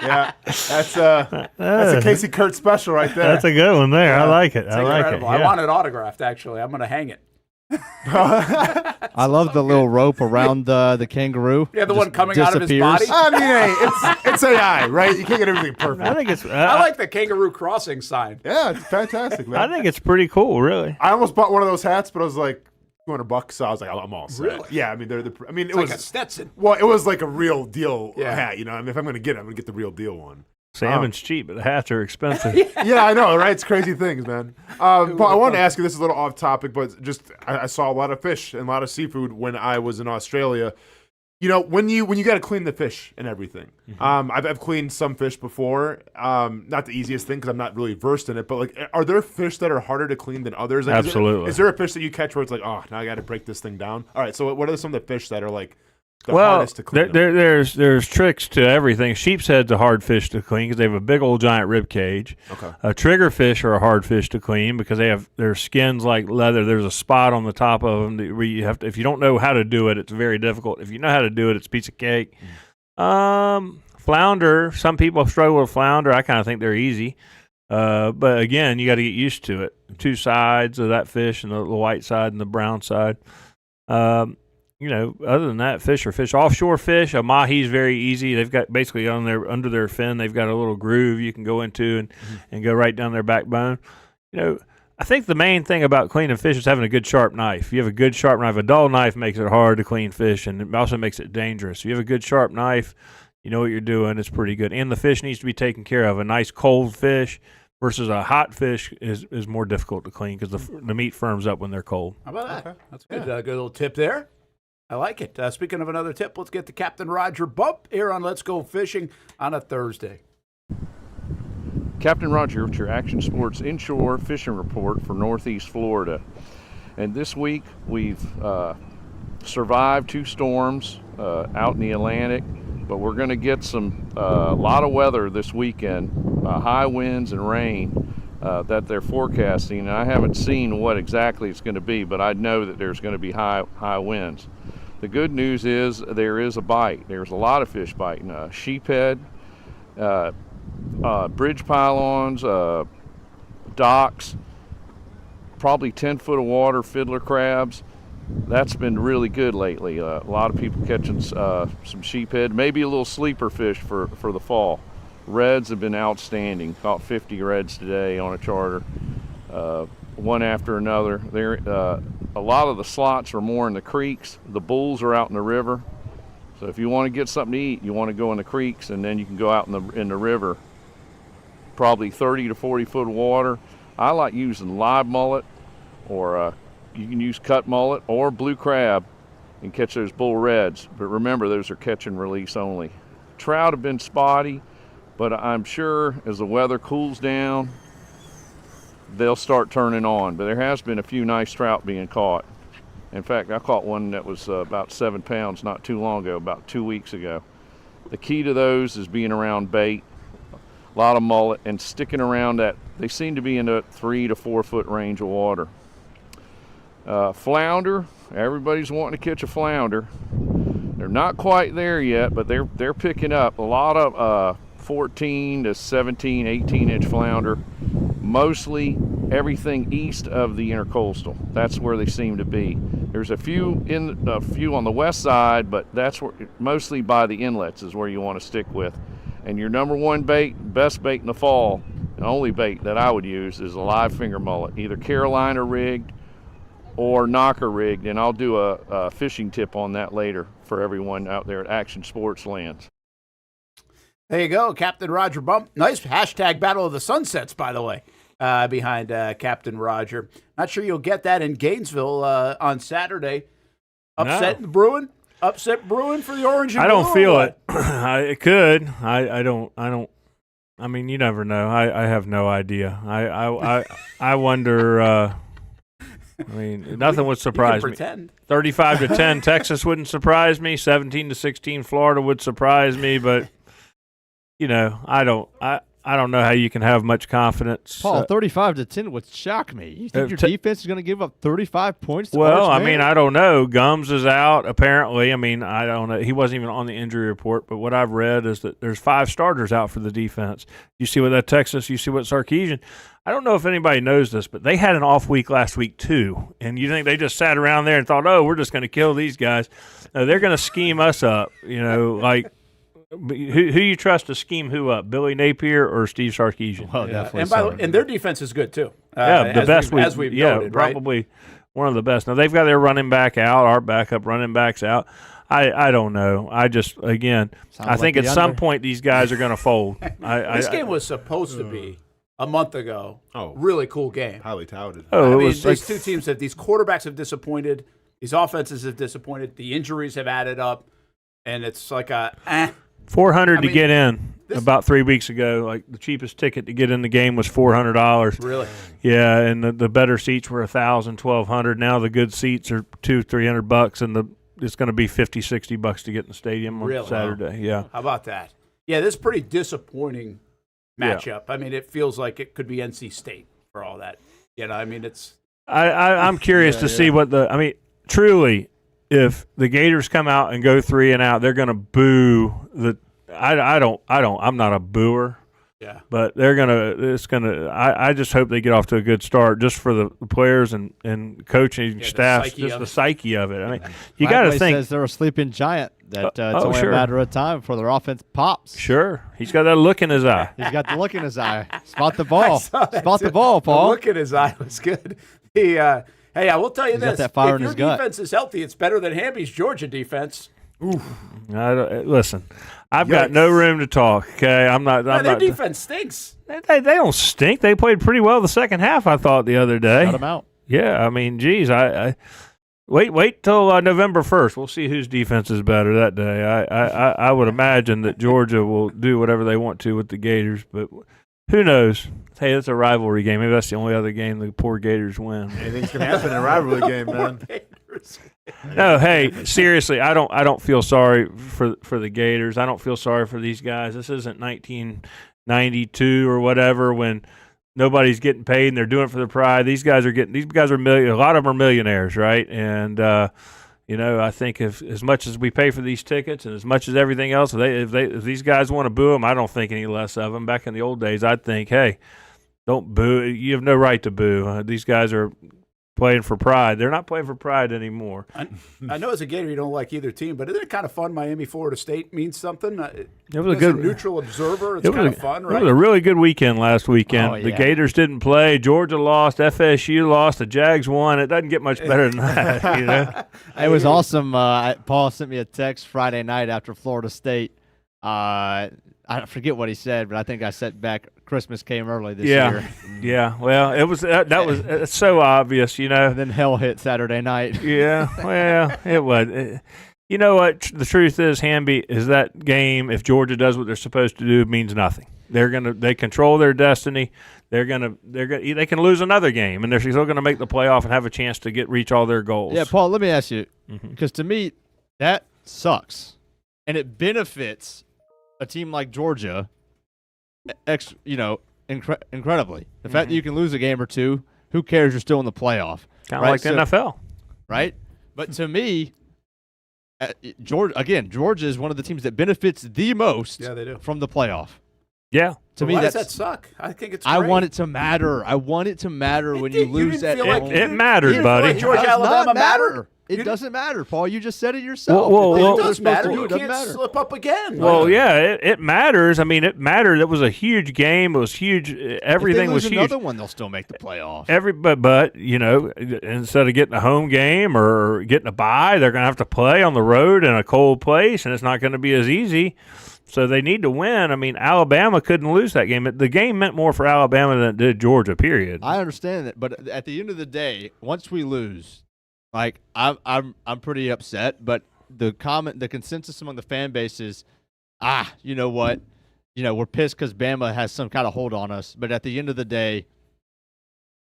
Yeah, that's a Casey Kurtz special right there. That's a good one there. I like it. I like it. Yeah. I want it autographed, actually. I'm going to hang it. I love the little rope around the kangaroo. Yeah, the one coming out of his body. I mean, hey, it's AI, right? You can't get everything perfect. I think it's. I like the kangaroo crossing sign. Yeah, it's fantastic, man. I think it's pretty cool, really. I almost bought one of those hats, but I was like $200, so I was like, I'm all set. Really? Yeah, I mean, it it's was like a Stetson. Well, it was like a real deal hat. You know, I mean, if I'm going to get it, I'm going to get the real deal one. Salmon's cheap, but the hats are expensive. Yeah, I know, right? It's crazy things, man. But I wanted to ask you, this is a little off topic, but just I saw a lot of fish and a lot of seafood when I was in Australia. You know, when you got to clean the fish and everything. Mm-hmm. I've cleaned some fish before. Not the easiest thing because I'm not really versed in it. But like, are there fish that are harder to clean than others? Like, Absolutely. Is there a fish that you catch where it's like, oh, now I got to break this thing down? All right. So what are some of the fish that are like the hardest to clean? There's tricks to everything. Sheep's head's a hard fish to clean because they have a big old giant rib cage. Okay. Triggerfish are a hard fish to clean because they have their skin's like leather. There's a spot on the top of them where you have to. If you don't know how to do it, it's very difficult. If you know how to do it, it's a piece of cake. Flounder. Some people struggle with flounder. I kind of think they're easy. But again, you got to get used to it. 2 sides of that fish, and the white side and the brown side. You know, other than that, fish are fish. Offshore fish, a mahi's very easy. They've got basically under their fin, they've got a little groove you can go into and go right down their backbone. You know, I think the main thing about cleaning fish is having a good sharp knife. You have a good sharp knife. A dull knife makes it hard to clean fish, and it also makes it dangerous. If you have a good sharp knife, you know what you're doing. It's pretty good. And the fish needs to be taken care of. A nice cold fish versus a hot fish is more difficult to clean because the meat firms up when they're cold. How about that? Okay. That's good. Good little tip there. I like it. Speaking of another tip, let's get to Captain Roger Bump here on Let's Go Fishing on a Thursday. Captain Roger with your Action Sports Inshore Fishing Report for Northeast Florida. And this week we've survived 2 storms out in the Atlantic, but we're going to get a lot of weather this weekend, high winds and rain that they're forecasting. And I haven't seen what exactly it's going to be, but I know that there's going to be high winds. The good news is there is a bite. There's a lot of fish biting. Sheephead, bridge pylons, docks, probably 10 foot of water, fiddler crabs. That's been really good lately. A lot of people catching some sheephead, maybe a little sleeper fish for the fall. Reds have been outstanding. Caught 50 reds today on a charter, one after another. A lot of the slots are more in the creeks. The bulls are out in the river. So if you want to get something to eat, you want to go in the creeks, and then you can go out in the river. Probably 30 to 40 foot of water. I like using live mullet, or you can use cut mullet or blue crab and catch those bull reds. But remember, those are catch and release only. Trout have been spotty, but I'm sure as the weather cools down, they'll start turning on. But there has been a few nice trout being caught. In fact, I caught one that was about 7 pounds not too long ago, about 2 weeks ago. The key to those is being around bait, a lot of mullet, and sticking around that. They seem to be in the 3 to 4 foot range of water. Flounder, everybody's wanting to catch a flounder. They're not quite there yet, but they're picking up a lot of 14 to 17, 18 inch flounder, mostly everything east of the intercoastal. That's where they seem to be. There's a few on the west side, but that's where mostly by the inlets is where you want to stick with. And your number one bait, best bait in the fall, the only bait that I would use is a live finger mullet, either Carolina rigged or knocker rigged, and I'll do a fishing tip on that later for everyone out there at Action Sports Lands. There you go, Captain Roger Bump. Nice hashtag Battle of the Sunsets, by the way, behind Captain Roger. Not sure you'll get that in Gainesville on Saturday. Upset brewing for the Orange and I don't Blue, feel or it. It could. I don't. I mean, you never know. I have no idea. I wonder. I mean, nothing would surprise me. 35-10, Texas wouldn't surprise me. 17-16, Florida would surprise me. But you know, I don't know how you can have much confidence. Paul, 35-10 would shock me. You think your defense is going to give up 35 points to Well, Arch I mean, I don't know. Gums is out, apparently. I mean, I don't know. He wasn't even on the injury report, but what I've read is that there's 5 starters out for the defense. You see what that Texas, you see what Sarkisian. I don't know if anybody knows this, but they had an off week last week too. And you think they just sat around there and thought, oh, we're just going to kill these guys. No, they're going to scheme us up, you know, like – who you trust to scheme who up, Billy Napier or Steve Sarkisian? Well, definitely. And their defense is good too. The best as we've noted, probably right? one of the best. Now they've got their running back out, our backup running backs out. I don't know. I just I think at some point these guys are going to fold. This game was supposed to be a month ago. Really cool game, highly touted. These two teams these quarterbacks have disappointed. These offenses have disappointed. The injuries have added up, and it's like $400 to get in about 3 weeks ago. Like the cheapest ticket to get in the game was $400. Really? Yeah, and the better seats were $1,000, $1,200. Now the good seats are $200-$300, and it's going to be $50-$60 to get in the stadium on Saturday. Yeah. How about that? Yeah, this is a pretty disappointing matchup. I mean, it feels like it could be NC State for all that. You know, I mean, it's. I'm curious to see what truly. If the Gators come out and go 3 and out, they're going to boo the. I'm not a booer. Yeah. But I just hope they get off to a good start, just for the players and coaching staff, just the psyche of it. I mean, you got to think. Says they're a sleeping giant. That it's only a matter of time before their offense pops. Sure, he's got that look in his eye. He's got the look in his eye. Spot the ball. Spot the ball, Paul. The look in his eye was good. Hey, I will tell you this. That fire if in his your gut. defense is healthy, it's better than Hamby's Georgia defense. Oof. Listen, I've got no room to talk. Okay, I'm not. Their defense stinks. They don't stink. They played pretty well the second half, I thought, the other day. Shut them out. Yeah, I mean, geez, I wait till November 1st. We'll see whose defense is better that day. I would imagine that Georgia will do whatever they want to with the Gators, but who knows? Hey, it's a rivalry game. Maybe that's the only other game the poor Gators win. Anything's gonna happen in a rivalry game, man. No, hey, seriously, I don't feel sorry for the Gators. I don't feel sorry for these guys. This isn't 1992 or whatever when nobody's getting paid and they're doing it for their pride. These guys are a lot of them are millionaires, right? And I think if as much as we pay for these tickets and as much as everything else, if these guys want to boo them, I don't think any less of them. Back in the old days, I'd think, hey, don't boo. You have no right to boo. These guys are playing for pride. They're not playing for pride anymore. I know as a Gator you don't like either team, but isn't it kind of fun? Miami, Florida State means something. It was a good neutral observer. It's kind of fun, right? It was a really good weekend last weekend. Oh, yeah. The Gators didn't play. Georgia lost. FSU lost. The Jags won. It doesn't get much better than that. You know? It was awesome. Paul sent me a text Friday night after Florida State. I forget what he said, but I think I sent back Christmas came early this year. Yeah, well, it was it's so obvious, you know. And then hell hit Saturday night. Yeah, well, it was. You know what? The truth is, Hamby, is that game, if Georgia does what they're supposed to do, means nothing. They control their destiny. They can lose another game, and they're still going to make the playoff and have a chance to reach all their goals. Yeah, Paul, let me ask you, because to me, that sucks, and it benefits a team like Georgia, incredibly. The fact that you can lose a game or two, who cares? You're still in the playoff. Kind of like the NFL. Right? But to me, Georgia is one of the teams that benefits the most they do. from the playoff. Yeah. To me, why does that's that suck? I think it's great. I want it to matter. I want it to matter when you lose at home. It mattered, buddy. Like Georgia, Alabama matter. It doesn't matter, Paul. You just said it yourself. It does matter. You It doesn't can't matter. slip up again. Well, yeah, it matters. I mean, it mattered. It was a huge game. It was huge. Everything was if they huge. lose another one, they'll still make the playoffs. But you know, instead of getting a home game or getting a bye, they're going to have to play on the road in a cold place, and it's not going to be as easy. So they need to win. I mean, Alabama couldn't lose that game. The game meant more for Alabama than it did Georgia. Period. I understand that, but at the end of the day, once we lose, like I'm pretty upset. But the consensus among the fan base is, you know what, we're pissed because Bama has some kind of hold on us. But at the end of the day, it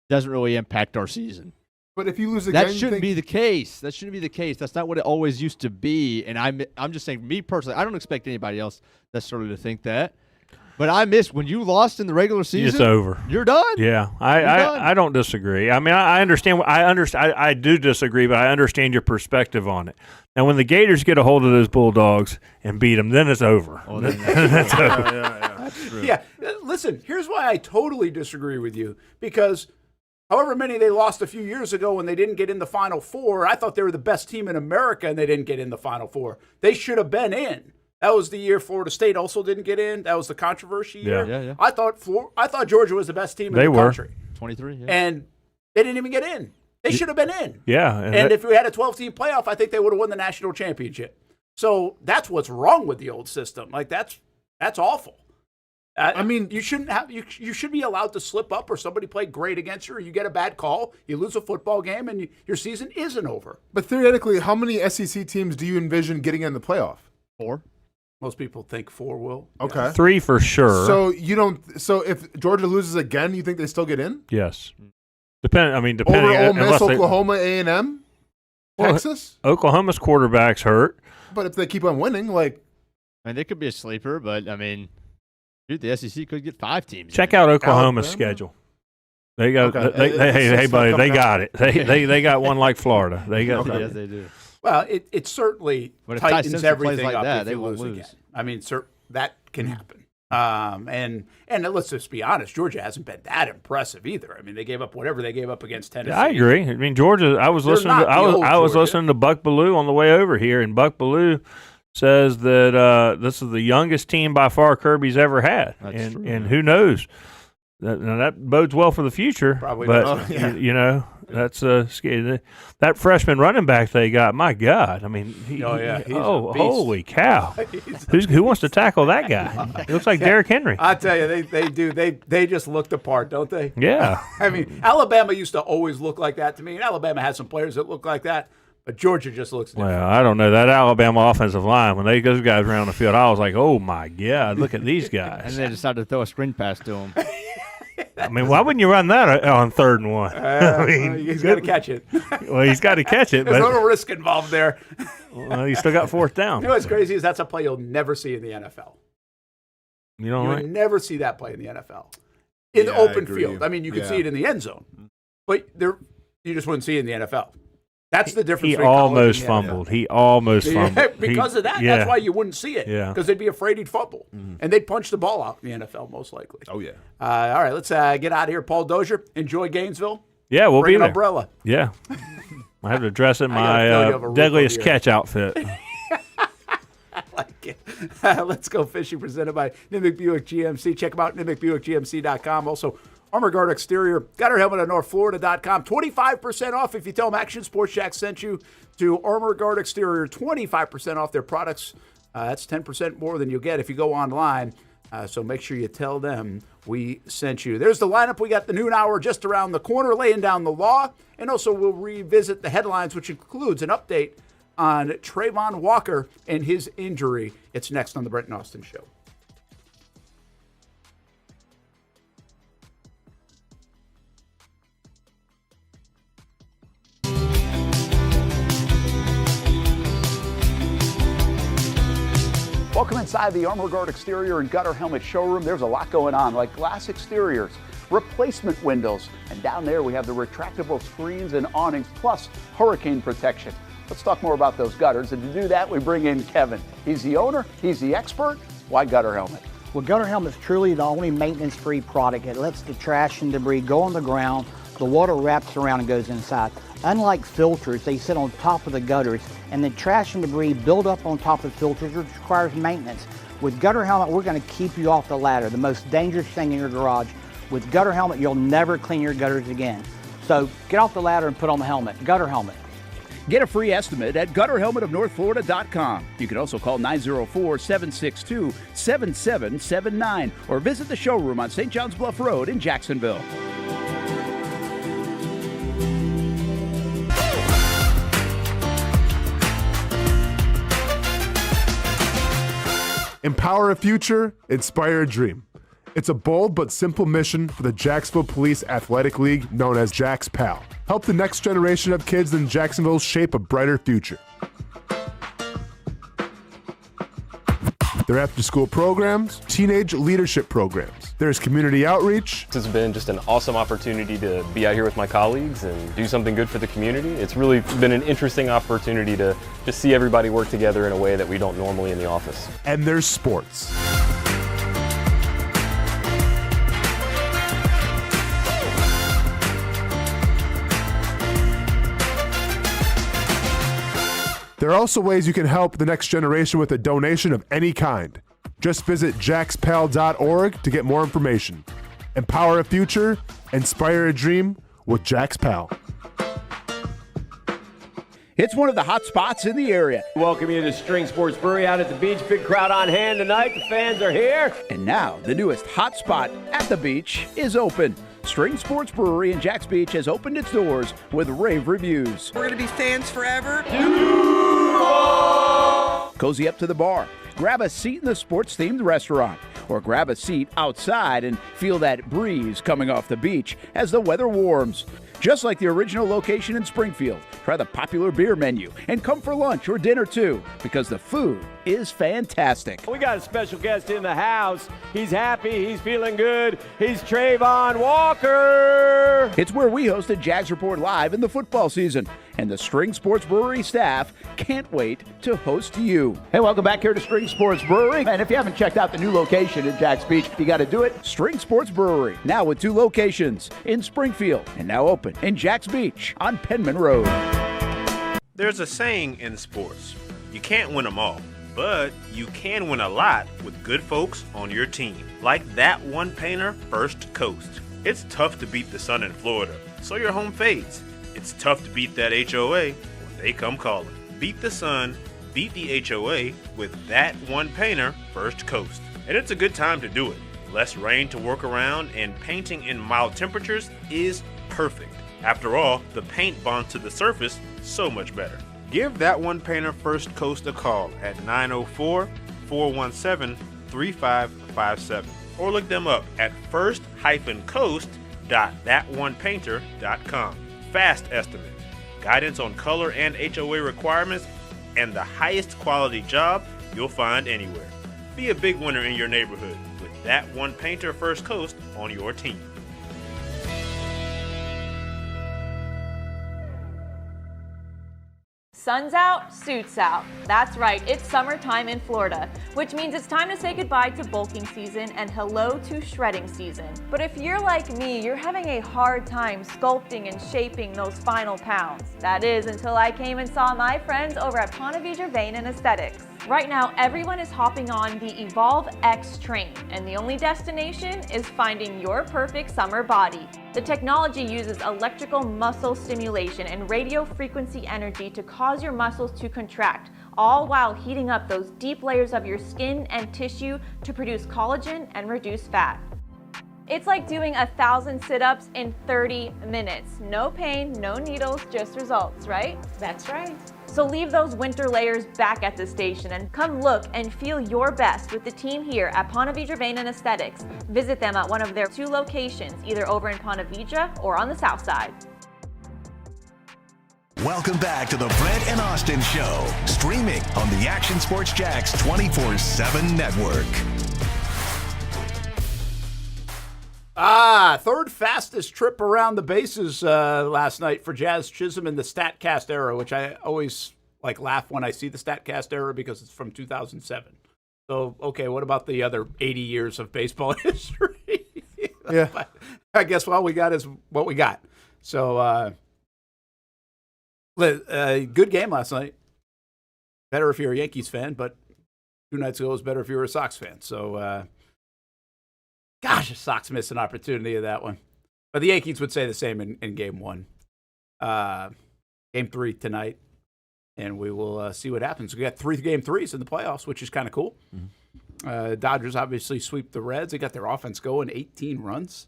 doesn't really impact our season. But if you lose again, that shouldn't be the case. That shouldn't be the case. That's not what it always used to be. And I'm just saying, me personally, I don't expect anybody else necessarily to think that. But I miss when you lost in the regular season. It's over. You're done. Yeah, I don't disagree. I mean, I understand. I do disagree, but I understand your perspective on it. Now, when the Gators get a hold of those Bulldogs and beat them, then it's over. Oh, then That's over. That's true. Yeah, listen, here's why I totally disagree with you. Because however many they lost a few years ago when they didn't get in the Final Four, I thought they were the best team in America and they didn't get in the Final Four. They should have been in. That was the year Florida State also didn't get in. That was the controversy year. Yeah. I thought Georgia was the best team in the were. country. 23, yeah. And they didn't even get in. They should have been in. Yeah. And if we had a 12-team playoff, I think they would have won the national championship. So that's what's wrong with the old system. Like that's awful. I mean, you shouldn't have. You should be allowed to slip up, or somebody played great against you, or you get a bad call, you lose a football game, and your season isn't over. But theoretically, how many SEC teams do you envision getting in the playoff? 4. Most people think 4 will. Okay, 3 for sure. So you don't. So if Georgia loses again, you think they still get in? Yes. Depending. Over Ole Miss, unless Oklahoma, A&M, Texas. Oklahoma's quarterback's hurt. But if they keep on winning, like, I mean, they could be a sleeper, but I mean, dude, the SEC could get 5 teams. Check out Oklahoma's schedule. They got. Okay. Hey, buddy, they got it. They got one like Florida. They got. Yes, they do. Well, it certainly But if tightens Tyson everything plays like up that, if they you won't lose lose. again. I mean, that can happen. And let's just be honest, Georgia hasn't been that impressive either. I mean, they gave up whatever they gave up against Tennessee. I agree. I mean, Georgia. I was listening. I was listening to Buck Bellew on the way over here, and Buck Bellew says that this is the youngest team by far Kirby's ever had, That's true. And who knows? That bodes well for the future. Probably but does. you know, that's scary. That freshman running back they got. My God, I mean, He's a beast. holy cow! Who wants to tackle that guy? He looks like Derrick Henry. I tell you, they do. They just look the part, don't they? Yeah. I mean, Alabama used to always look like that to me. And Alabama has some players that look like that, but Georgia just looks different. Well, I don't know. That Alabama offensive line, when those guys around the field, I was like, oh, my God, look at these guys. And they decided to throw a screen pass to him. I mean, why wouldn't you run that on 3rd and 1? I mean, He's got to catch it. Well, he's got to catch it. There's But a little risk involved there. well, you still got 4th down. You know what's crazy is that's a play you'll never see in the NFL. You know, You right? would never see that play in the NFL. In the I open agree. field. I mean, you could Yeah. see it in the end zone. But you just wouldn't see it in the NFL. That's the difference. He between college and almost the fumbled. NFL. He almost fumbled. Because of that. Yeah. That's why you wouldn't see it. Yeah. Because they'd be afraid he'd fumble. And they'd punch the ball out in the NFL, most likely. oh yeah. All right, let's get out of here. Paul Dozier, enjoy Gainesville. Yeah, we'll Bring be an there. umbrella. Yeah. I have to dress in I gotta feel you have a my roof deadliest over your catch outfit. I like it. Let's go fishing, presented by Nimick Buick GMC. Check them out, NimickBuickGMC.com. Also, Armor Guard Exterior, Gutter Helmet at NorthFlorida.com. 25% off if you tell them Action Sports Jack sent you to Armor Guard Exterior. 25% off their products. That's 10% more than you'll get if you go online. So make sure you tell them we sent you. There's the lineup. We got the noon hour just around the corner, laying down the law. And also we'll revisit the headlines, which includes an update on Travon Walker and his injury. It's next on the Brent and Austin Show. Welcome inside the Armor Guard Exterior and Gutter Helmet Showroom. There's a lot going on, like glass exteriors, replacement windows, and down there we have the retractable screens and awnings, plus hurricane protection. Let's talk more about those gutters, and to do that, we bring in Kevin. He's the owner, he's the expert. Why Gutter Helmet? Well, gutter helmet's truly the only maintenance-free product. It lets the trash and debris go on the ground, the water wraps around and goes inside. Unlike filters, they sit on top of the gutters, and the trash and debris build up on top of the filters, which requires maintenance. With gutter helmet, we're going to keep you off the ladder, the most dangerous thing in your garage. With gutter helmet, you'll never clean your gutters again. So get off the ladder and put on the helmet. Gutter helmet. Get a free estimate at gutterhelmetofnorthflorida.com. You can also call 904-762-7779 or visit the showroom on St. John's Bluff Road in Jacksonville. Empower a future, inspire a dream. It's a bold but simple mission for the Jacksonville Police Athletic League known as Jax PAL. Help the next generation of kids in Jacksonville shape a brighter future. Their after-school programs, teenage leadership programs. There's community outreach. This has been just an awesome opportunity to be out here with my colleagues and do something good for the community. It's really been an interesting opportunity to just see everybody work together in a way that we don't normally in the office. And there's sports. There are also ways you can help the next generation with a donation of any kind. Just visit jaxpal.org to get more information. Empower a future, inspire a dream with Jax PAL. It's one of the hot spots in the area. Welcome you to String Sports Brewery out at the beach. Big crowd on hand tonight. The fans are here. And now, the newest hot spot at the beach is open. String Sports Brewery in Jax Beach has opened its doors with rave reviews. We're going to be fans forever. Cozy up to the bar, grab a seat in the sports-themed restaurant, or grab a seat outside and feel that breeze coming off the beach as the weather warms. Just like the original location in Springfield, try the popular beer menu and come for lunch or dinner too, because the food is fantastic. We got a special guest in the house. He's happy. He's feeling good. He's Travon Walker. It's where we hosted Jags Report Live in the football season, and the String Sports Brewery staff can't wait to host you. Hey, welcome back here to String Sports Brewery. And if you haven't checked out the new location in Jax Beach, you got to do it. String Sports Brewery, now with 2 locations in Springfield and now open in Jax Beach on Penman Road. There's a saying in sports, you can't win them all, but you can win a lot with good folks on your team. Like that one painter, First Coast. It's tough to beat the sun in Florida, so your home fades. It's tough to beat that HOA when they come calling. Beat the sun, beat the HOA with that one painter, First Coast. And it's a good time to do it. Less rain to work around and painting in mild temperatures is perfect. After all, the paint bonds to the surface so much better. Give that one painter First Coast a call at 904-417-3557 or look them up at first-coast.thatonepainter.com. Fast estimate, guidance on color and HOA requirements, and the highest quality job you'll find anywhere. Be a big winner in your neighborhood with that one painter First Coast on your team. Sun's out, suits out. That's right, it's summertime in Florida, which means it's time to say goodbye to bulking season and hello to shredding season. But if you're like me, you're having a hard time sculpting and shaping those final pounds. That is until I came and saw my friends over at Ponte Vedra Vein and Aesthetics. Right now, everyone is hopping on the Evolve X train, and the only destination is finding your perfect summer body. The technology uses electrical muscle stimulation and radio frequency energy to cause your muscles to contract, all while heating up those deep layers of your skin and tissue to produce collagen and reduce fat. It's like doing 1,000 sit-ups in 30 minutes. No pain, no needles, just results, right? That's right. So leave those winter layers back at the station and come look and feel your best with the team here at Ponte Vedra Vein and Aesthetics. Visit them at one of their 2 locations, either over in Ponte Vedra or on the south side. Welcome back to the Brent and Austen Show, streaming on the Action Sports Jax 24/7 network. Third fastest trip around the bases last night for Jazz Chisholm in the StatCast era, which I always laugh when I see the StatCast era because it's from 2007. So, okay, what about the other 80 years of baseball history? Yeah. I guess what we got is what we got. So, good game last night. Better if you're a Yankees fan, but 2 nights ago was better if you were a Sox fan. So, gosh, the Sox missed an opportunity of that one. But the Yankees would say the same in Game 1. Game 3 tonight, and we will see what happens. We got 3 Game 3s in the playoffs, which is kind of cool. Dodgers obviously sweep the Reds. They got their offense going, 18 runs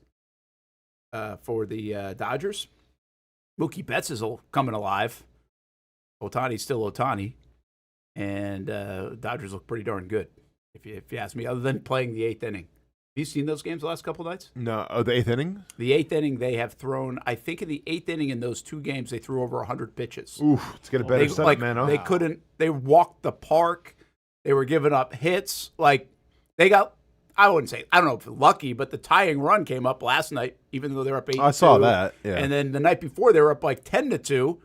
for the Dodgers. Mookie Betts is coming alive. Ohtani's still Ohtani. And Dodgers look pretty darn good, if you ask me, other than playing the 8th inning. Have you seen those games the last couple of nights? No. Oh, the 8th inning? The 8th inning, they have thrown, I think in the 8th inning in those 2 games, they threw over 100 pitches. Oof, it's getting better setup, man. Huh? They couldn't, they walked the park. They were giving up hits. Like, they got, I wouldn't say, I don't know if lucky, but the tying run came up last night, even though they were up 8-2. I saw that, yeah. And then the night before, they were up like 10-2,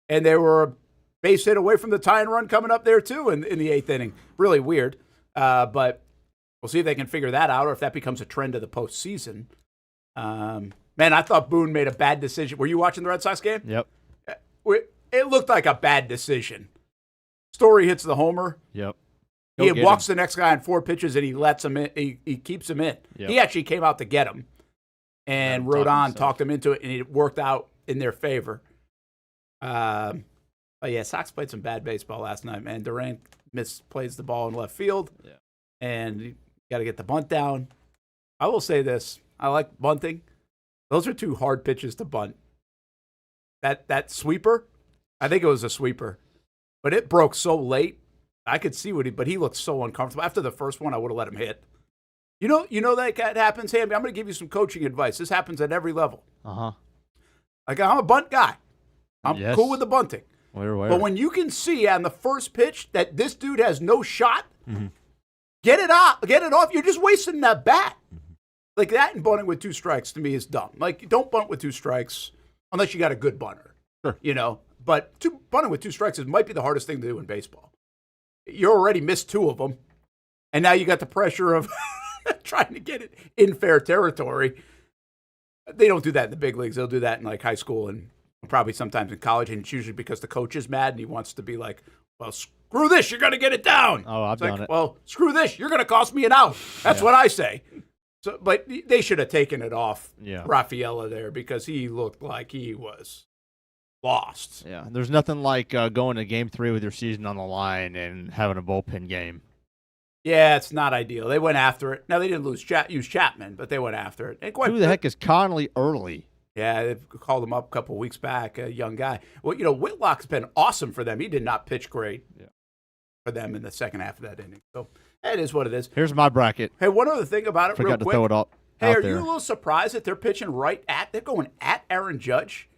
and they were a base hit away from the tying run coming up there, too, in the 8th inning. Really weird. But we'll see if they can figure that out or if that becomes a trend of the postseason. Man, I thought Boone made a bad decision. Were you watching the Red Sox game? Yep. It looked like a bad decision. Story hits the homer. Yep. He walks the next guy on 4 pitches, and he lets him in. He keeps him in. Yep. He actually came out to get him, and Rodon talked him into it, and it worked out in their favor. But yeah, Sox played some bad baseball last night, man. Durant misplays the ball in left field, and you got to get the bunt down. I will say this: I like bunting. Those are 2 hard pitches to bunt. That sweeper, I think it was a sweeper, but it broke so late. I could see but he looked so uncomfortable. After the first one, I would have let him hit. You know that happens, Hamby. I'm going to give you some coaching advice. This happens at every level. Like, I'm a bunt guy. I'm cool with the bunting. Where? But when you can see on the first pitch that this dude has no shot, get it off. You're just wasting that bat. Like that and bunting with 2 strikes to me is dumb. Like, don't bunt with 2 strikes unless you got a good bunter. Sure. But bunting with 2 strikes might be the hardest thing to do in baseball. You already missed 2 of them, and now you got the pressure of trying to get it in fair territory. They don't do that in the big leagues. They'll do that in like high school and probably sometimes in college, and it's usually because the coach is mad and he wants to be like, well, screw this, you're going to get it down. Oh, I've done it. Well, screw this, you're going to cost me an out. That's what I say. So, but they should have taken it off Rafaela there because he looked like he was lost. Yeah, there's nothing like going to Game 3 with your season on the line and having a bullpen game. Yeah, it's not ideal. They went after it. Now, they didn't use Chapman, but they went after it. And Who the heck is Connolly early? Yeah, they called him up a couple of weeks back, a young guy. Well, Whitlock's been awesome for them. He did not pitch great for them in the second half of that inning. So that is what it is. Here's my bracket. Hey, one other thing about it Forgot real quick. to throw it up. Hey, are there. you a little surprised that they're pitching they're going at Aaron Judge?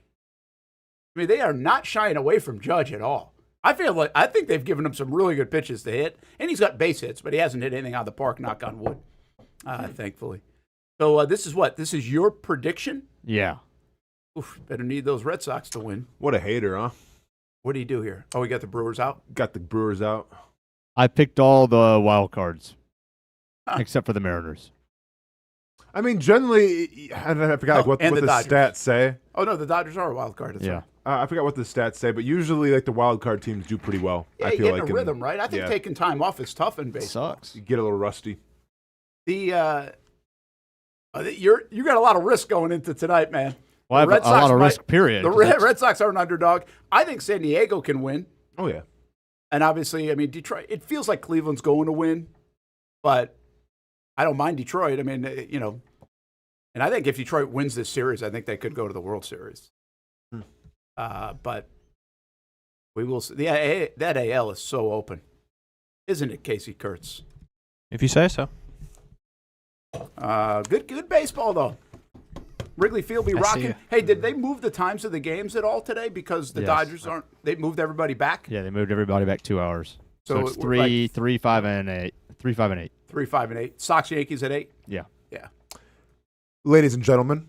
I mean, they are not shying away from Judge at all. I think they've given him some really good pitches to hit, and he's got base hits, but he hasn't hit anything out of the park, knock on wood, thankfully. So this is your prediction? Yeah. Oof, better need those Red Sox to win. What a hater, huh? What do you do here? Oh, we got the Brewers out? Got the Brewers out. I picked all the wild cards, except for the Mariners. I mean, generally, I forgot what the stats say. Oh, no, the Dodgers are a wild card. That's right. I forgot what the stats say, but usually, like, the wild card teams do pretty well. Yeah, I you feel get in a rhythm, right? I think taking time off is tough in baseball. Sucks. You get a little rusty. You got a lot of risk going into tonight, man. Well, I have a lot of risk, period. The Red Sox are an underdog. I think San Diego can win. Oh, yeah. And obviously, I mean, Detroit, it feels like Cleveland's going to win, but I don't mind Detroit. I mean, and I think if Detroit wins this series, I think they could go to the World Series. But we will see. That AL is so open. Isn't it, Casey Kurtz? If you say so. Good baseball, though. Wrigley Field be rocking. Hey, did they move the times of the games at all today? Because the Dodgers they moved everybody back? Yeah, they moved everybody back 2 hours. So it's 3, 5, and 8. 3, 5, and 8. 3, 5, and 8. Sox, Yankees at 8? Yeah. Yeah. Ladies and gentlemen,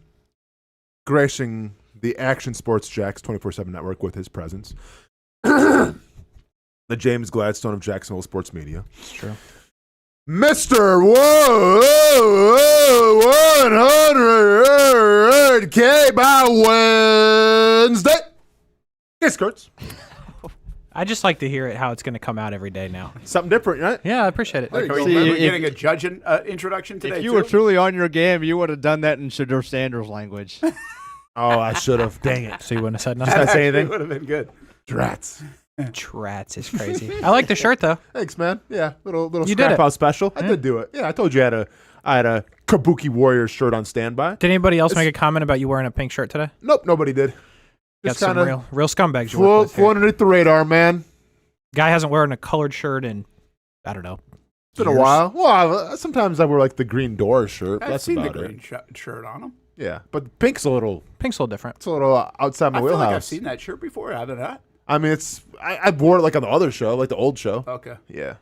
gracing the Action Sports Jacks 24/7 network with his presence, the James Gladstone of Jacksonville Sports Media. It's true. Mr. 100K by Wednesday. Yes, Kurtz. I just like to hear it how it's going to come out every day now. Something different, right? Yeah, I appreciate it. Like, are you getting a judge introduction today? If you were truly on your game, you would have done that in Shedeur Sanders language. Oh, I should have. Dang it. So you wouldn't have said nothing? Did I say anything? Would have been good. Drats. Trats is crazy. I like the shirt though. Thanks, man. Yeah, little You did scrap it. out special. I did do it. Yeah, I told you I had a Kabuki Warriors shirt on standby. Did anybody else make a comment about you wearing a pink shirt today? Nope, nobody did. Got Just some kinda real scumbags you work with flew here. underneath the radar, man. Guy hasn't worn a colored shirt in, I don't know. It's been a while. Well, sometimes I wear like the Green Door shirt. I've That's seen the about green shirt on him. Yeah, but pink's a little different. It's a little outside my I feel wheelhouse. like I've seen that shirt before, haven't I? I mean, I wore it like on the other show, like the old show. Okay. Yeah.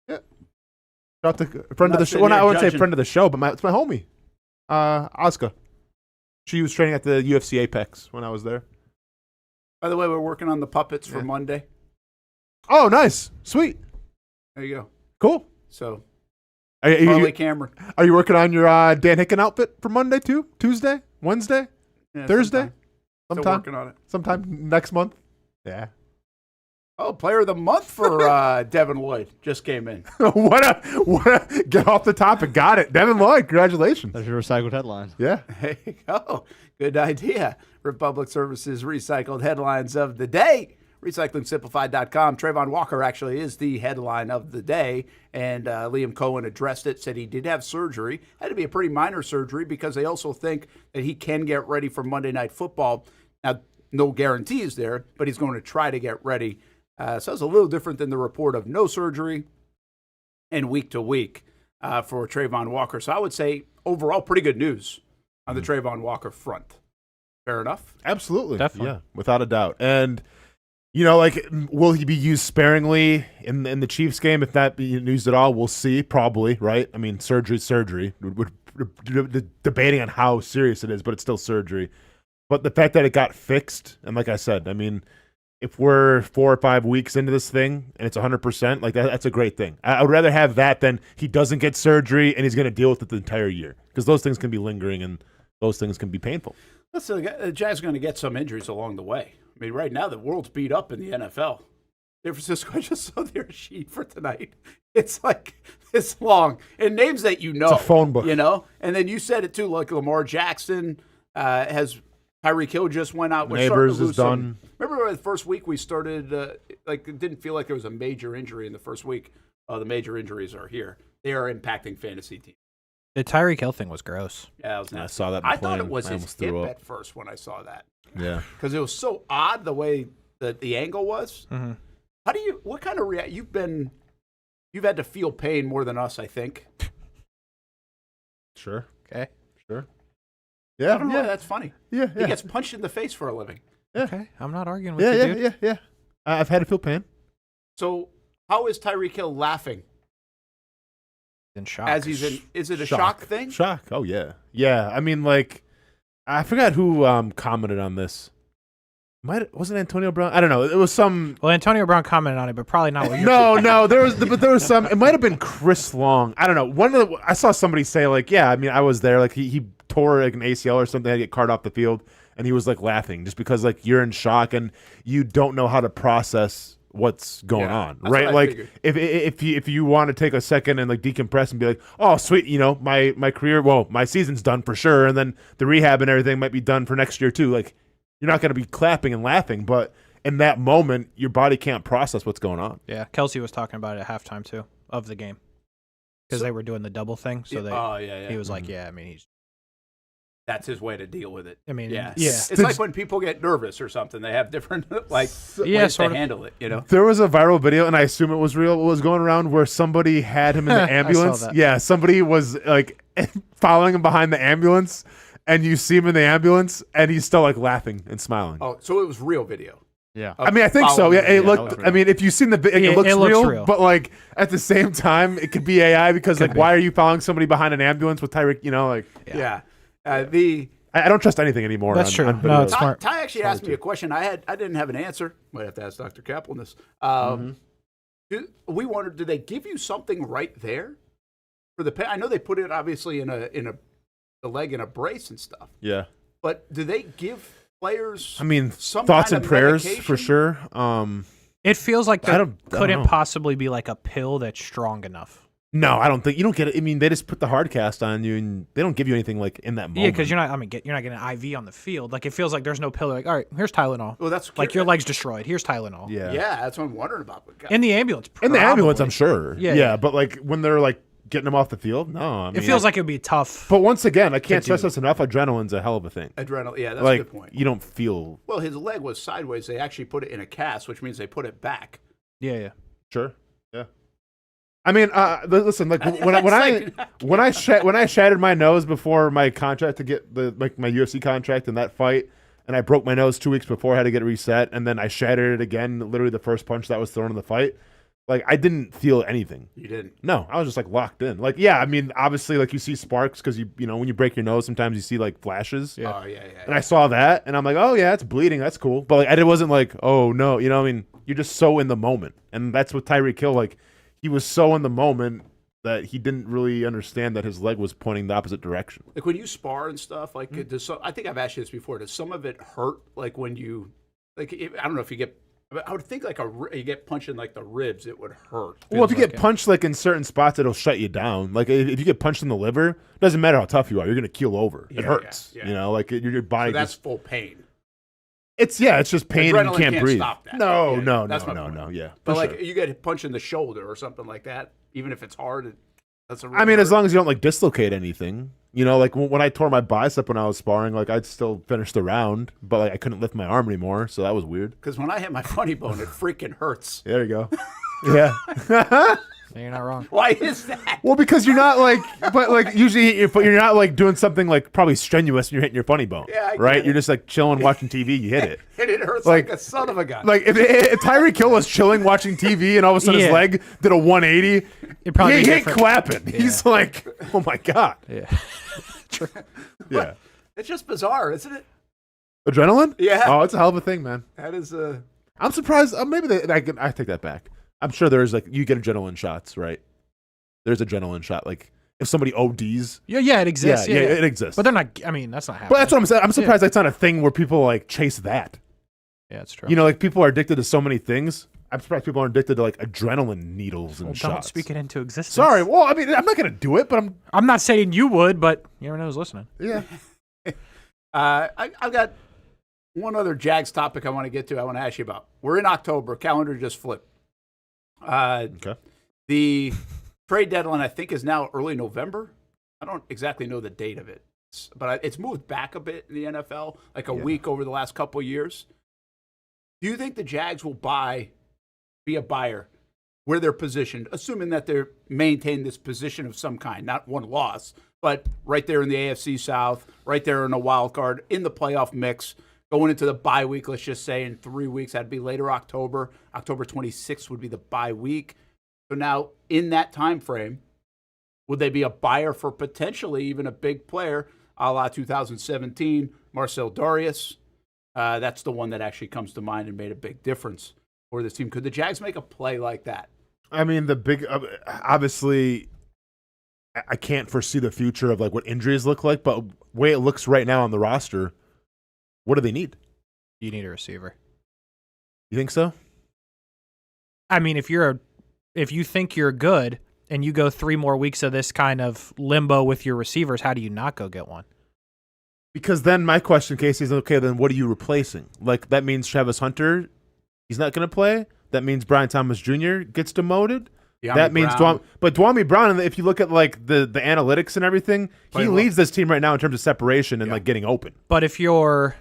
Yeah. Shout out to a friend Not of the show. sitting Well, here I wouldn't say judging. friend of the show, but it's my homie, Asuka. She was training at the UFC Apex when I was there. By the way, we're working on the puppets for Monday. Oh, nice, sweet. There you go. Cool. So, Are Harley Cameron. Are you working on your Dan Hicken outfit for Monday too? Tuesday, Wednesday, Yeah, Thursday? Still working on it. Sometime next month. Yeah. Oh, player of the month for Devin Lloyd just came in. what a get off the topic. Got it. Devin Lloyd, congratulations. That's your recycled headline. Yeah. There you go. Good idea. Republic Services recycled headlines of the day. RecyclingSimplified.com. Travon Walker actually is the headline of the day, and Liam Cohen addressed it, said he did have surgery. Had to be a pretty minor surgery because they also think that he can get ready for Monday Night Football. Now, no guarantees there, but he's going to try to get ready. So it's a little different than the report of no surgery and week to week for Travon Walker. So I would say overall pretty good news on the Travon Walker front. Fair enough? Absolutely. Definitely. Yeah, without a doubt. And, you know, like, will he be used sparingly in the Chiefs game? If not be used at all, we'll see. Probably, right? I mean, surgery's surgery. We're debating on how serious it is, but it's still surgery. But the fact that it got fixed, and like I said, I mean, if we're 4 or 5 weeks into this thing and it's 100%, like that's a great thing. I would rather have that than he doesn't get surgery and he's going to deal with it the entire year, because those things can be lingering and those things can be painful. Listen, the Jags are going to get some injuries along the way. I mean, right now the world's beat up in the NFL. San Francisco, I just saw their sheet for tonight. It's like this long, and names that you know. It's a phone book, you know. And then you said it too, like Lamar Jackson has. Tyreek Hill just went out. Neighbors is done. Remember the first week we started, like it didn't feel like there was a major injury in the first week. The major injuries are here. They are impacting fantasy teams. The Tyreek Hill thing was gross. Yeah, that was nasty. I saw that. I thought it was his hip at first when I saw that. Yeah, because it was so odd the way that the angle was. Mm-hmm. How do you? What kind of react? You've had to feel pain more than us, I think. Sure. Okay. Sure. I Yeah. don't know why that's funny. Yeah. He gets punched in the face for a living. Yeah. Okay. I'm not arguing with you, dude. Yeah. I've had to feel pain. So how is Tyreek Hill laughing? In shock. As he's in, is it a shock thing? Shock. Oh yeah. Yeah. I mean, like, I forgot who commented on this. Wasn't Antonio Brown? I don't know. It was some. Well, Antonio Brown commented on it, but probably not what you're No. There was some. It might have been Chris Long. I don't know. I saw somebody say, like, yeah. I mean, I was there. Like he tore like an ACL or something. Had to get carted off the field, and he was like laughing just because like you're in shock and you don't know how to process what's going on, right? Like if you want to take a second and like decompress and be like, oh sweet, you know, my career, well, my season's done for sure, and then the rehab and everything might be done for next year too. Like you're not going to be clapping and laughing, but in that moment, your body can't process what's going on. Yeah, Kelsey was talking about it at halftime too of the game because they were doing the double thing. So he was like, yeah, I mean, that's his way to deal with it. I mean, yeah. yeah. It's like when people get nervous or something. They have different ways to handle it, you know? There was a viral video, and I assume it was real, was going around where somebody had him in the ambulance. I saw that. Yeah, somebody was like following him behind the ambulance, and you see him in the ambulance, and he's still like laughing and smiling. Oh, so it was real video. Yeah. I mean, I think so. Yeah, it looked. I mean, if you've seen the video, it looks real, but like at the same time, it could be AI because why are you following somebody behind an ambulance with Tyreek? You know, like I don't trust anything anymore. That's true. On No, it's smart. Ty actually asked me a question. I didn't have an answer. Might have to ask Dr. Kaplan this. We wondered, did they give you something right there? for the pain. I know they put it obviously in the leg in a brace and stuff. Yeah. But do they give players? I mean, some thoughts kind and of prayers medication? for sure. It feels like I there don't couldn't know. possibly be like a pill that's strong enough. No, I don't think you don't get it. I mean, they just put the hard cast on you, and they don't give you anything like in that moment. Yeah, because you're not. I mean, you're not getting an IV on the field. Like it feels like there's no pill. Like, all right, here's Tylenol. Well, that's like your leg's destroyed. Here's Tylenol. Yeah. Yeah, that's what I'm wondering about. In the ambulance. In the ambulance, probably. I'm sure. Yeah. But like when they're like getting them off the field, no. I mean, It feels like it would be tough. But once again, I can't to stress do. this enough. Adrenaline's a hell of a thing. Adrenaline. Yeah, that's like, a good point. You don't feel. Well, his leg was sideways. They actually put it in a cast, which means they put it back. Yeah. Sure. Yeah. I mean, listen. Like when I shattered my nose before my contract to get my UFC contract in that fight, and I broke my nose 2 weeks before, I had to get it reset, and then I shattered it again. Literally the first punch that was thrown in the fight. Like I didn't feel anything. You didn't? No, I was just like locked in. Like yeah, I mean, obviously, like you see sparks because you know when you break your nose, sometimes you see like flashes. Yeah. Oh yeah. And I saw that, and I'm like, oh yeah, it's bleeding. That's cool. But like, it wasn't like, oh no, you know, what I mean, you're just so in the moment, and that's what Tyreek Hill like. He was so in the moment that he didn't really understand that his leg was pointing the opposite direction. Like when you spar and stuff, like I think I've asked you this before. Does some of it hurt? Like when you, like I don't know if you get. I would think like you get punched in like the ribs, it would hurt. Well, if you get punched like in certain spots, it'll shut you down. Like if you get punched in the liver, doesn't matter how tough you are, you're gonna keel over. It hurts. Yeah. You know, like your body. So that's just, full pain. it's just pain and Adrenaline you can't breathe. Stop that. No, Yeah, no, that's my no, point. no. Yeah, But for like sure. you get punched in the shoulder or something like that, even if it's hard, that's a. I mean, as long as you don't like dislocate anything, you know, like when I tore my bicep when I was sparring, like I'd still finish the round, but like I couldn't lift my arm anymore, so that was weird. Because when I hit my funny bone, it freaking hurts. There you go. Yeah. You're not wrong. Why is that? Well, because you're not like, but like usually, you're not like doing something like probably strenuous and you're hitting your funny bone, Yeah, I get right? it. You're just like chilling, watching TV, you hit it. And it hurts like a son of a gun. Like if Tyreek Hill was chilling watching TV and all of a sudden his Yeah. leg did a 180, It'd probably he be ain't different. clapping. Yeah. He's like, oh my god. Yeah. Yeah. It's just bizarre, isn't it? Adrenaline? Yeah. Oh, it's a hell of a thing, man. That is I'm surprised. Maybe I take that back. I'm sure there's like you get adrenaline shots, right? There's adrenaline shot. Like if somebody ODs. Yeah, it exists. Yeah, it exists. But they're not. I mean, that's not happening. But that's what I'm saying. I'm surprised that's not a thing where people like chase that. Yeah, it's true. You know, like people are addicted to so many things. I'm surprised people aren't addicted to like adrenaline needles and Well, shots. don't speak it into existence. Sorry. Well, I mean, I'm not gonna do it, but I'm not saying you would, but you never know who's listening. Yeah. I've got one other Jags topic I want to get to. I want to ask you about. We're in October. Calendar just flipped. Okay. The trade deadline, I think, is now early November. I don't exactly know the date of it, but it's moved back a bit in the NFL, like a week over the last couple of years. Do you think the Jags will be a buyer where they're positioned, assuming that they're maintain this position of some kind, not one loss, but right there in the AFC South, right there in a wild card, in the playoff mix, going into the bye week, let's just say in 3 weeks, that'd be later October. October 26th would be the bye week. So now, in that time frame, would they be a buyer for potentially even a big player, a la 2017, Marcel Darius? That's the one that actually comes to mind and made a big difference for this team. Could the Jags make a play like that? I mean, the big obviously, I can't foresee the future of like what injuries look like, but the way it looks right now on the roster, what do they need? You need a receiver. You think so? I mean, if you think you're good and you go 3 more weeks of this kind of limbo with your receivers, how do you not go get one? Because then my question, Casey, is okay. Then what are you replacing? Like that means Travis Hunter, he's not going to play. That means Brian Thomas Jr. gets demoted. That means Dwamie Brown. If you look at like the analytics and everything, he leads this team right now in terms of separation and like getting open. But if you're,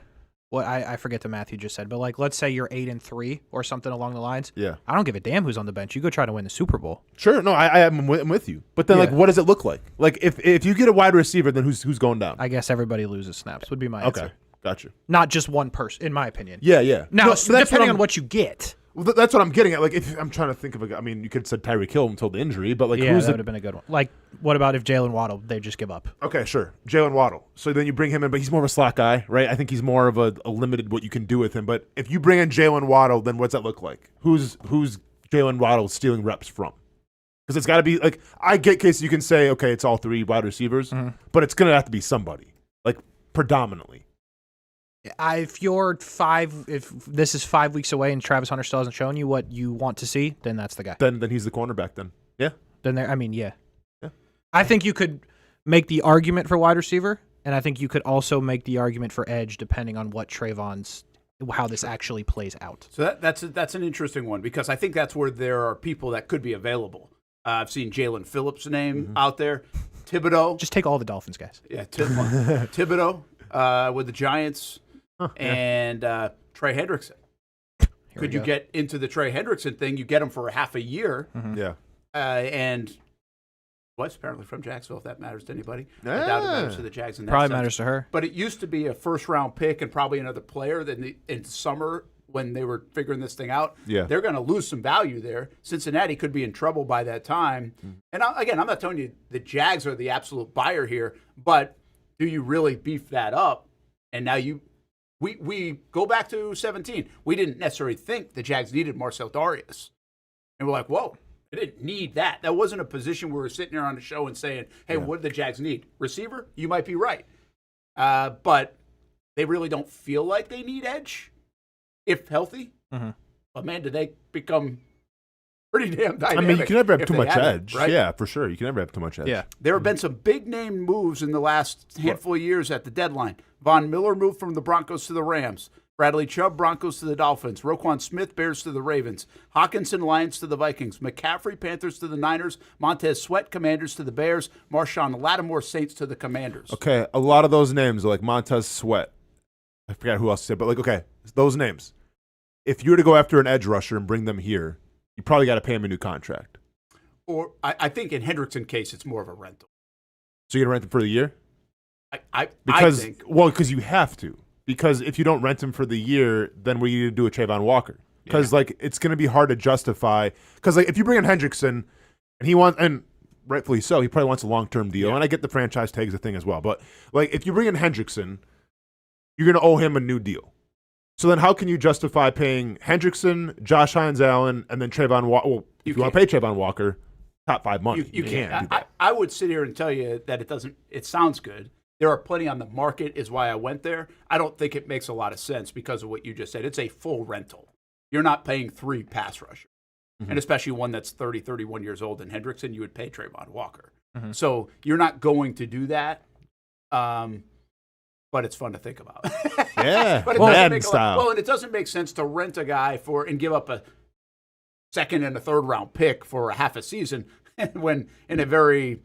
I forget the math you just said, but like let's say you're 8-3 or something along the lines. Yeah, I don't give a damn who's on the bench. You go try to win the Super Bowl. Sure, no, I'm with you. But then like, what does it look like? Like if you get a wide receiver, then who's going down? I guess everybody loses snaps would be my answer. Okay, gotcha. Not just one person, in my opinion. Yeah. Now, No, depending on what you get. Well, that's what I'm getting at. Like, if I'm trying to think of I mean, you could have said Tyreek Hill until the injury, but like, yeah, who's that would have been a good one. Like, what about if Jalen Waddle, they just give up? Okay, sure. Jalen Waddle. So then you bring him in, but he's more of a slot guy, right? I think he's more of a limited what you can do with him. But if you bring in Jalen Waddle, then what's that look like? Who's Jalen Waddle stealing reps from? Because it's got to be like, I get cases you can say, okay, it's all 3 wide receivers, but it's going to have to be somebody, like predominantly. If this is 5 weeks away and Travis Hunter still hasn't shown you what you want to see, then that's the guy. Then he's the cornerback then. Yeah. Yeah. I think you could make the argument for wide receiver, and I think you could also make the argument for edge depending on what how this actually plays out. So that's an interesting one because I think that's where there are people that could be available. I've seen Jalen Phillips' name out there. Thibodeau. Just take all the Dolphins guys. Yeah, Thibodeau with the Giants and Trey Hendrickson. Could you get into the Trey Hendrickson thing? You get him for half a year. Yeah. And was apparently from Jacksonville, if that matters to anybody. I doubt it matters to the Jags in that Probably sense. matters to her. But it used to be a first-round pick and probably another player. Then in summer, when they were figuring this thing out, they're going to lose some value there. Cincinnati could be in trouble by that time. And again, I'm not telling you the Jags are the absolute buyer here, but do you really beef that up? And now we go back to 17. We didn't necessarily think the Jags needed Marcel Darius. And we're like, whoa. They didn't need that. That wasn't a position where we're sitting here on the show and saying, hey, what do the Jags need? Receiver? You might be right. But they really don't feel like they need edge if healthy. But, man, did they become pretty damn dynamic. I mean, you can never have too much edge. Right? Yeah, for sure. You can never have too much edge. Yeah. There have been some big-name moves in the last handful of years at the deadline. Von Miller moved from the Broncos to the Rams. Bradley Chubb, Broncos to the Dolphins. Roquan Smith, Bears to the Ravens. Hawkinson, Lions to the Vikings. McCaffrey, Panthers to the Niners. Montez Sweat, Commanders to the Bears. Marshawn Lattimore, Saints to the Commanders. Okay, a lot of those names are like Montez Sweat. I forgot who else to say, but like, okay, those names. If you were to go after an edge rusher and bring them here, you probably got to pay him a new contract. Or I think in Hendrickson's case, it's more of a rental. So you're going to rent him for the year? I think. Well, because you have to. Because if you don't rent him for the year, then what are you going to do with Travon Walker? Because like it's going to be hard to justify. Because like if you bring in Hendrickson, and rightfully so, he probably wants a long-term deal. And I get the franchise tag's a thing as well. But like if you bring in Hendrickson, you're going to owe him a new deal. So then how can you justify paying Hendrickson, Josh Hines-Allen, and then Travon Walker? Well, if you want to pay Travon Walker, top 5 money. You can't. do that. I would sit here and tell you that it sounds good. There are plenty on the market is why I went there. I don't think it makes a lot of sense because of what you just said. It's a full rental. You're not paying 3 pass rushers. And especially one that's 30, 31 years old in Hendrickson, you would pay Travon Walker. So you're not going to do that. But it's fun to think about. Yeah, but Madden style. Well, and it doesn't make sense to rent a guy and give up a second and a third round pick for a half a season when in a very,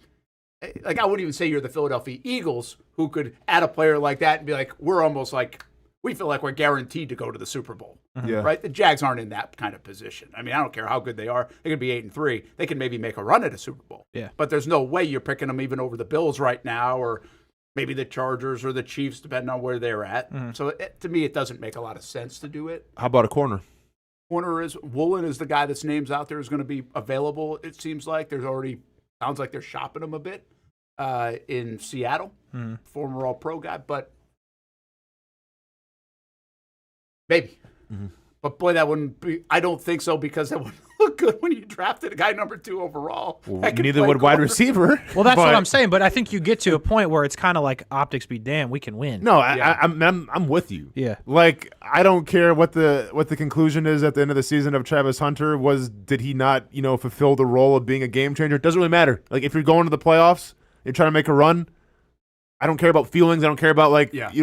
like I wouldn't even say you're the Philadelphia Eagles who could add a player like that and be like, we're almost like, we feel like we're guaranteed to go to the Super Bowl. Right? The Jags aren't in that kind of position. I mean, I don't care how good they are. They could be 8-3. They can maybe make a run at a Super Bowl. Yeah. But there's no way you're picking them even over the Bills right now or maybe the Chargers or the Chiefs, depending on where they're at. So to me, it doesn't make a lot of sense to do it. How about a corner? Woolen is the guy that's names out there is going to be available, it seems like. Sounds like they're shopping him a bit in Seattle, former All-Pro guy, but maybe. But boy, that wouldn't be, I don't think so because that wouldn't look good when you drafted a guy number 2 overall. Well, neither would wide receiver. Well, that's what I'm saying, but I think you get to a point where it's kind of like optics be damned, we can win. No, I'm with you. Yeah. Like I don't care what the conclusion is at the end of the season of Travis Hunter did he not, fulfill the role of being a game changer? It doesn't really matter. Like if you're going to the playoffs, you're trying to make a run, I don't care about feelings. I don't care about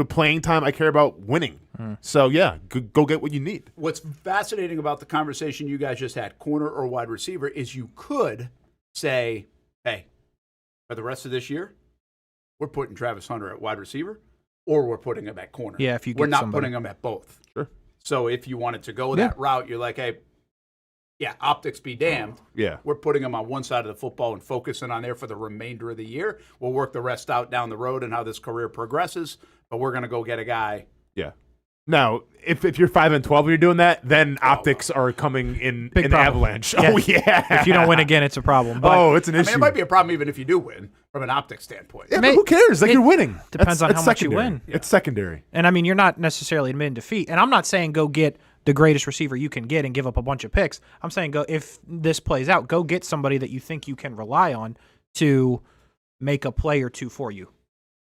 playing time. I care about winning. So yeah, go get what you need. What's fascinating about the conversation you guys just had, corner or wide receiver, is you could say, hey, for the rest of this year, we're putting Travis Hunter at wide receiver, or we're putting him at corner. Yeah, if you get we're not somebody. putting him at both. Sure. So if you wanted to go that route, you're like, hey, yeah, optics be damned. Yeah. We're putting him on one side of the football and focusing on there for the remainder of the year. We'll work the rest out down the road and how this career progresses, but we're going to go get a guy. Yeah. Now, if you're 5-12 and you're doing that, then optics are coming in avalanche. Yeah. Oh, yeah. If you don't win again, it's a problem. But, it's an issue. It might be a problem even if you do win from an optics standpoint. Yeah, but who cares? Like, you're winning. Depends on how much you secondary. win. It's secondary. And, I mean, you're not necessarily admitting defeat. And I'm not saying go get the greatest receiver you can get and give up a bunch of picks. I'm saying go if this plays out, go get somebody that you think you can rely on to make a play or two for you.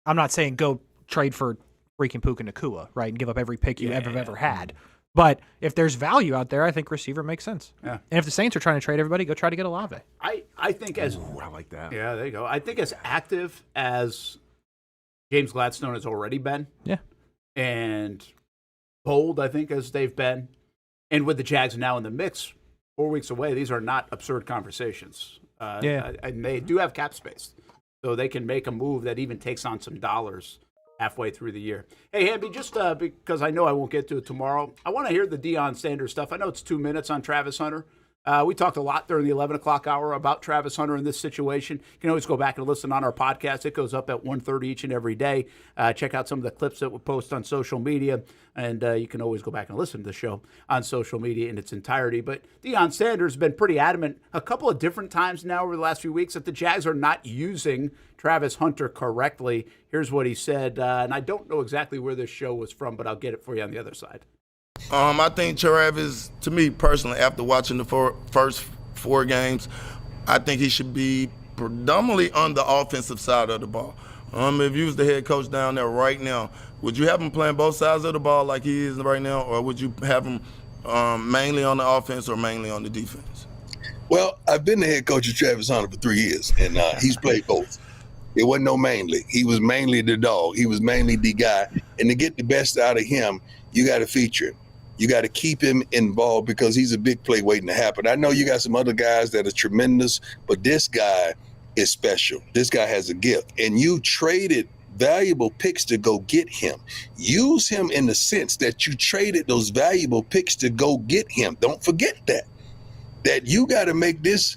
I'm not saying go trade for freaking Puka Nacua, right, and give up every pick you ever had. But if there's value out there, I think receiver makes sense. Yeah. And if the Saints are trying to trade everybody, go try to get Olave. I think as I like that. Yeah, there you go. I think as active as James Gladstone has already been. Yeah. And bold, I think, as they've been. And with the Jags now in the mix, 4 weeks away, these are not absurd conversations. And they do have cap space. So they can make a move that even takes on some dollars halfway through the year. Hey, Hamby, just because I know I won't get to it tomorrow, I want to hear the Deion Sanders stuff. I know it's 2 minutes on Travis Hunter. We talked a lot during the 11 o'clock hour about Travis Hunter in this situation. You can always go back and listen on our podcast. It goes up at 1:30 each and every day. Check out some of the clips that we post on social media, and you can always go back and listen to the show on social media in its entirety. But Deion Sanders has been pretty adamant a couple of different times now over the last few weeks that the Jags are not using Travis Hunter correctly. Here's what he said, and I don't know exactly where this show was from, but I'll get it for you on the other side. I think Travis, to me personally, after watching the first 4 games, I think he should be predominantly on the offensive side of the ball. If you was the head coach down there right now, would you have him playing both sides of the ball like he is right now, or would you have him mainly on the offense or mainly on the defense? Well, I've been the head coach of Travis Hunter for 3 years, and he's played both. It wasn't no mainly. He was mainly the dog. He was mainly the guy. And to get the best out of him, you got to feature him. You got to keep him involved because he's a big play waiting to happen. I know you got some other guys that are tremendous, but this guy is special. This guy has a gift. And you traded valuable picks to go get him. Use him in the sense that you traded those valuable picks to go get him. Don't forget that you got to make this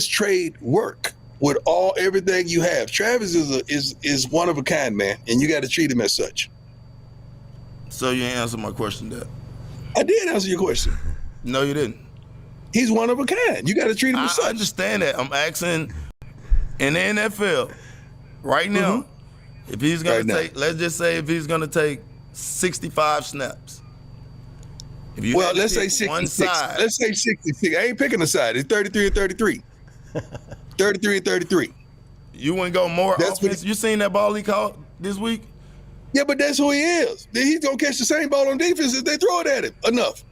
trade work with everything you have. Travis is one of a kind, man, and you got to treat him as such. So you answered my question, Dad. I did answer your question. No, you didn't. He's one of a kind. You got to treat him as such. I understand that. I'm asking in the NFL right now, if he's going to take, let's just say if he's going to take 65 snaps. Let's say 66. Let's say 66. I ain't picking a side. It's 33 and 33. 33 and 33. You wouldn't go more offense? You seen that ball he caught this week? Yeah, but that's who he is. He's going to catch the same ball on defense if they throw it at him enough.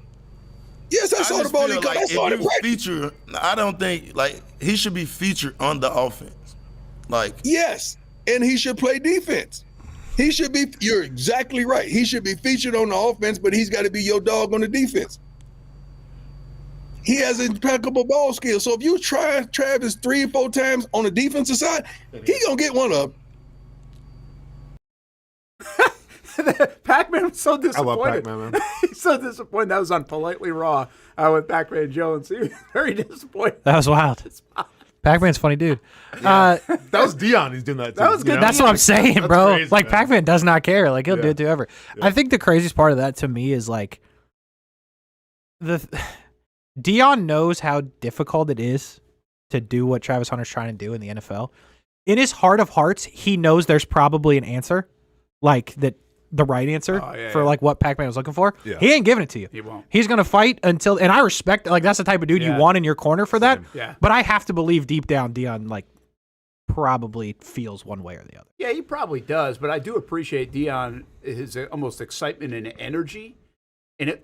Yes, I saw the ball he caught. I saw it feature. I don't think, he should be featured on the offense. Yes, and he should play defense. He should be, you're exactly right. He should be featured on the offense, but he's got to be your dog on the defense. He has impeccable ball skills. So if you try Travis 3 or 4 times on the defensive side, he going to get one of them. Pac-Man was so disappointed. I love Pac-Man, man. He's so disappointed. That was on Politely Raw with Pac-Man Jones. He was very disappointed. That was wild. Pac-Man's a funny dude. That was Deion. He's doing that too. That was good. That's what I'm saying, That's bro. crazy, like man. Pac-Man does not care. Like he'll do it to whoever. Yeah. I think the craziest part of that to me is like Deion knows how difficult it is to do what Travis Hunter's trying to do in the NFL. In his heart of hearts, he knows there's probably an answer, like the right answer for like what Pac-Man was looking for. Yeah. He ain't giving it to you. He won't. He's gonna fight until, and I respect, like that's the type of dude you want in your corner for that. Yeah. But I have to believe deep down Deion like probably feels one way or the other. Yeah, he probably does, but I do appreciate Deion, his almost excitement and energy. And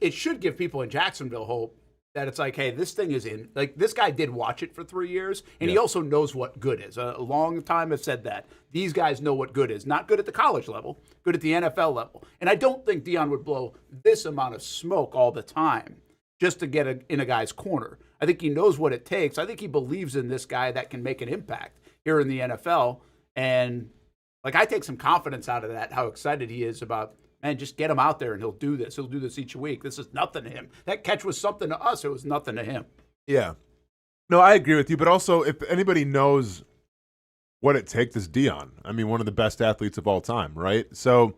it should give people in Jacksonville hope that it's like, hey, this thing is in. Like, this guy did watch it for 3 years, and he also knows what good is. A long time I've said that. These guys know what good is. Not good at the college level, good at the NFL level. And I don't think Deion would blow this amount of smoke all the time just to get in a guy's corner. I think he knows what it takes. I think he believes in this guy that can make an impact here in the NFL. And, like, I take some confidence out of that, how excited he is about, man, just get him out there and he'll do this. He'll do this each week. This is nothing to him. That catch was something to us. It was nothing to him. Yeah. No, I agree with you. But also, if anybody knows what it takes, is Deion. I mean, one of the best athletes of all time, right? So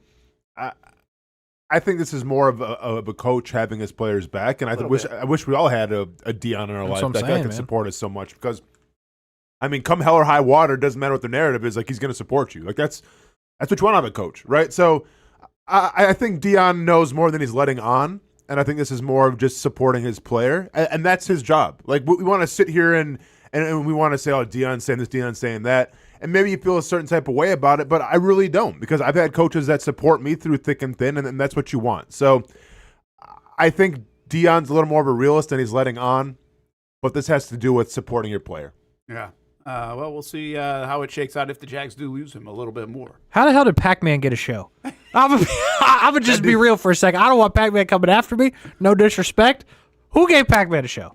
I think this is more of a coach having his players back. And I wish we all had a Deion in our life that guy could support us so much. Because, I mean, come hell or high water, it doesn't matter what the narrative is. Like, he's going to support you. Like, that's what you want out of a coach, right? So I think Deion knows more than he's letting on. and I think this is more of just supporting his player, and that's his job. Like, we want to sit here and we want to say, oh, Deion's saying this, Deion's saying that, and maybe you feel a certain type of way about it, but I really don't, because I've had coaches that support me through thick and thin, and that's what you want. So I think Deion's a little more of a realist than he's letting on, but this has to do with supporting your player. Yeah. Well, we'll see how it shakes out if the Jags do lose him a little bit more. How the hell did Pac-Man get a show? I'm gonna just be real for a second. I don't want Pac-Man coming after me. No disrespect. Who gave Pac-Man a show?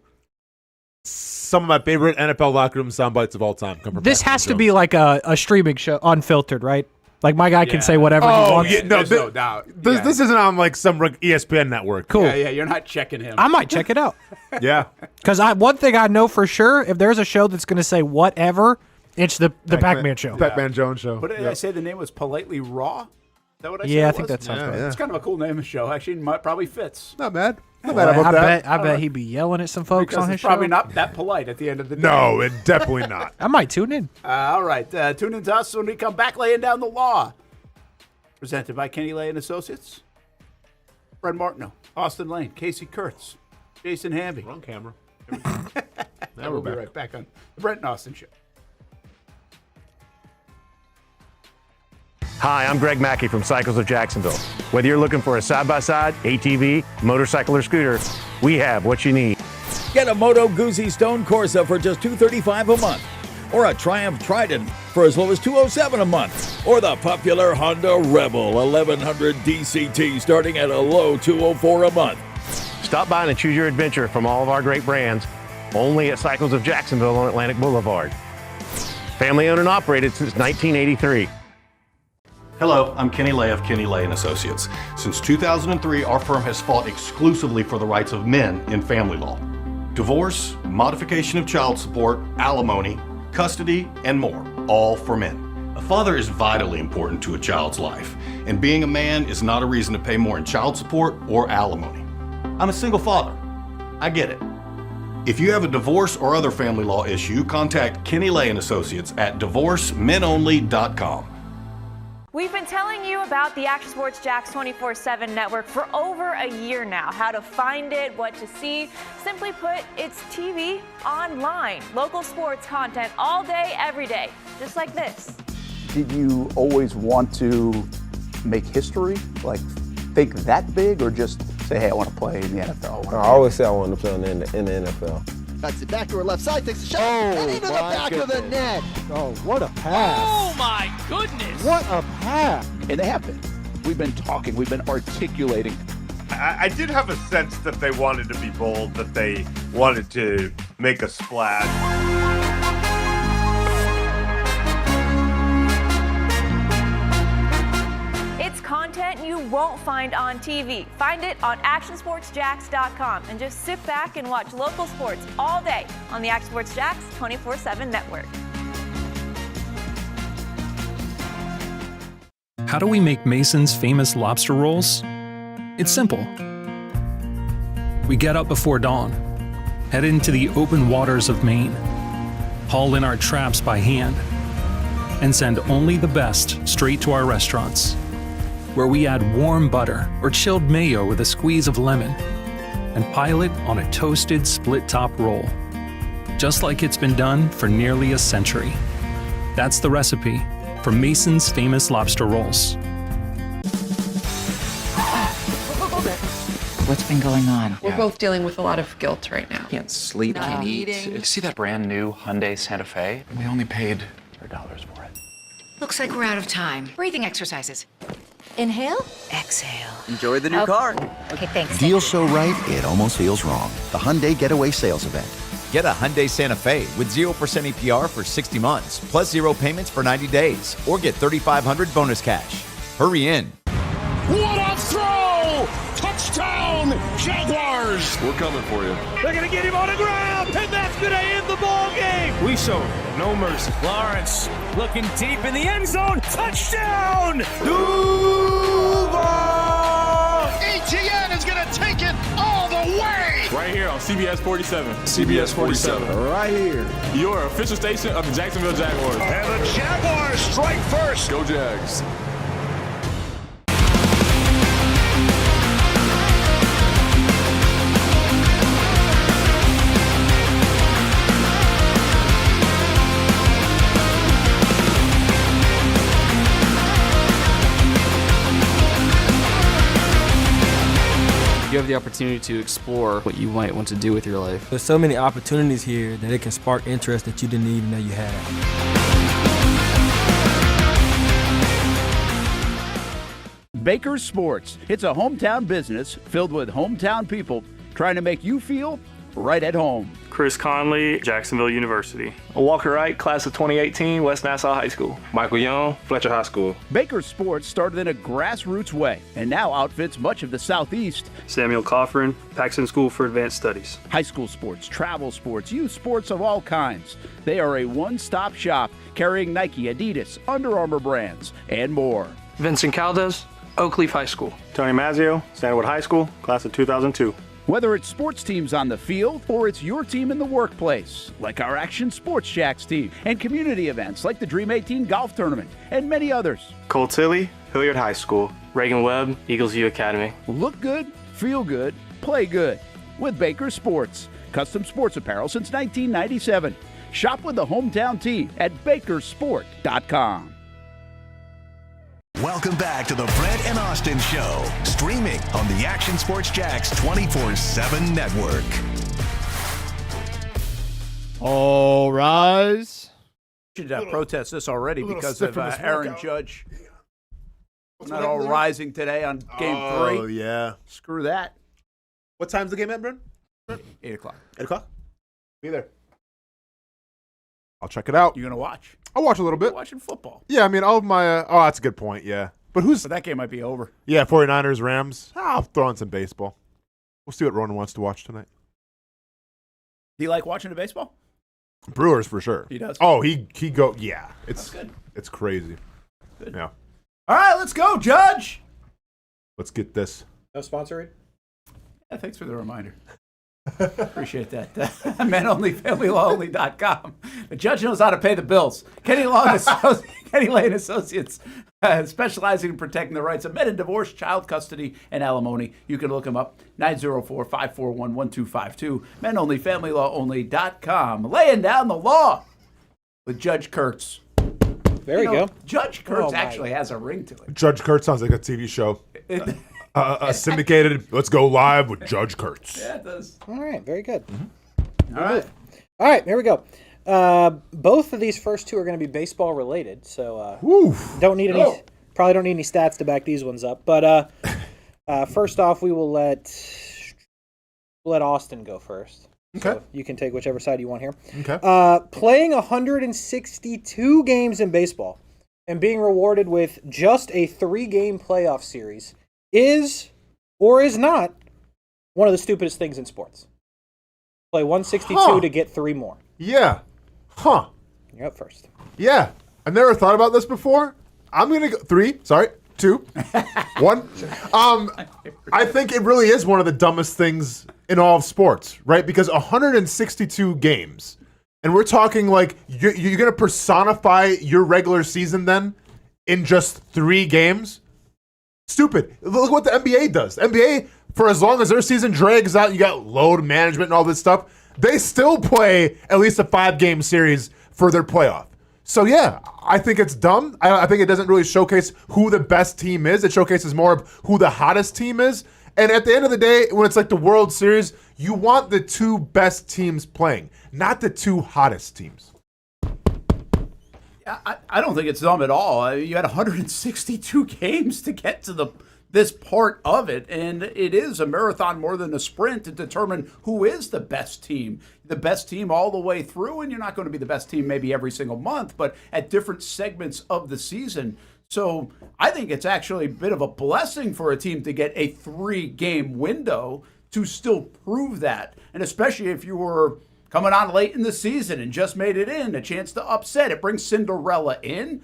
Some of my favorite NFL locker room sound bites of all time come from This Pac-Man has to Jones. be like a streaming show, unfiltered, right? Like my guy can say whatever he wants. Yeah, There's no doubt. This isn't on like some ESPN network. Cool. Yeah, you're not checking him. I might check it out. Yeah. Because one thing I know for sure, if there's a show that's going to say whatever, it's the Pac-Man show. Pac-Man Jones show. What did I say the name was? Politely Raw? Is that what I said? Yeah, I it think was? that sounds right. It's kind of a cool name of show. Actually, probably fits. Not bad. Not Well, bad about that. I bet he'd be yelling at some folks Because on his it's probably show. not that polite at the end of the day. No, it definitely not. I might tune in. All right. Tune in to us when we come back laying down the law. Presented by Kenny Lay and Associates. Brent Martineau, Austen Lane, Casey Kurtz, Jason Hamby. Wrong camera. Now we'll be right back on the Brent and Austin Show. Hi, I'm Greg Mackey from Cycles of Jacksonville. Whether you're looking for a side-by-side, ATV, motorcycle, or scooter, we have what you need. Get a Moto Guzzi Stone Corsa for just $235 a month, or a Triumph Trident for as low as $207 a month, or the popular Honda Rebel 1100 DCT starting at a low $204 a month. Stop by and choose your adventure from all of our great brands, only at Cycles of Jacksonville on Atlantic Boulevard. Family owned and operated since 1983. Hello, I'm Kenny Lay of Kenny Lay and Associates. Since 2003, our firm has fought exclusively for the rights of men in family law. Divorce, modification of child support, alimony, custody, and more, all for men. A father is vitally important to a child's life, and being a man is not a reason to pay more in child support or alimony. I'm a single father. I get it. If you have a divorce or other family law issue, contact Kenny Lay and Associates at divorcemenonly.com. We've been telling you about the Action Sports Jax 24/7 network for over a year now. How to find it, what to see. Simply put, it's TV online. Local sports content all day, every day. Just like this. Did you always want to make history? Like, think that big, or just say, hey, I want to play in the NFL? I always say I want to play in the NFL. That's it. Back to her left side. Takes a shot. And into the back of the net. Oh, what a pass. Oh, my goodness. What a pass. And they have been. We've been talking. We've been articulating. I did have a sense that they wanted to be bold, that they wanted to make a splash. It's content you won't find on TV. Find it on actionsportsjax.com and just sit back and watch local sports all day on the Action Sports Jax 24/7 network. How do we make Mason's famous lobster rolls? It's simple. We get up before dawn, head into the open waters of Maine, haul in our traps by hand, and send only the best straight to our restaurants, where we add warm butter or chilled mayo with a squeeze of lemon and pile it on a toasted split-top roll, just like it's been done for nearly a century. That's the recipe for Mason's famous lobster rolls. What's been going on? We're both dealing with a lot of guilt right now. Can't sleep, can't eat. eating. See that brand new Hyundai Santa Fe? We only paid $4 for it. Looks like we're out of time. Breathing exercises. Inhale, exhale. Enjoy the new car. Okay, thanks. Deal so right, it almost feels wrong. The Hyundai Getaway Sales Event. Get a Hyundai Santa Fe with 0% APR for 60 months, plus 0 payments for 90 days, or get $3,500 bonus cash. Hurry in. What a throw! Touchdown, Jaguars! We're coming for you. They're gonna get him on the ground, and that's gonna end the ball game. We show no mercy. Lawrence looking deep in the end zone. Touchdown! ETN is gonna take it all the way! Right here on CBS 47. CBS 47. Right here. Your official station of the Jacksonville Jaguars. And the Jaguars strike first. Go Jags. you have the opportunity to explore what you might want to do with your life. There's so many opportunities here that it can spark interest that you didn't even know you had. Baker's Sports. It's a hometown business filled with hometown people trying to make you feel right at home. Chris Conley, Jacksonville University. Walker Wright, class of 2018, West Nassau High School. Michael Young, Fletcher High School. Baker's Sports started in a grassroots way and now outfits much of the Southeast. Samuel Coffrin, Paxton School for Advanced Studies. High school sports, travel sports, youth sports of all kinds. They are a one-stop shop carrying Nike, Adidas, Under Armour brands, and more. Vincent Caldes, Oak Leaf High School. Tony Mazzio, Sandwood High School, class of 2002. Whether it's sports teams on the field or it's your team in the workplace, like our Action Sports Shacks team, and community events like the Dream 18 Golf Tournament, and many others. Cole Tilley, Hilliard High School. Reagan Webb, Eagles View Academy. Look good, feel good, play good with Baker Sports. Custom sports apparel since 1997. Shop with the hometown team at bakersport.com. Welcome back to the Brent and Austen Show, streaming on the Action Sports Jacks 24/7 network. All rise. Should protest this already because of Aaron Judge. Not that, all Lou? rising today on game 3. Oh, yeah. Screw that. What time's the game at, Brent? 8 o'clock. 8 o'clock? Be there. I'll check it out. You going to watch? I'll watch a little bit. Watching football. Yeah, I mean, all of my oh, that's a good point, yeah. But that game might be over. Yeah, 49ers, Rams. I'll throw in some baseball. We'll see what Ronan wants to watch tonight. Do you like watching the baseball? Brewers for sure. He does. Oh, he go. Yeah, That's good. It's crazy. Good. Yeah. All right, let's go, Judge. Let's get this. No sponsor read? Yeah, thanks for the reminder. Appreciate that. MenOnlyFamilyLawOnly.com. The judge knows how to pay the bills. Kenny Lane Associates, specializing in protecting the rights of men in divorce, child custody, and alimony. You can look them up. 904-541-1252. MenOnlyFamilyLawOnly.com. Laying down the law with Judge Kurtz. There you go. Judge Kurtz Oh, my. actually has a ring to it. Judge Kurtz sounds like a TV show. Syndicated. Let's go live with Judge Kurtz. Yeah, it does. All right, very good. All right. All right, here we go. Both of these first two are going to be baseball related, so don't need any. Probably don't need any stats to back these ones up. But first off, we will let Austen go first. Okay. So you can take whichever side you want here. Okay. Playing 162 games in baseball and being rewarded with just a 3-game playoff series is or is not one of the stupidest things in sports. Play 162 to get 3 more. Yeah. Huh. You're up first. Yeah. I've never thought about this before. I'm going to go 3. Sorry. 2. 1. I think it really is one of the dumbest things in all of sports, right? Because 162 games. And we're talking like you're going to personify your regular season then in just 3 games? Stupid. Look what the NBA does. NBA, for as long as their season drags out, you got load management and all this stuff, they still play at least a 5-game series for their playoff. So, yeah, I think it's dumb. I think it doesn't really showcase who the best team is. It showcases more of who the hottest team is. And at the end of the day, when it's like the World Series, you want the 2 best teams playing, not the 2 hottest teams. I don't think it's dumb at all. You had 162 games to get to this part of it, and it is a marathon more than a sprint to determine who is the best team. The best team all the way through, and you're not going to be the best team maybe every single month, but at different segments of the season. So I think it's actually a bit of a blessing for a team to get a 3-game window to still prove that, and especially if you were coming on late in the season and just made it in, a chance to upset. It brings Cinderella in,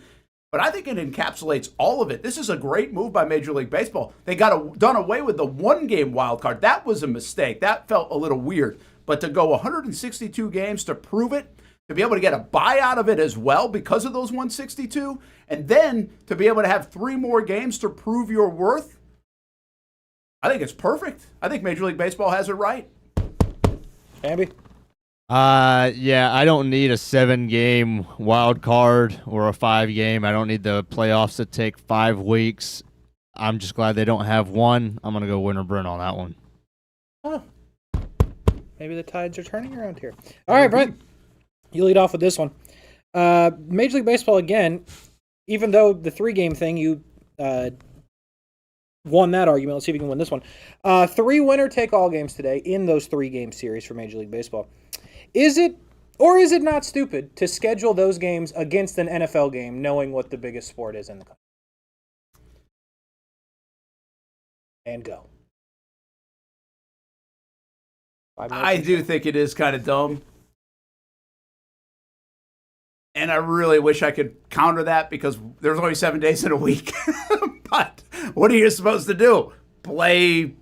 but I think it encapsulates all of it. This is a great move by Major League Baseball. They got done away with the 1-game wild card. That was a mistake. That felt a little weird. But to go 162 games to prove it, to be able to get a buy out of it as well because of those 162, and then to be able to have 3 more games to prove your worth, I think it's perfect. I think Major League Baseball has it right. Hamby? Yeah, I don't need a 7-game wild card or a 5-game. I don't need the playoffs to take 5 weeks. I'm just glad they don't have one. I'm going to go winner Brent on that one. Huh. Maybe the tides are turning around here. All right, Brent, you lead off with this one. Major League Baseball again. Even though the 3-game thing, you won that argument. Let's see if you can win this one. 3 winner-take-all games today in those 3-game series for Major League Baseball. Is it or is it not stupid to schedule those games against an NFL game, knowing what the biggest sport is in the country? And go. I do think it is kind of dumb. And I really wish I could counter that because there's only 7 days in a week. But what are you supposed to do? Play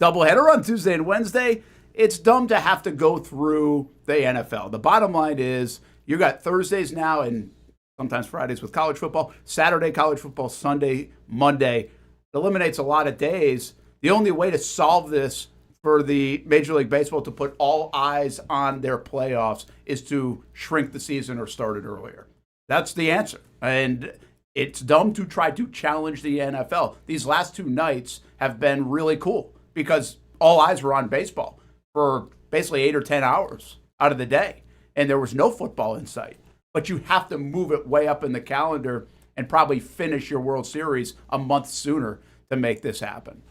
doubleheader on Tuesday and Wednesday? It's dumb to have to go through the NFL. The bottom line is you got Thursdays now and sometimes Fridays with college football, Saturday college football, Sunday, Monday. It eliminates a lot of days. The only way to solve this for the Major League Baseball to put all eyes on their playoffs is to shrink the season or start it earlier. That's the answer. And it's dumb to try to challenge the NFL. These last 2 nights have been really cool because all eyes were on baseball for basically 8 or 10 hours out of the day. And there was no football in sight. But you have to move it way up in the calendar and probably finish your World Series a month sooner to make this happen.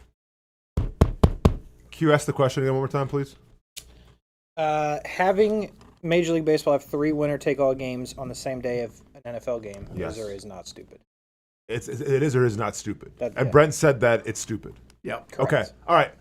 Can you ask the question again one more time, please? Having Major League Baseball have 3 winner-take-all games on the same day of an NFL game is or is not stupid. It is or is not stupid. Yeah. And Brent said that it's stupid. Yeah. Okay. All right.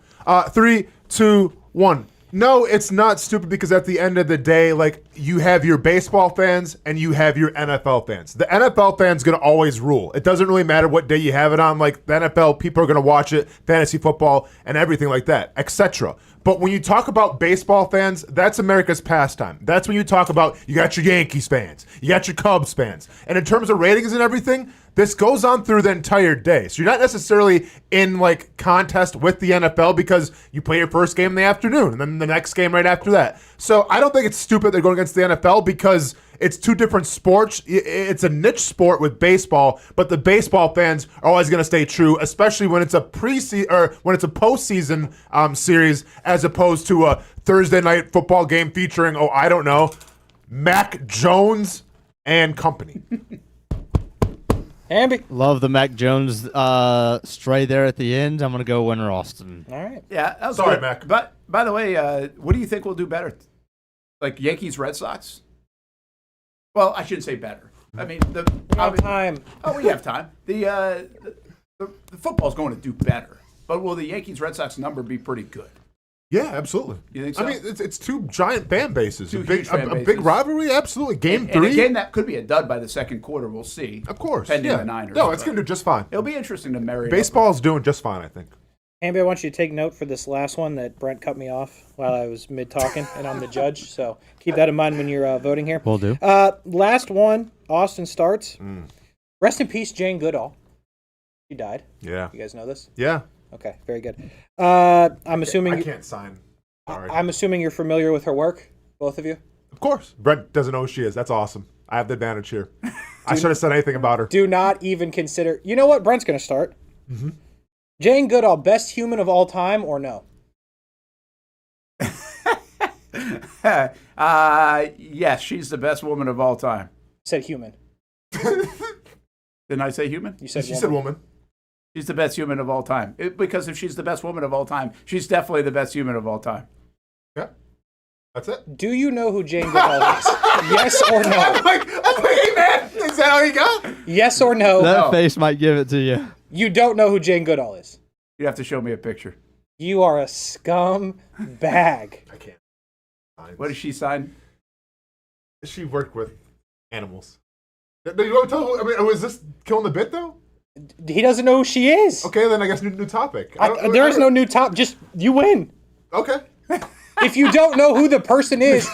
3, 2, 1. No, it's not stupid because at the end of the day, like, you have your baseball fans and you have your NFL fans. The NFL fan's going to always rule. It doesn't really matter what day you have it on. Like, the NFL, people are going to watch it, fantasy football, and everything like that, etc. But when you talk about baseball fans, that's America's pastime. That's when you talk about, you got your Yankees fans, you got your Cubs fans. And in terms of ratings and everything, this goes on through the entire day. So you're not necessarily in like contest with the NFL because you play your first game in the afternoon and then the next game right after that. So I don't think it's stupid they're going against the NFL because it's 2 different sports. It's a niche sport with baseball, but the baseball fans are always going to stay true, especially when it's a postseason series as opposed to a Thursday night football game featuring, I don't know, Mac Jones and company. Hamby. Love the Mac Jones stray there at the end. I'm going to go winner Austen. All right. Yeah. That was Sorry, good. Mac. But by the way, what do you think will do better? Like Yankees, Red Sox? Well, I shouldn't say better. I mean, we have time. Oh, we have time. The football's going to do better. But will the Yankees, Red Sox number be pretty good? Yeah, absolutely. You think so? I mean, it's 2 giant fan bases. Two A big, huge fan a big bases. rivalry, absolutely. Game 3. And a game that could be a dud by the second quarter, we'll see. Of course. Pending Yeah. the Niners. No, it's going to do just fine. It'll be interesting to marry. Baseball's doing just fine, I think. Hamby, I want you to take note for this last one that Brent cut me off while I was mid-talking, and I'm the judge, so keep that in mind when you're voting here. Will do. Last one, Austin starts. Rest in peace, Jane Goodall. She died. Yeah. You guys know this? Yeah. Okay, very good. I'm assuming I can't sign. Sorry. I'm assuming you're familiar with her work, both of you? Of course. Brent doesn't know who she is. That's awesome. I have the advantage here. I should have said anything about her. Do not even consider. You know what? Brent's going to start. Mm-hmm. Jane Goodall, best human of all time, or no? Yes, she's the best woman of all time. Said human. Didn't I say human? You said She said woman. She's the best human of all time. Because if she's the best woman of all time, she's definitely the best human of all time. Yeah. That's it. Do you know who Jane Goodall is? Yes or no? I'm like, hey, man. Is that all you got? Yes or no? That face might give it to you. You don't know who Jane Goodall is. You have to show me a picture. You are a scumbag. I can't. What does she sign? She worked with animals. You want to tell? I mean, was this killing the bit though? He doesn't know who she is. Okay, then I guess new topic. There is no new top. Just you win. Okay. If you don't know who the person is,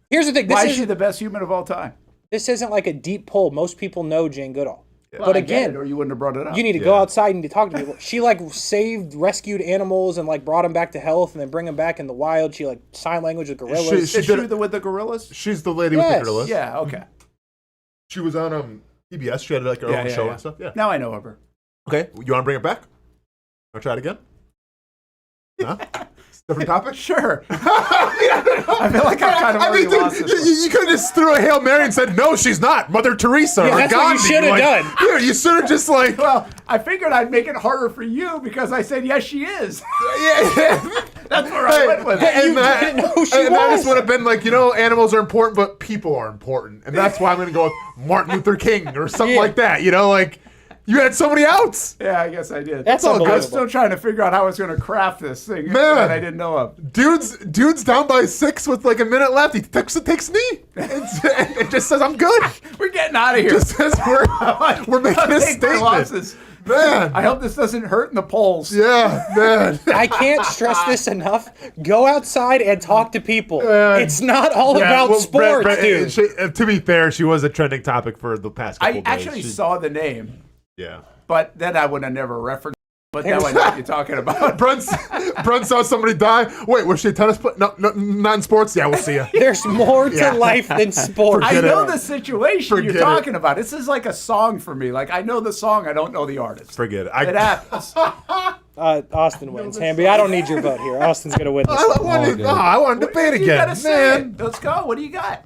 here's the thing. Why is she the best human of all time? This isn't like a deep poll. Most people know Jane Goodall. Yeah. But Well, again, or you wouldn't have brought it up. you need to go outside and talk to people. She saved, rescued animals and brought them back to health and then bring them back in the wild. She sign language with gorillas. Is she with the gorillas? She's the lady with the gorillas. Yeah. Okay. She was on PBS. She had her own show and stuff. Yeah. Now I know of her. Okay. You want to bring it back? Want to try it again? No? Different topic? Sure. I feel like I kind of already lost this one. You could have just threw a Hail Mary and said, no, she's not. Mother Teresa or that's Gandhi. what you should have done. Dude, you should have just like... Well, I figured I'd make it harder for you because I said, yes, she is. That's where I went with it. And that, didn't know who she was. That just would have been like, animals are important, but people are important. And that's why I'm going to go with Martin Luther King or something like that. You had somebody else. Yeah, I guess I did. That's all unbelievable. I was still trying to figure out how I was going to craft this thing Man. that I didn't know of. Dude's down by 6 with like a minute left. He takes knee. It just says, I'm good. We're getting out of here. It just says we're making a statement. Man. I hope this doesn't hurt in the polls. Yeah, man. I can't stress this enough. Go outside and talk to people. It's not all about sports, dude. To be fair, she was a trending topic for the past couple days. I actually saw the name. Yeah. But then I would have never referenced it. But now I know what you're talking about. Brent saw somebody die. Wait, was she a tennis player? No, not in sports? Yeah, we'll see you. There's more to life than sports. I know the situation you're talking about. This is like a song for me. Like, I know the song, I don't know the artist. Forget it. It happens. Austin wins. Hamby, I don't need your vote here. Austin's going to win this. I want to debate again. Man. Let's go. What do you got?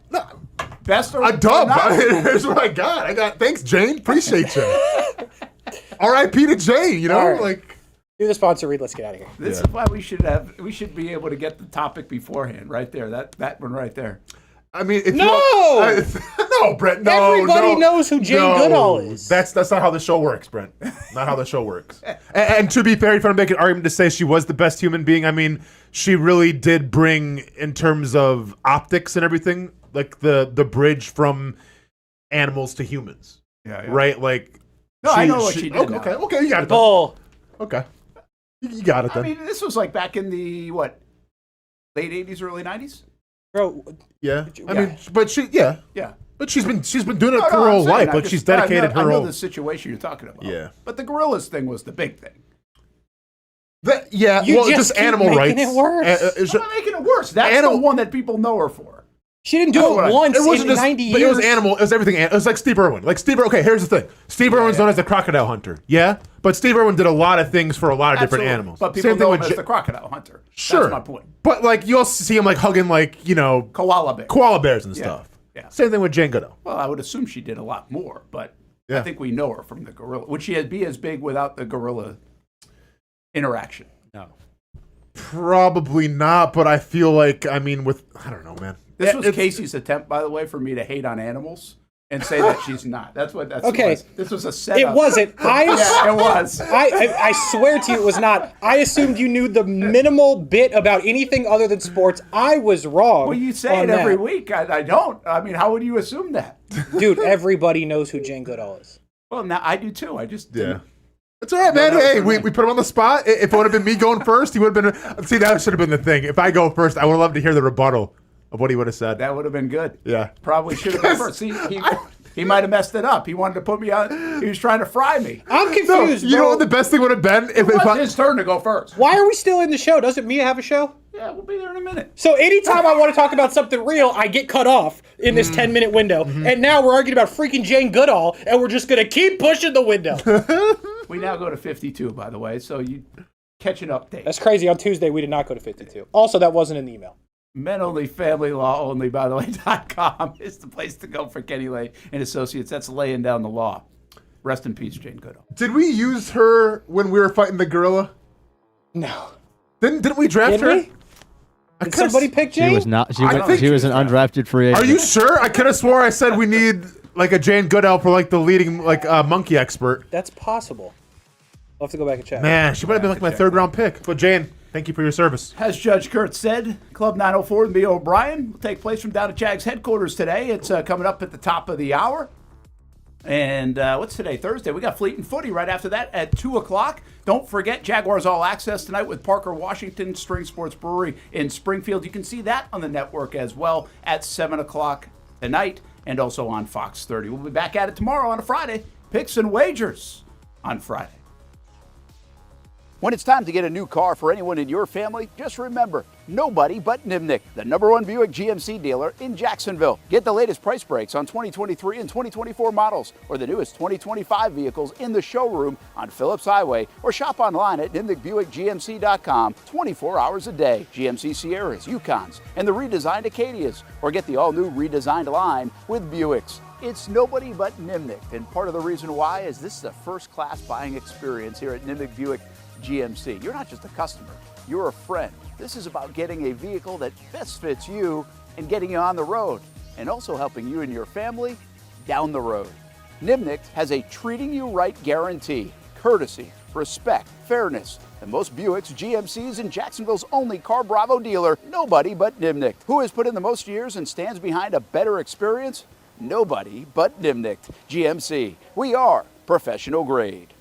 Best or a dub. Here's what I got. Thanks, Jane. Appreciate you. R.I.P. to Jane. Right. Do the sponsor read. Let's get out of here. This is why we should be able to get the topic beforehand. Right there. That one right there. I mean, no, Brent. No, everybody knows who Jane Goodall is. That's not how the show works, Brent. Not how the show works. And to be fair, if I'm making an argument to say she was the best human being, I mean, she really did bring, in terms of optics and everything, like the bridge from animals to humans. Yeah. Right? Like. No, I know what she did. Okay, you got it. Bull. Okay. You got it then. I mean, this was like back in the, late 80s, early 90s? Bro. Yeah. I mean, but Yeah. But she's been doing it her whole life. Like, she's dedicated her whole. I know the situation you're talking about. Yeah. But the gorillas thing was the big thing. Just animal rights. It worse. I'm not making it worse. That's the one that people know her for. She didn't do it once in 90 years. But it was animal. It was everything. It was like Steve Irwin. Okay, here's the thing. Steve Irwin's known as the crocodile hunter. Yeah? But Steve Irwin did a lot of things for a lot of different animals. But people know him as the crocodile hunter. Sure. That's my point. But like you also see him like hugging koala bears and stuff. Yeah. Same thing with Jane Goodall. Well, I would assume she did a lot more, but I think we know her from the gorilla. Would she be as big without the gorilla interaction? No. Probably not, but I feel like, I don't know, man. This was Casey's attempt, by the way, for me to hate on animals and say that she's not. That's what it was. This was a setup. It wasn't. It was. I swear to you it was not. I assumed you knew the minimal bit about anything other than sports. I was wrong. Well, you say it every week. I don't. I mean, how would you assume that? Dude, everybody knows who Jane Goodall is. Well, now I do too. I just didn't. It's all right, man. Hey, we put him on the spot. If it would have been me going first, he would have been. See, that should have been the thing. If I go first, I would love to hear the rebuttal of what he would have said. That would have been good. Yeah. Probably should have been first. See, he might have messed it up. He wanted to put me on. He was trying to fry me. I'm confused. You know what the best thing would have been? It was his turn to go first. Why are we still in the show? Doesn't Mia have a show? Yeah, we'll be there in a minute. So anytime I want to talk about something real, I get cut off in this 10-minute window. And now we're arguing about freaking Jane Goodall, and we're just going to keep pushing the window. We now go to 52, by the way, so you catch an update. That's crazy. On Tuesday, we did not go to 52. Also, that wasn't in the email. Men Only, Family Law Only, by the way, .com is the place to go for Kenny Lay and Associates. That's laying down the law. Rest in peace, Jane Goodall. Did we use her when we were fighting the gorilla? No. Didn't we draft her? Did somebody pick Jane? She was not. She was an undrafted free agent. Are you sure? I could have swore I said we need like a Jane Goodall for like the leading monkey expert. That's possible. I'll have to go back and check. Man, she might have been like my third-round pick. But Jane, thank you for your service. As Judge Kurt said, Club 904 and B. O'Brien will take place from down at Jags headquarters today. It's coming up at the top of the hour. And what's today? Thursday. We got Fleet and Footy right after that at 2 o'clock. Don't forget Jaguars All Access tonight with Parker Washington, String Sports Brewery in Springfield. You can see that on the network as well at 7 o'clock tonight and also on Fox 30. We'll be back at it tomorrow on a Friday. Picks and wagers on Friday. When it's time to get a new car for anyone in your family, just remember, nobody but Nimnick, the #1 Buick GMC dealer in Jacksonville. Get the latest price breaks on 2023 and 2024 models or the newest 2025 vehicles in the showroom on Phillips Highway or shop online at NimnickBuickGMC.com 24 hours a day. GMC Sierras, Yukons, and the redesigned Acadias, or get the all-new redesigned line with Buicks. It's nobody but Nimnick, and part of the reason why is this is a first-class buying experience here at Nimnick Buick GMC. You're not just a customer, you're a friend. This is about getting a vehicle that best fits you and getting you on the road, and also helping you and your family down the road. Nimnick has a treating you right guarantee, courtesy, respect, fairness, and most Buicks, GMCs, and Jacksonville's only Car Bravo dealer, nobody but Nimnick. Who has put in the most years and stands behind a better experience? Nobody but Nimnick. GMC, we are professional grade.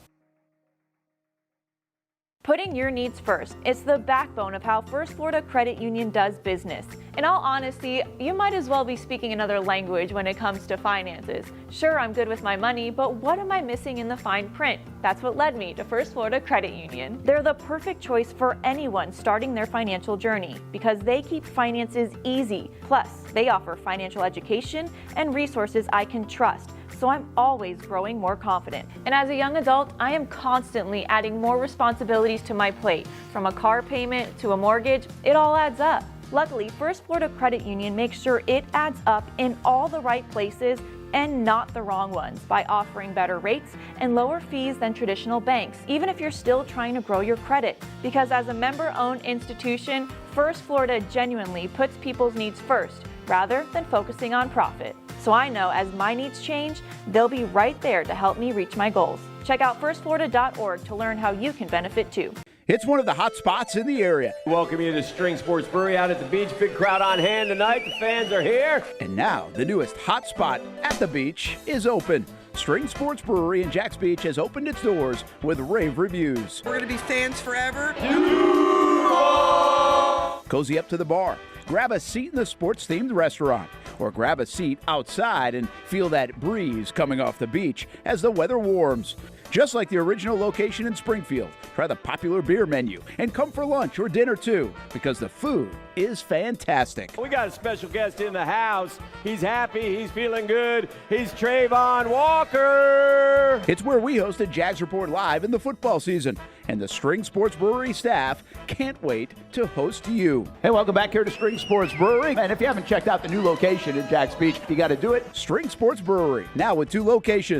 Putting your needs first. It's the backbone of how First Florida Credit Union does business. In all honesty, you might as well be speaking another language when it comes to finances. Sure, I'm good with my money, but what am I missing in the fine print? That's what led me to First Florida Credit Union. They're the perfect choice for anyone starting their financial journey because they keep finances easy. Plus, they offer financial education and resources I can trust. So I'm always growing more confident. And as a young adult, I am constantly adding more responsibilities to my plate. From a car payment to a mortgage, it all adds up. Luckily, First Florida Credit Union makes sure it adds up in all the right places and not the wrong ones by offering better rates and lower fees than traditional banks, even if you're still trying to grow your credit. Because as a member-owned institution, First Florida genuinely puts people's needs first rather than focusing on profit. So I know as my needs change, they'll be right there to help me reach my goals. Check out firstflorida.org to learn how you can benefit too. It's one of the hot spots in the area. Welcome you to String Sports Brewery out at the beach. Big crowd on hand tonight. The fans are here. And now the newest hot spot at the beach is open. String Sports Brewery in Jax Beach has opened its doors with rave reviews. We're going to be fans forever. Cozy up to the bar. Grab a seat in the sports-themed restaurant, or grab a seat outside and feel that breeze coming off the beach as the weather warms. Just like the original location in Springfield, try the popular beer menu and come for lunch or dinner too, because the food is fantastic. We got a special guest in the house. He's happy. He's feeling good. He's Travon Walker. It's where we hosted Jags Report Live in the football season, and the String Sports Brewery staff can't wait to host you. Hey, welcome back here to String Sports Brewery. And if you haven't checked out the new location in Jax Beach, you got to do it. String Sports Brewery, now with 2 locations.